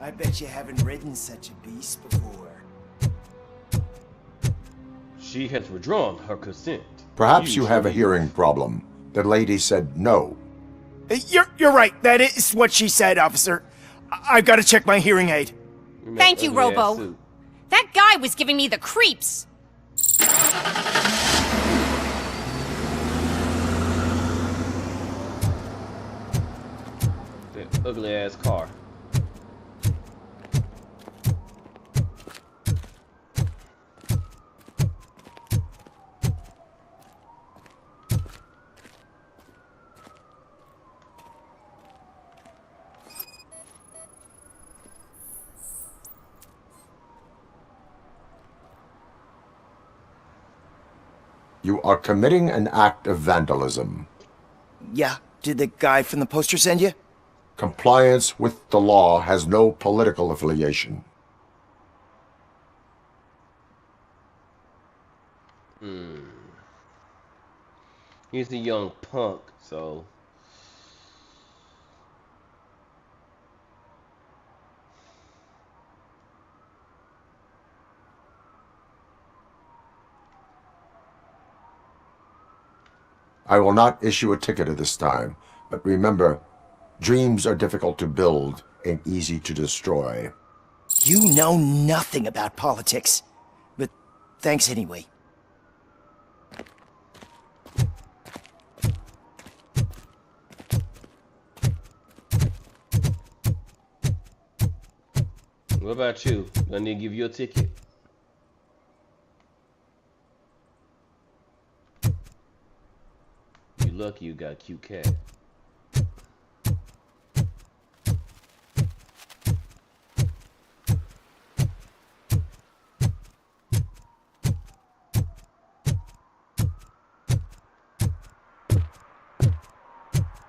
I bet you haven't ridden such a beast before. She has withdrawn her consent. Perhaps you have a hearing problem. The lady said no. You're right. That is what she said, officer. I've got to check my hearing aid. Thank you, Robo. That guy was giving me the creeps. That ugly ass car. You are committing an act of vandalism. Yeah, did the guy from the poster send you? Compliance with the law has no political affiliation. He's a young punk, so... I will not issue a ticket at this time, but remember, dreams are difficult to build and easy to destroy. You know nothing about politics, but thanks anyway. What about you? I need to give you a ticket. You lucky you got a cute cat.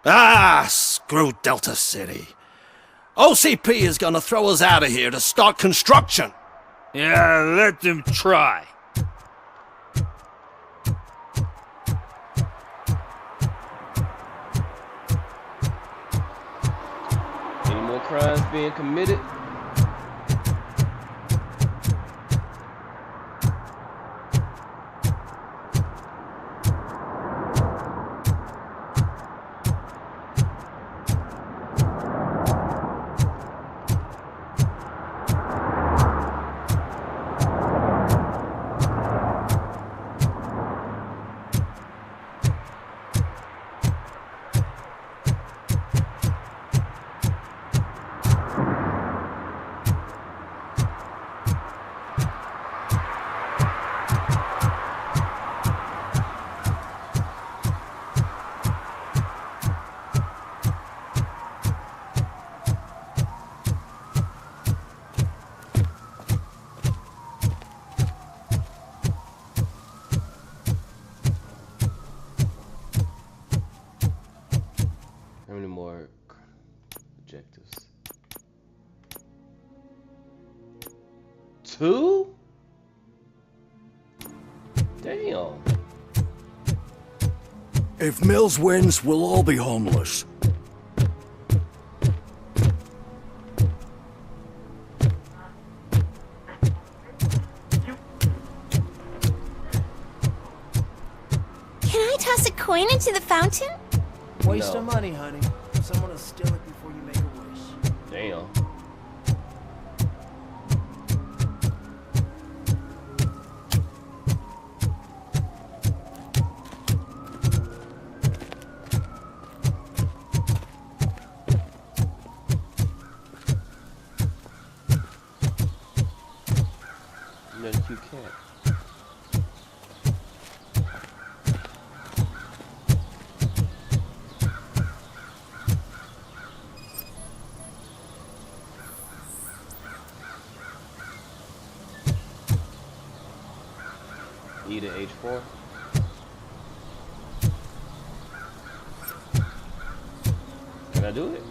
Ah, screw Delta City. OCP is gonna throw us out of here to start construction. Yeah, let them try. Any more crimes being committed? How many more objectives? 2? Damn. If Mills wins, we'll all be homeless. Can I toss a coin into the fountain? Waste of money, honey. Someone will steal it before you make a wish. Damn. Another cute cat. E to H4. Can I do it?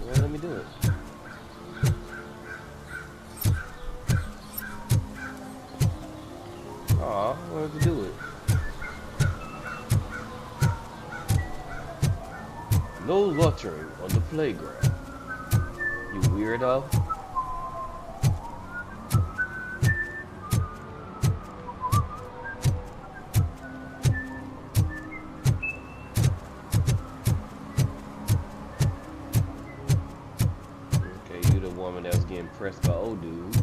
Well, let me do it. Aw, I wanted to do it. No loitering on the playground. You weirdo. Okay, you the woman that was getting pressed by old dude.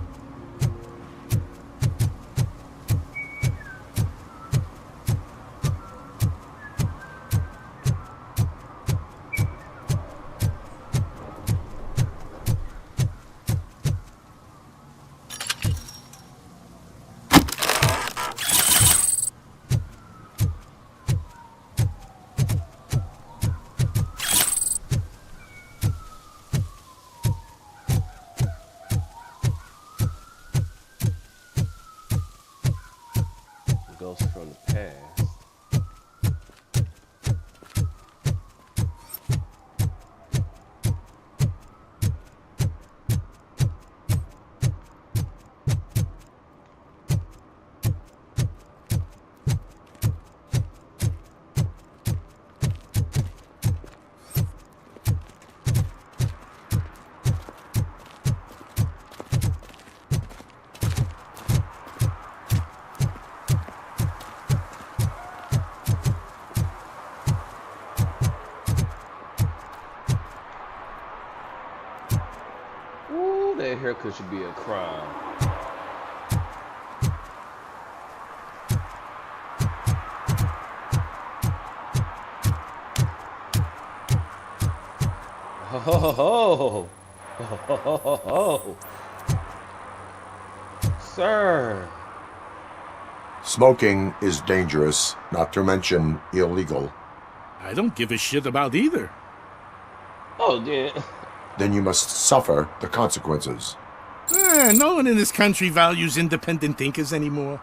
Ghost from the past. Ooh, that haircut should be a crime. Ho ho ho ho ho ho ho ho. Sir. Smoking is dangerous, not to mention illegal. I don't give a shit about either. Oh, yeah. Then you must suffer the consequences. No one in this country values independent thinkers anymore.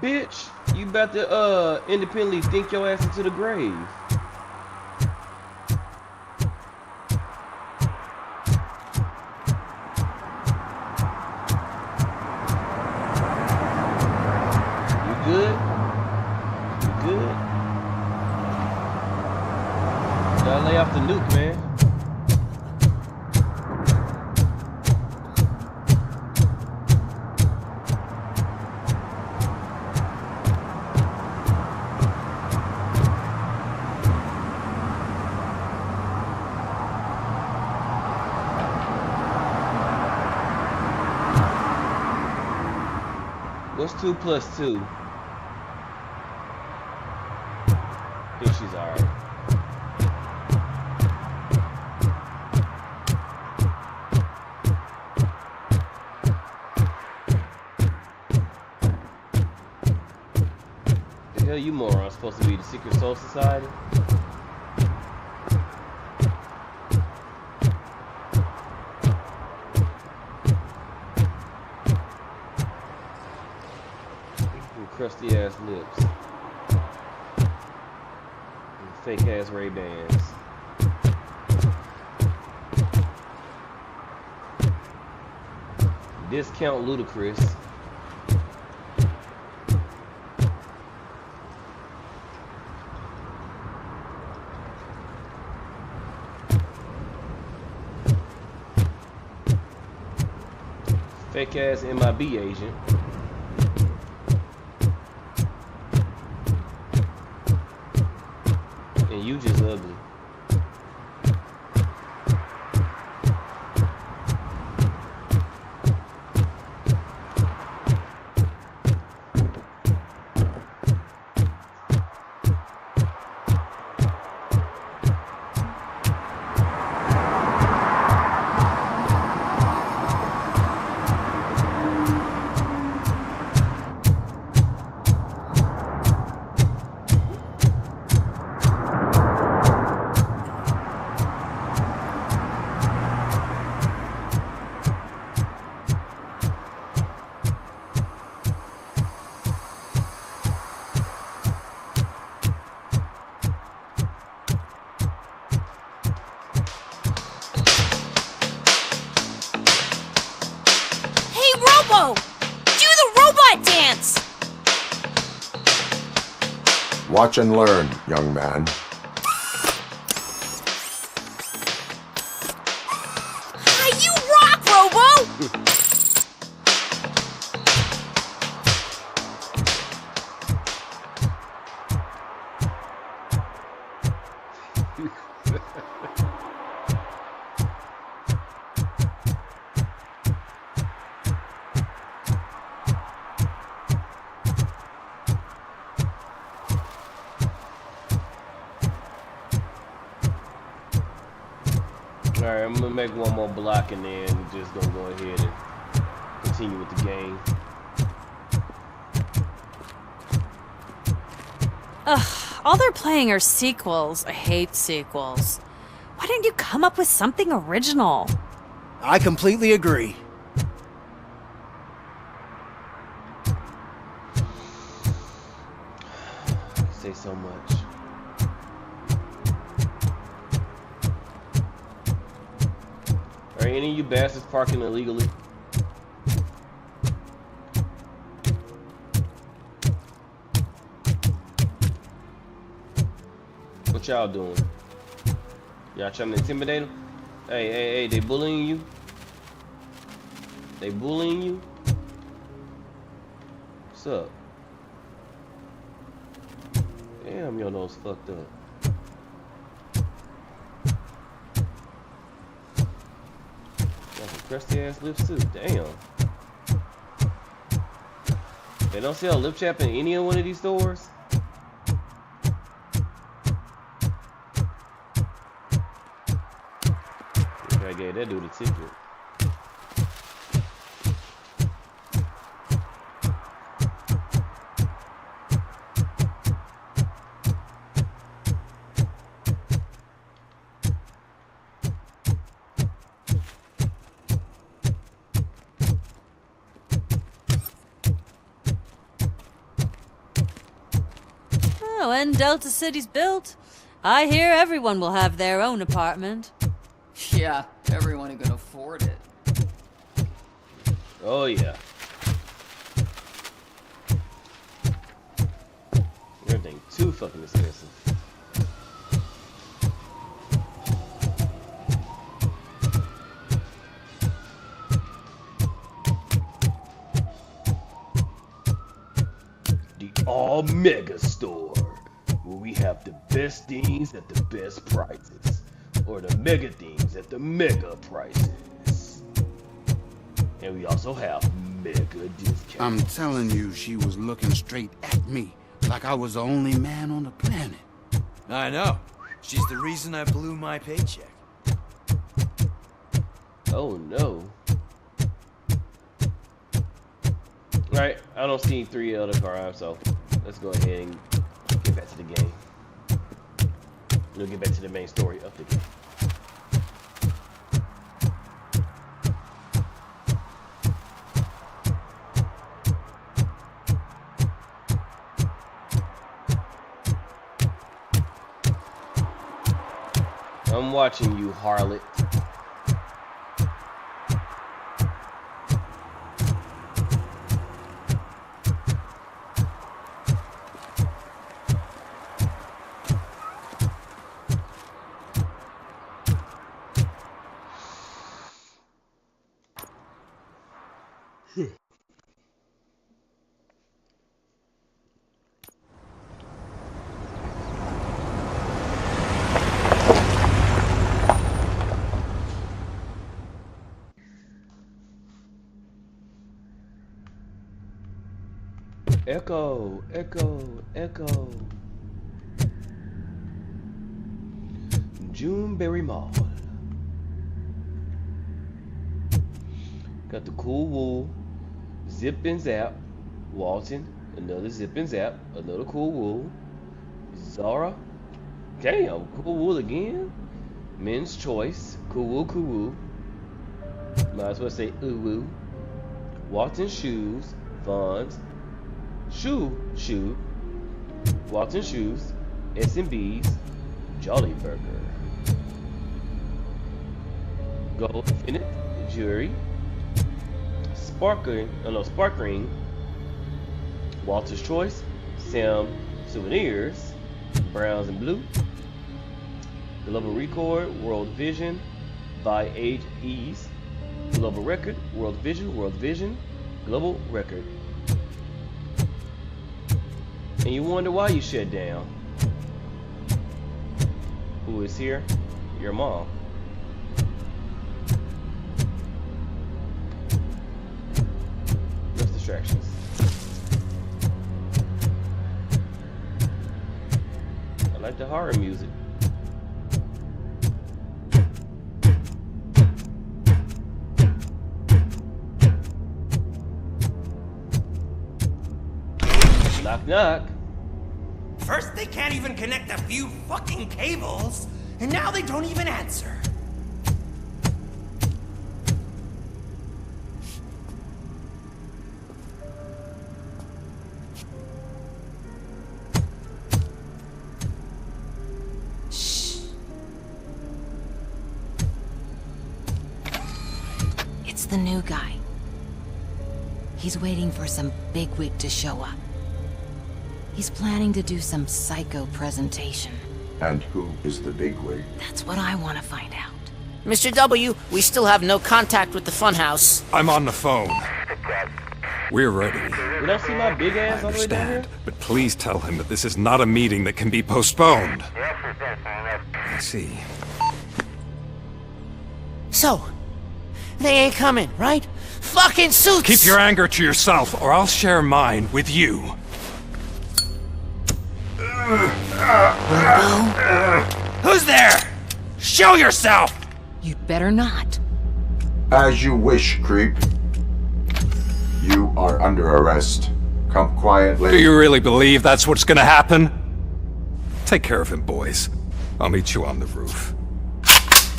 Bitch, you about to independently think your ass into the grave. You good? You good? Gotta lay off the nuke, man. What's 2 plus 2? I think she's alright. The hell you moron supposed to be the Secret Soul Society? Crusty ass lips. And fake ass Ray-Bans. Discount ludicrous. Fake ass MIB agent. And you just ugly. Robo! Do the robot dance! Watch and learn, young man. You rock, Robo! Alright, I'm gonna make one more block and then we're just gonna go ahead and continue with the game. Ugh, all they're playing are sequels. I hate sequels. Why didn't you come up with something original? I completely agree. Say so much. Are any of you bastards parking illegally? What y'all doing? Y'all trying to intimidate them? Hey, they bullying you? They bullying you? What's up? Damn, your nose fucked up. Got some crusty ass lips too. Damn. They don't sell lip chap in any of one of these stores? I gave that dude a ticket. Oh, when Delta City's built, I hear everyone will have their own apartment. Yeah, everyone who can afford it. Oh yeah. Everything too fucking expensive. The All Mega Store, where we have the best things at the best prices, or the mega things at the mega prices. And we also have mega discounts. I'm telling you, she was looking straight at me, like I was the only man on the planet. I know. She's the reason I blew my paycheck. Oh no. Alright, I don't see 3 other crimes, so let's go ahead and get back to the game. We'll get back to the main story of the game. I'm watching you, harlot. Echo, echo, echo. Juneberry Mall. Got the Cool Wool, Zip and Zap, Walton, another Zip and Zap, another Cool Wool, Zara, damn, Cool Wool again, Men's Choice, Cool Wool, Cool Wool, might as well say Ooh Woo, Walton Shoes, Vons, Shoe, Walton Shoes, S&B's, Jolly Burger, Gold Infinite Jewelry, Sparkling, Walter's Choice, Sam Souvenirs, Browns and Blue, Global Record, World Vision, by Age Ease, Global Record, World Vision, Global Record. And you wonder why you shut down. Who is here? Your mom. Less distractions. I like the horror music. Knock knock. First they can't even connect a few fucking cables, and now they don't even answer. Shh. It's the new guy. He's waiting for some bigwig to show up. He's planning to do some psycho presentation. And who is the bigwig? That's what I want to find out. Mr. W, we still have no contact with the funhouse. I'm on the phone. We're ready. You don't see my big ass I all the way down here? understand, but please tell him that this is not a meeting that can be postponed. I see. So, they ain't coming, right? Fucking suits! Keep your anger to yourself, or I'll share mine with you. Who's there? Show yourself! You'd better not. As you wish, creep. You are under arrest. Come quietly. Do you really believe that's what's gonna happen? Take care of him, boys. I'll meet you on the roof.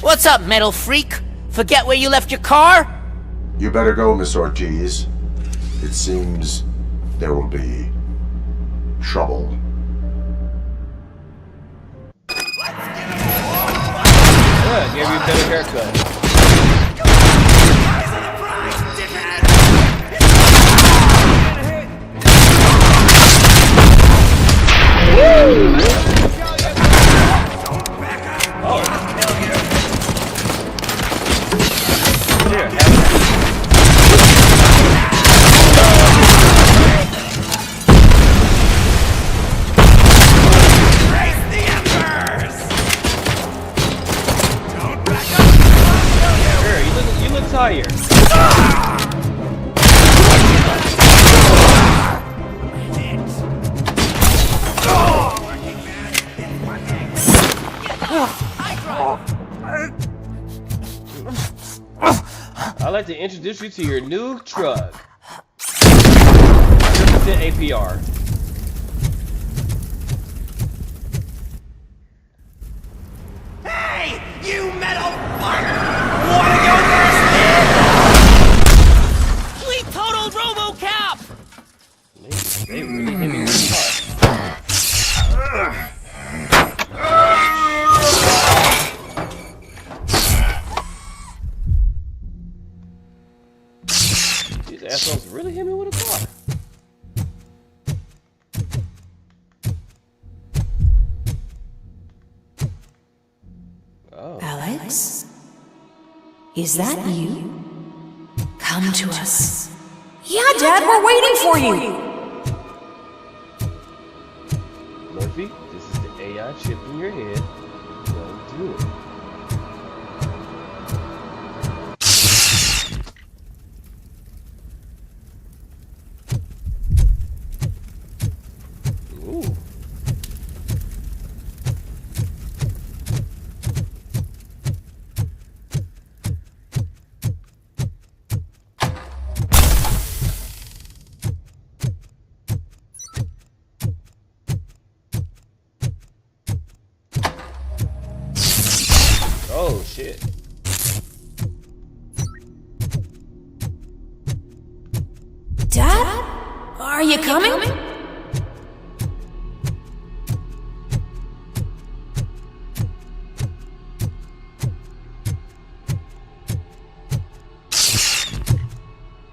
What's up, metal freak? Forget where you left your car? You better go, Miss Ortiz. It seems there will be trouble. Yeah, gave you a better haircut. Tired. I'd like to introduce you to your new truck. 100% APR. Hey, you metal fuck! Wanna go first? Fleet total RoboCop! They really hit me really hard. These assholes really hit me with a car. Oh. Alex? Is that you? Come to us. Yeah, Dad, we're waiting for you! Murphy, this is the AI chip in your head. Don't do it. Ooh. Oh shit. Dad? Are you coming?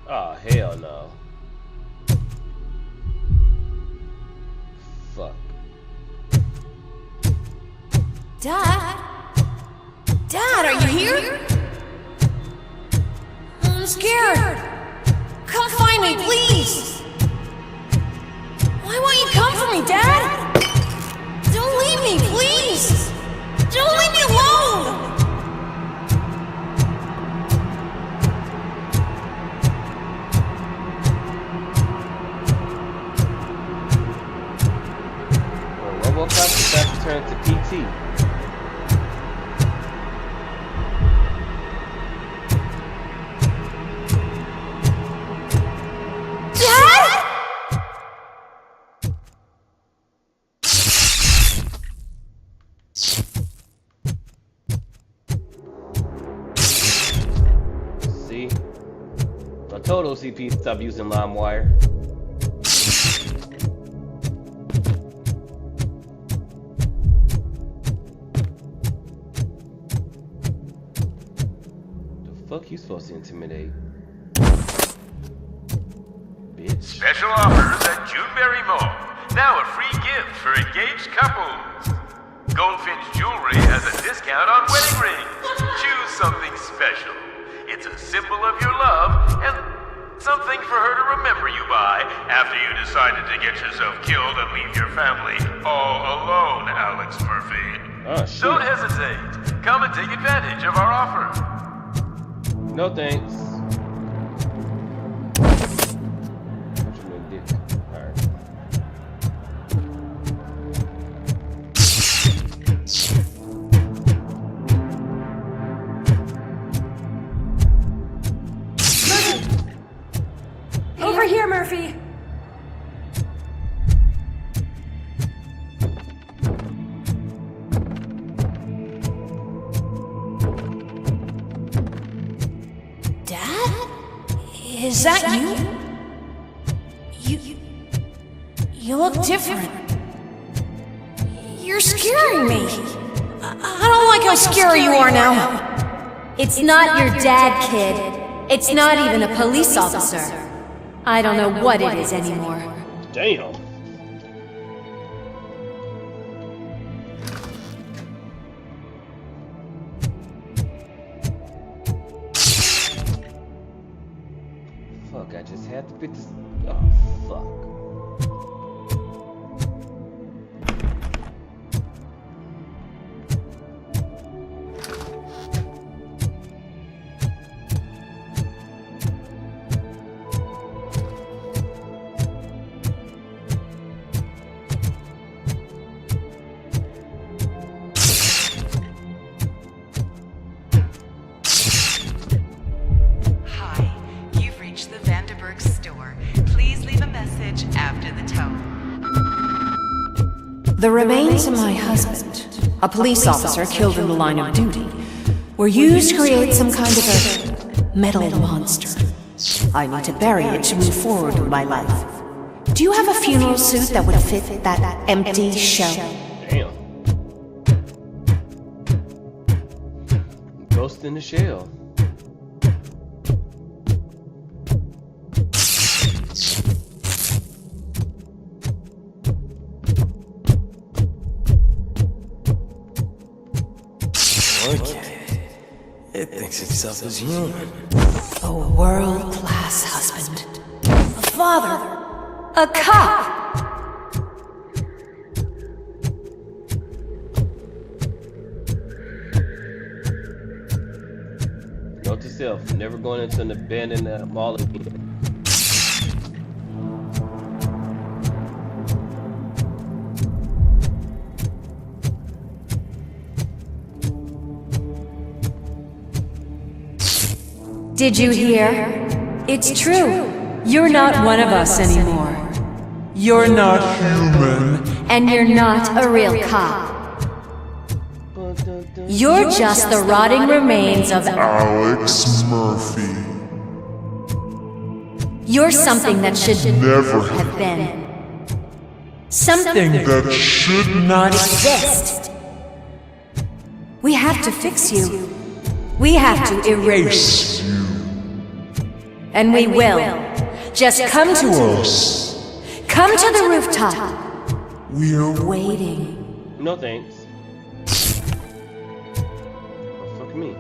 Ah hell no. Fuck. Dad? Dad, are you here? I'm scared. Come find me, please. Why won't you come for me, Dad? Don't leave me, please. Don't leave me alone. RoboCop is back to turn to PT. See? I told OCP to stop using LimeWire. Fuck you supposed to intimidate? Bitch. Special offers at Juneberry Mall. Now a free gift for engaged couples. Goldfinch Jewelry has a discount on wedding rings. Choose something special. It's a symbol of your love and something for her to remember you by after you decided to get yourself killed and leave your family all alone, Alex Murphy. Oh, shit. Don't hesitate. Come and take advantage of our offer. No thanks. Over here, Murphy. Is that you? You look different. You're scaring me. I don't like how scary you are now. It's not your dad, kid. It's not even a police officer. I don't know what it is anymore. Damn. Fuck, I just had to pick this. Oh, fuck. The remains of my husband, a police officer killed in the line of duty, were used to create some kind of a metal monster. I need to bury it to move forward with my life. Do you have a funeral suit that would fit that empty shell? Damn. Ghost in the shell. Okay. It thinks itself as human. A world-class husband. A father. A cop. Note to self, never going into an abandoned mall again. Did you hear? It's true. You're not one of us anymore. You're not human. And you're not a real cop. You're just the rotting remains of Alex Murphy. You're something that should never have been. Something that should not exist. We have to fix you. We have to erase you. And we will. Just come to us. Come to the rooftop. We're waiting. No thanks. Fuck me.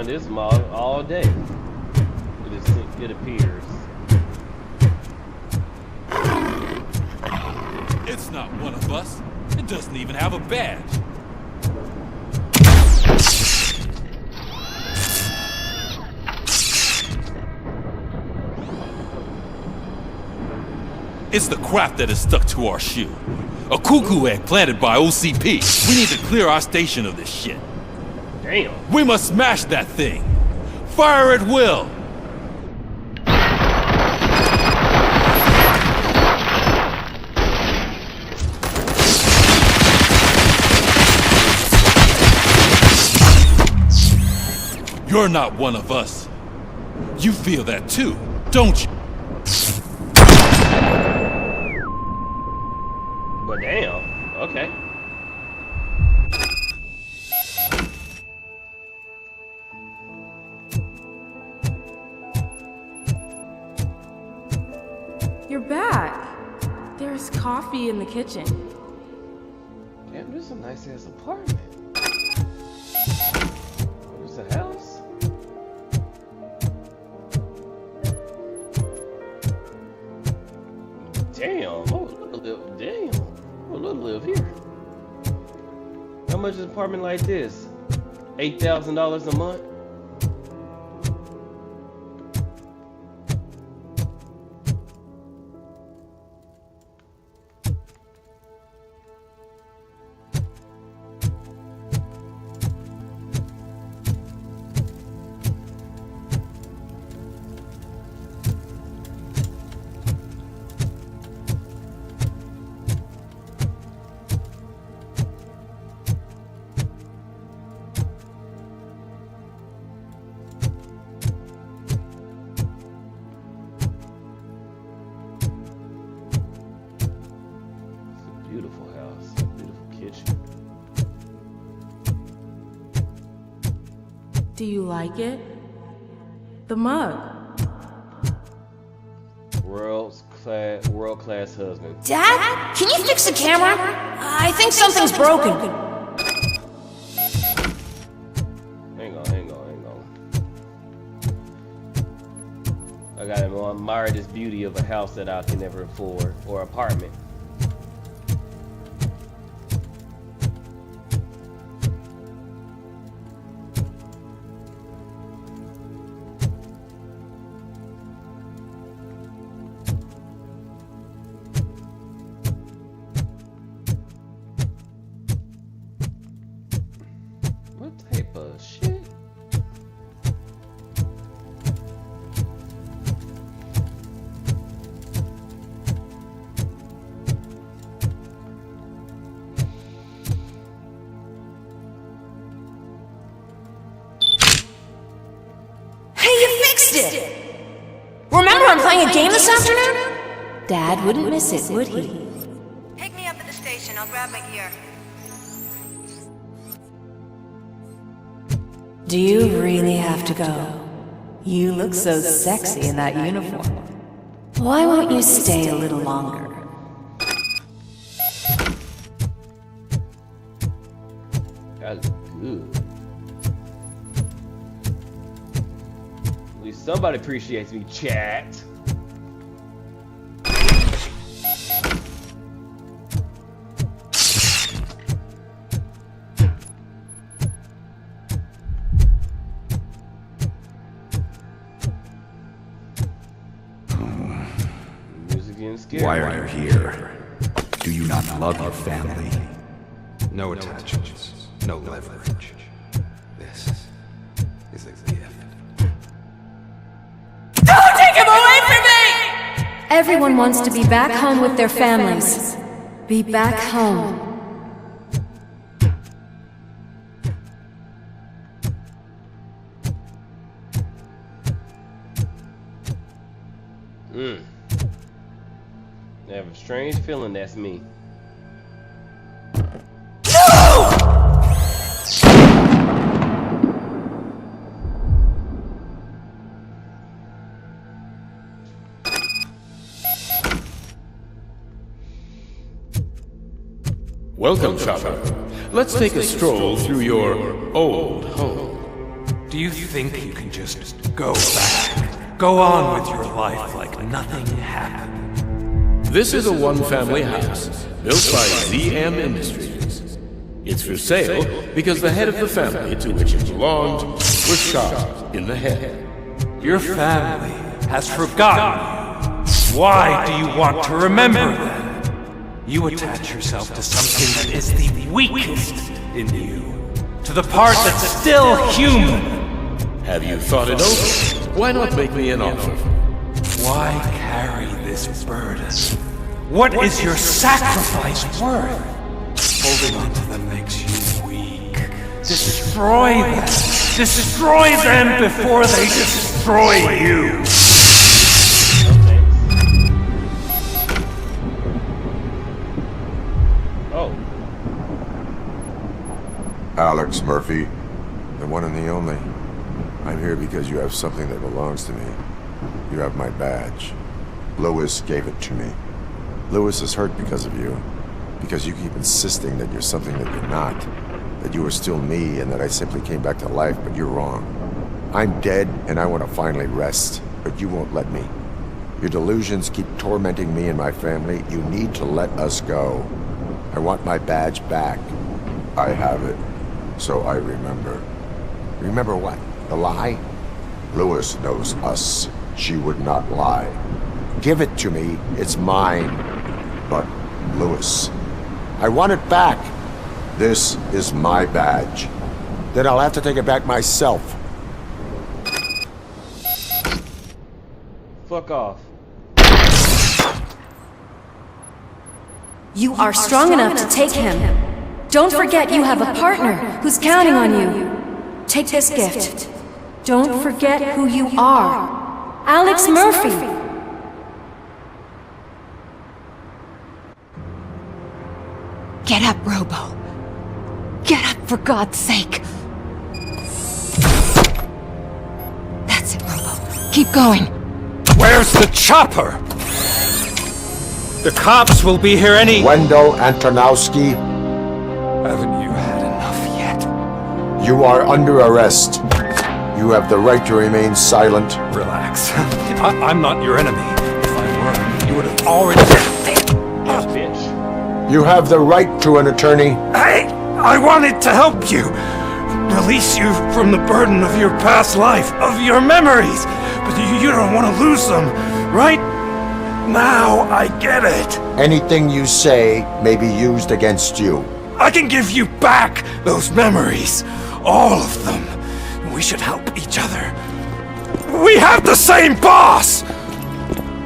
This mall all day. It appears. It's not one of us. It doesn't even have a badge. It's the crap that is stuck to our shoe. A cuckoo egg planted by OCP. We need to clear our station of this shit. Damn. We must smash that thing. Fire at will. You're not one of us. You feel that too, don't you? But damn. Okay. You're back. There's coffee in the kitchen. Damn, this is a nice ass apartment. Where's the house? Damn. Oh, damn. Oh, look, live here. How much is an apartment like this? $8,000 a month? Beautiful house, beautiful kitchen. Do you like it? The mug. World class husband. Dad? Can you fix the camera? I think something's broken. Hang on. I gotta admire this beauty of a house that I can never afford, or apartment. What type of shit? Hey, you fixed it! Remember I'm playing a game this afternoon? Dad wouldn't miss it, would he? Pick me up at the station. I'll grab my gear. Do you really have to go? You look so sexy in that uniform. Why won't you stay a little longer? That's good. At least somebody appreciates me, chat. Why are you here? Do you not love your family? No attachments, no leverage. This is a gift. Don't take him away from me! Everyone wants to be back home with their families. Be back home. I have a strange feeling that's me. Welcome, Chopper. Let's take a stroll through your old home. Do you think you can just go back? Go on with your life like nothing happened? This is a one-family house built by ZM Industries. It's for sale because the head of the family to which it belonged was shot in the head. Your family has forgotten you. Why do you want to remember them? You attach yourself to something that is the weakest in you. To the part that's still human. Have you thought it over? Why not make me an offer? Why carry this burden? What is your sacrifice worth? Holding on to them makes you weak. Destroy them! Destroy them before they destroy you! Oh. Alex Murphy, the one and the only. I'm here because you have something that belongs to me. You have my badge. Lewis gave it to me. Lewis is hurt because of you. Because you keep insisting that you're something that you're not. That you are still me and that I simply came back to life, but you're wrong. I'm dead and I want to finally rest, but you won't let me. Your delusions keep tormenting me and my family. You need to let us go. I want my badge back. I have it, so I remember. Remember what? The lie? Lewis knows us. She would not lie. Give it to me. It's mine. But, Lewis, I want it back. This is my badge. Then I'll have to take it back myself. Fuck off. You are strong enough to take him. Don't forget you have a partner who's counting on you. Take this gift. Don't forget who you are. Alex Murphy. Get up, Robo. Get up, for God's sake. That's it, Robo. Keep going. Where's the chopper? The cops will be here any— Wendell Antonowski. Haven't you had enough yet? You are under arrest. You have the right to remain silent. Relax. I'm not your enemy. If I were, you would have already— Bitch. You have the right to an attorney. I wanted to help you. Release you from the burden of your past life, of your memories. But you don't want to lose them, right? Now I get it. Anything you say may be used against you. I can give you back those memories. All of them. We should help each other. We have the same boss!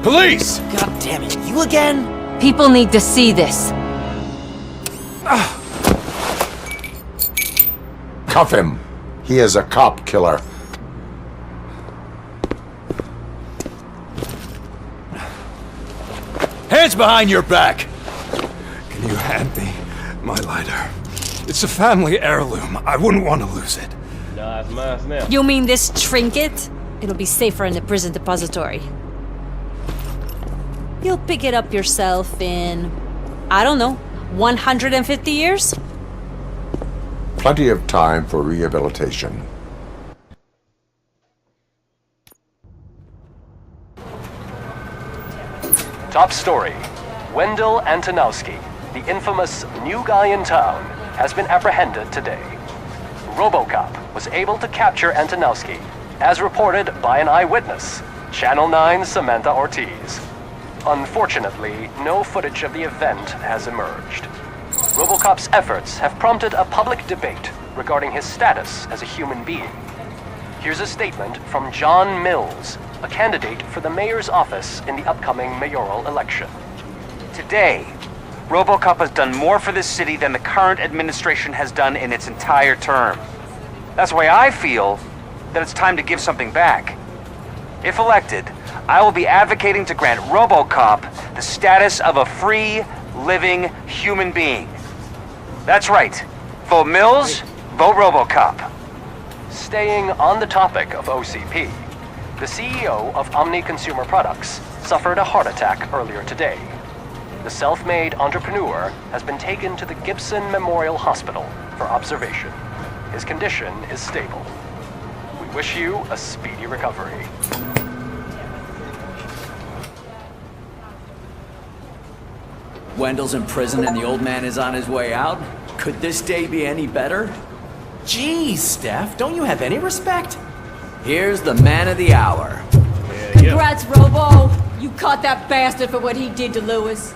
Police! God damn it, you again? People need to see this. Cuff him. He is a cop killer. Hands behind your back! Can you hand me my lighter? It's a family heirloom. I wouldn't want to lose it. Nah, it's mine now. You mean this trinket? It'll be safer in the prison depository. You'll pick it up yourself in, I don't know, 150 years? Plenty of time for rehabilitation. Top story. Wendell Antonowski, the infamous new guy in town, has been apprehended today. RoboCop was able to capture Antonowski, as reported by an eyewitness, Channel 9's Samantha Ortiz. Unfortunately, no footage of the event has emerged. RoboCop's efforts have prompted a public debate regarding his status as a human being. Here's a statement from John Mills, a candidate for the mayor's office in the upcoming mayoral election. Today, RoboCop has done more for this city than the current administration has done in its entire term. That's why I feel that it's time to give something back. If elected, I will be advocating to grant RoboCop the status of a free, living human being. That's right. Vote Mills, vote RoboCop. Staying on the topic of OCP, the CEO of Omni Consumer Products suffered a heart attack earlier today. The self-made entrepreneur has been taken to the Gibson Memorial Hospital for observation. His condition is stable. We wish you a speedy recovery. Wendell's in prison and the old man is on his way out? Could this day be any better? Jeez, Steph, don't you have any respect? Here's the man of the hour. Congrats, Robo! You caught that bastard for what he did to Lewis.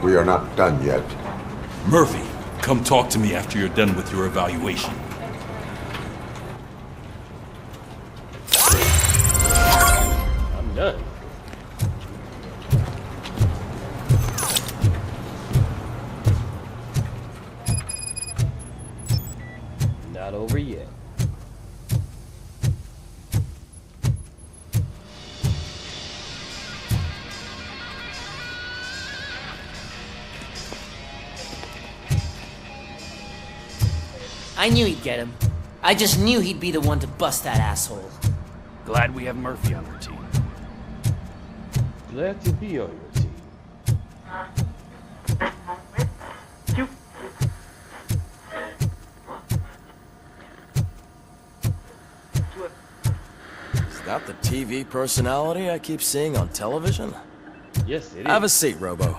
We are not done yet. Murphy, come talk to me after you're done with your evaluation. I'm done. Not over yet. I knew he'd get him. I just knew he'd be the one to bust that asshole. Glad we have Murphy on our team. Glad to be on your team. Is that the TV personality I keep seeing on television? Yes, it is. Have a seat, Robo.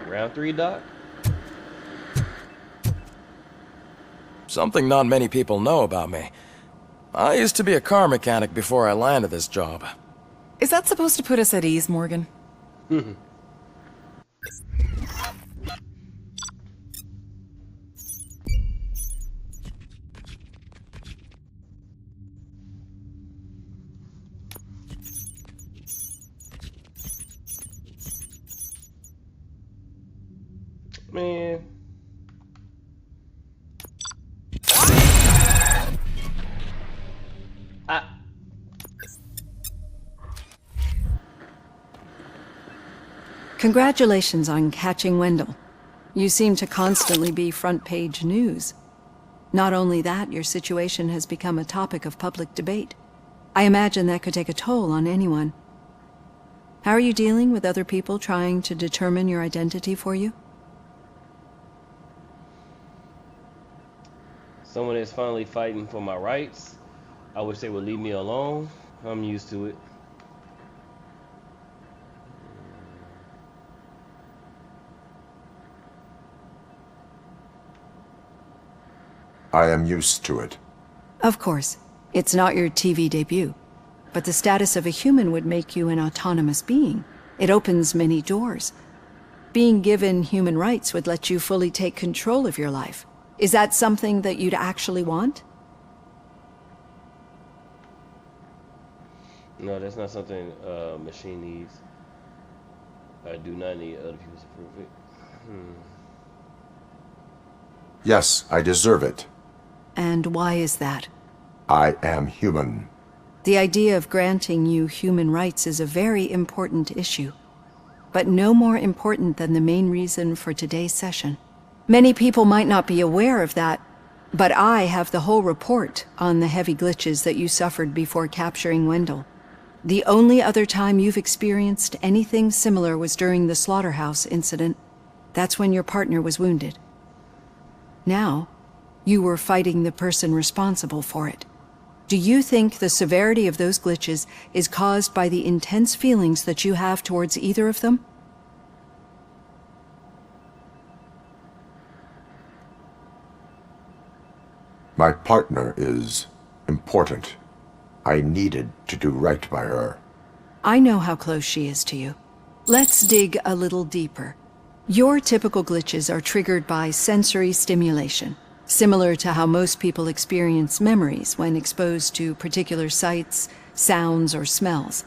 Round 3, Doc? Something not many people know about me. I used to be a car mechanic before I landed this job. Is that supposed to put us at ease, Morgan? Man. Congratulations on catching Wendell. You seem to constantly be front-page news. Not only that, your situation has become a topic of public debate. I imagine that could take a toll on anyone. How are you dealing with other people trying to determine your identity for you? Someone that's finally fighting for my rights. I wish they would leave me alone. I'm used to it. I am used to it. Of course. It's not your TV debut. But the status of a human would make you an autonomous being. It opens many doors. Being given human rights would let you fully take control of your life. Is that something that you'd actually want? No, that's not something a machine needs. I do not need other people to prove it. Yes, I deserve it. And why is that? I am human. The idea of granting you human rights is a very important issue, but no more important than the main reason for today's session. Many people might not be aware of that, but I have the whole report on the heavy glitches that you suffered before capturing Wendell. The only other time you've experienced anything similar was during the slaughterhouse incident. That's when your partner was wounded. Now, you were fighting the person responsible for it. Do you think the severity of those glitches is caused by the intense feelings that you have towards either of them? My partner is important. I needed to do right by her. I know how close she is to you. Let's dig a little deeper. Your typical glitches are triggered by sensory stimulation, similar to how most people experience memories when exposed to particular sights, sounds, or smells.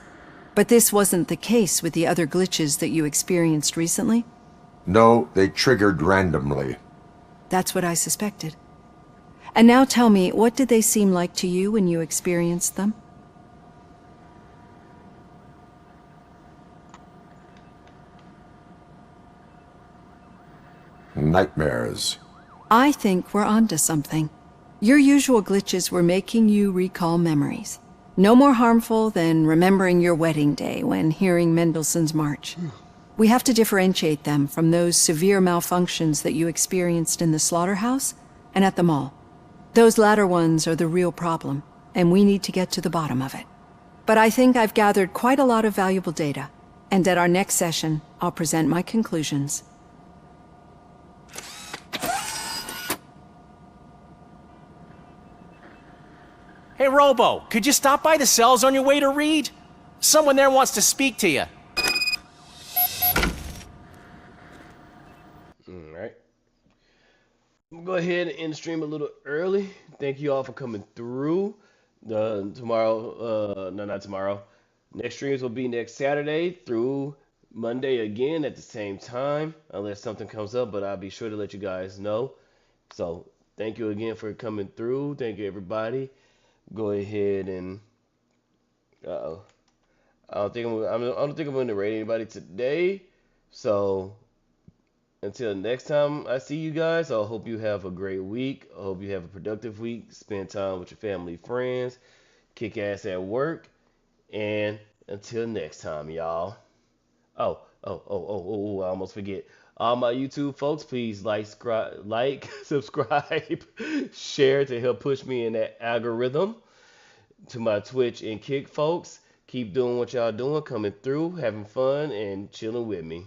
But this wasn't the case with the other glitches that you experienced recently? No, they triggered randomly. That's what I suspected. And now tell me, what did they seem like to you when you experienced them? Nightmares. I think we're onto something. Your usual glitches were making you recall memories. No more harmful than remembering your wedding day when hearing Mendelssohn's March. We have to differentiate them from those severe malfunctions that you experienced in the slaughterhouse and at the mall. Those latter ones are the real problem, and we need to get to the bottom of it. But I think I've gathered quite a lot of valuable data, and at our next session, I'll present my conclusions. Hey, Robo, could you stop by the cells on your way to Reed? Someone there wants to speak to you. Alright. I'm gonna go ahead and end the stream a little early. Thank you all for coming through. Not tomorrow. Next streams will be next Saturday through Monday again at the same time, unless something comes up, but I'll be sure to let you guys know. So, thank you again for coming through. Thank you, everybody. Go ahead and I don't think I'm going to rate anybody today. So until next time I see you guys, I hope you have a great week. I hope you have a productive week. Spend time with your family, friends, kick ass at work, and until next time, y'all. I almost forget. All my YouTube folks, please like, subscribe, share to help push me in that algorithm. To my Twitch and Kick folks, keep doing what y'all doing, coming through, having fun, and chilling with me.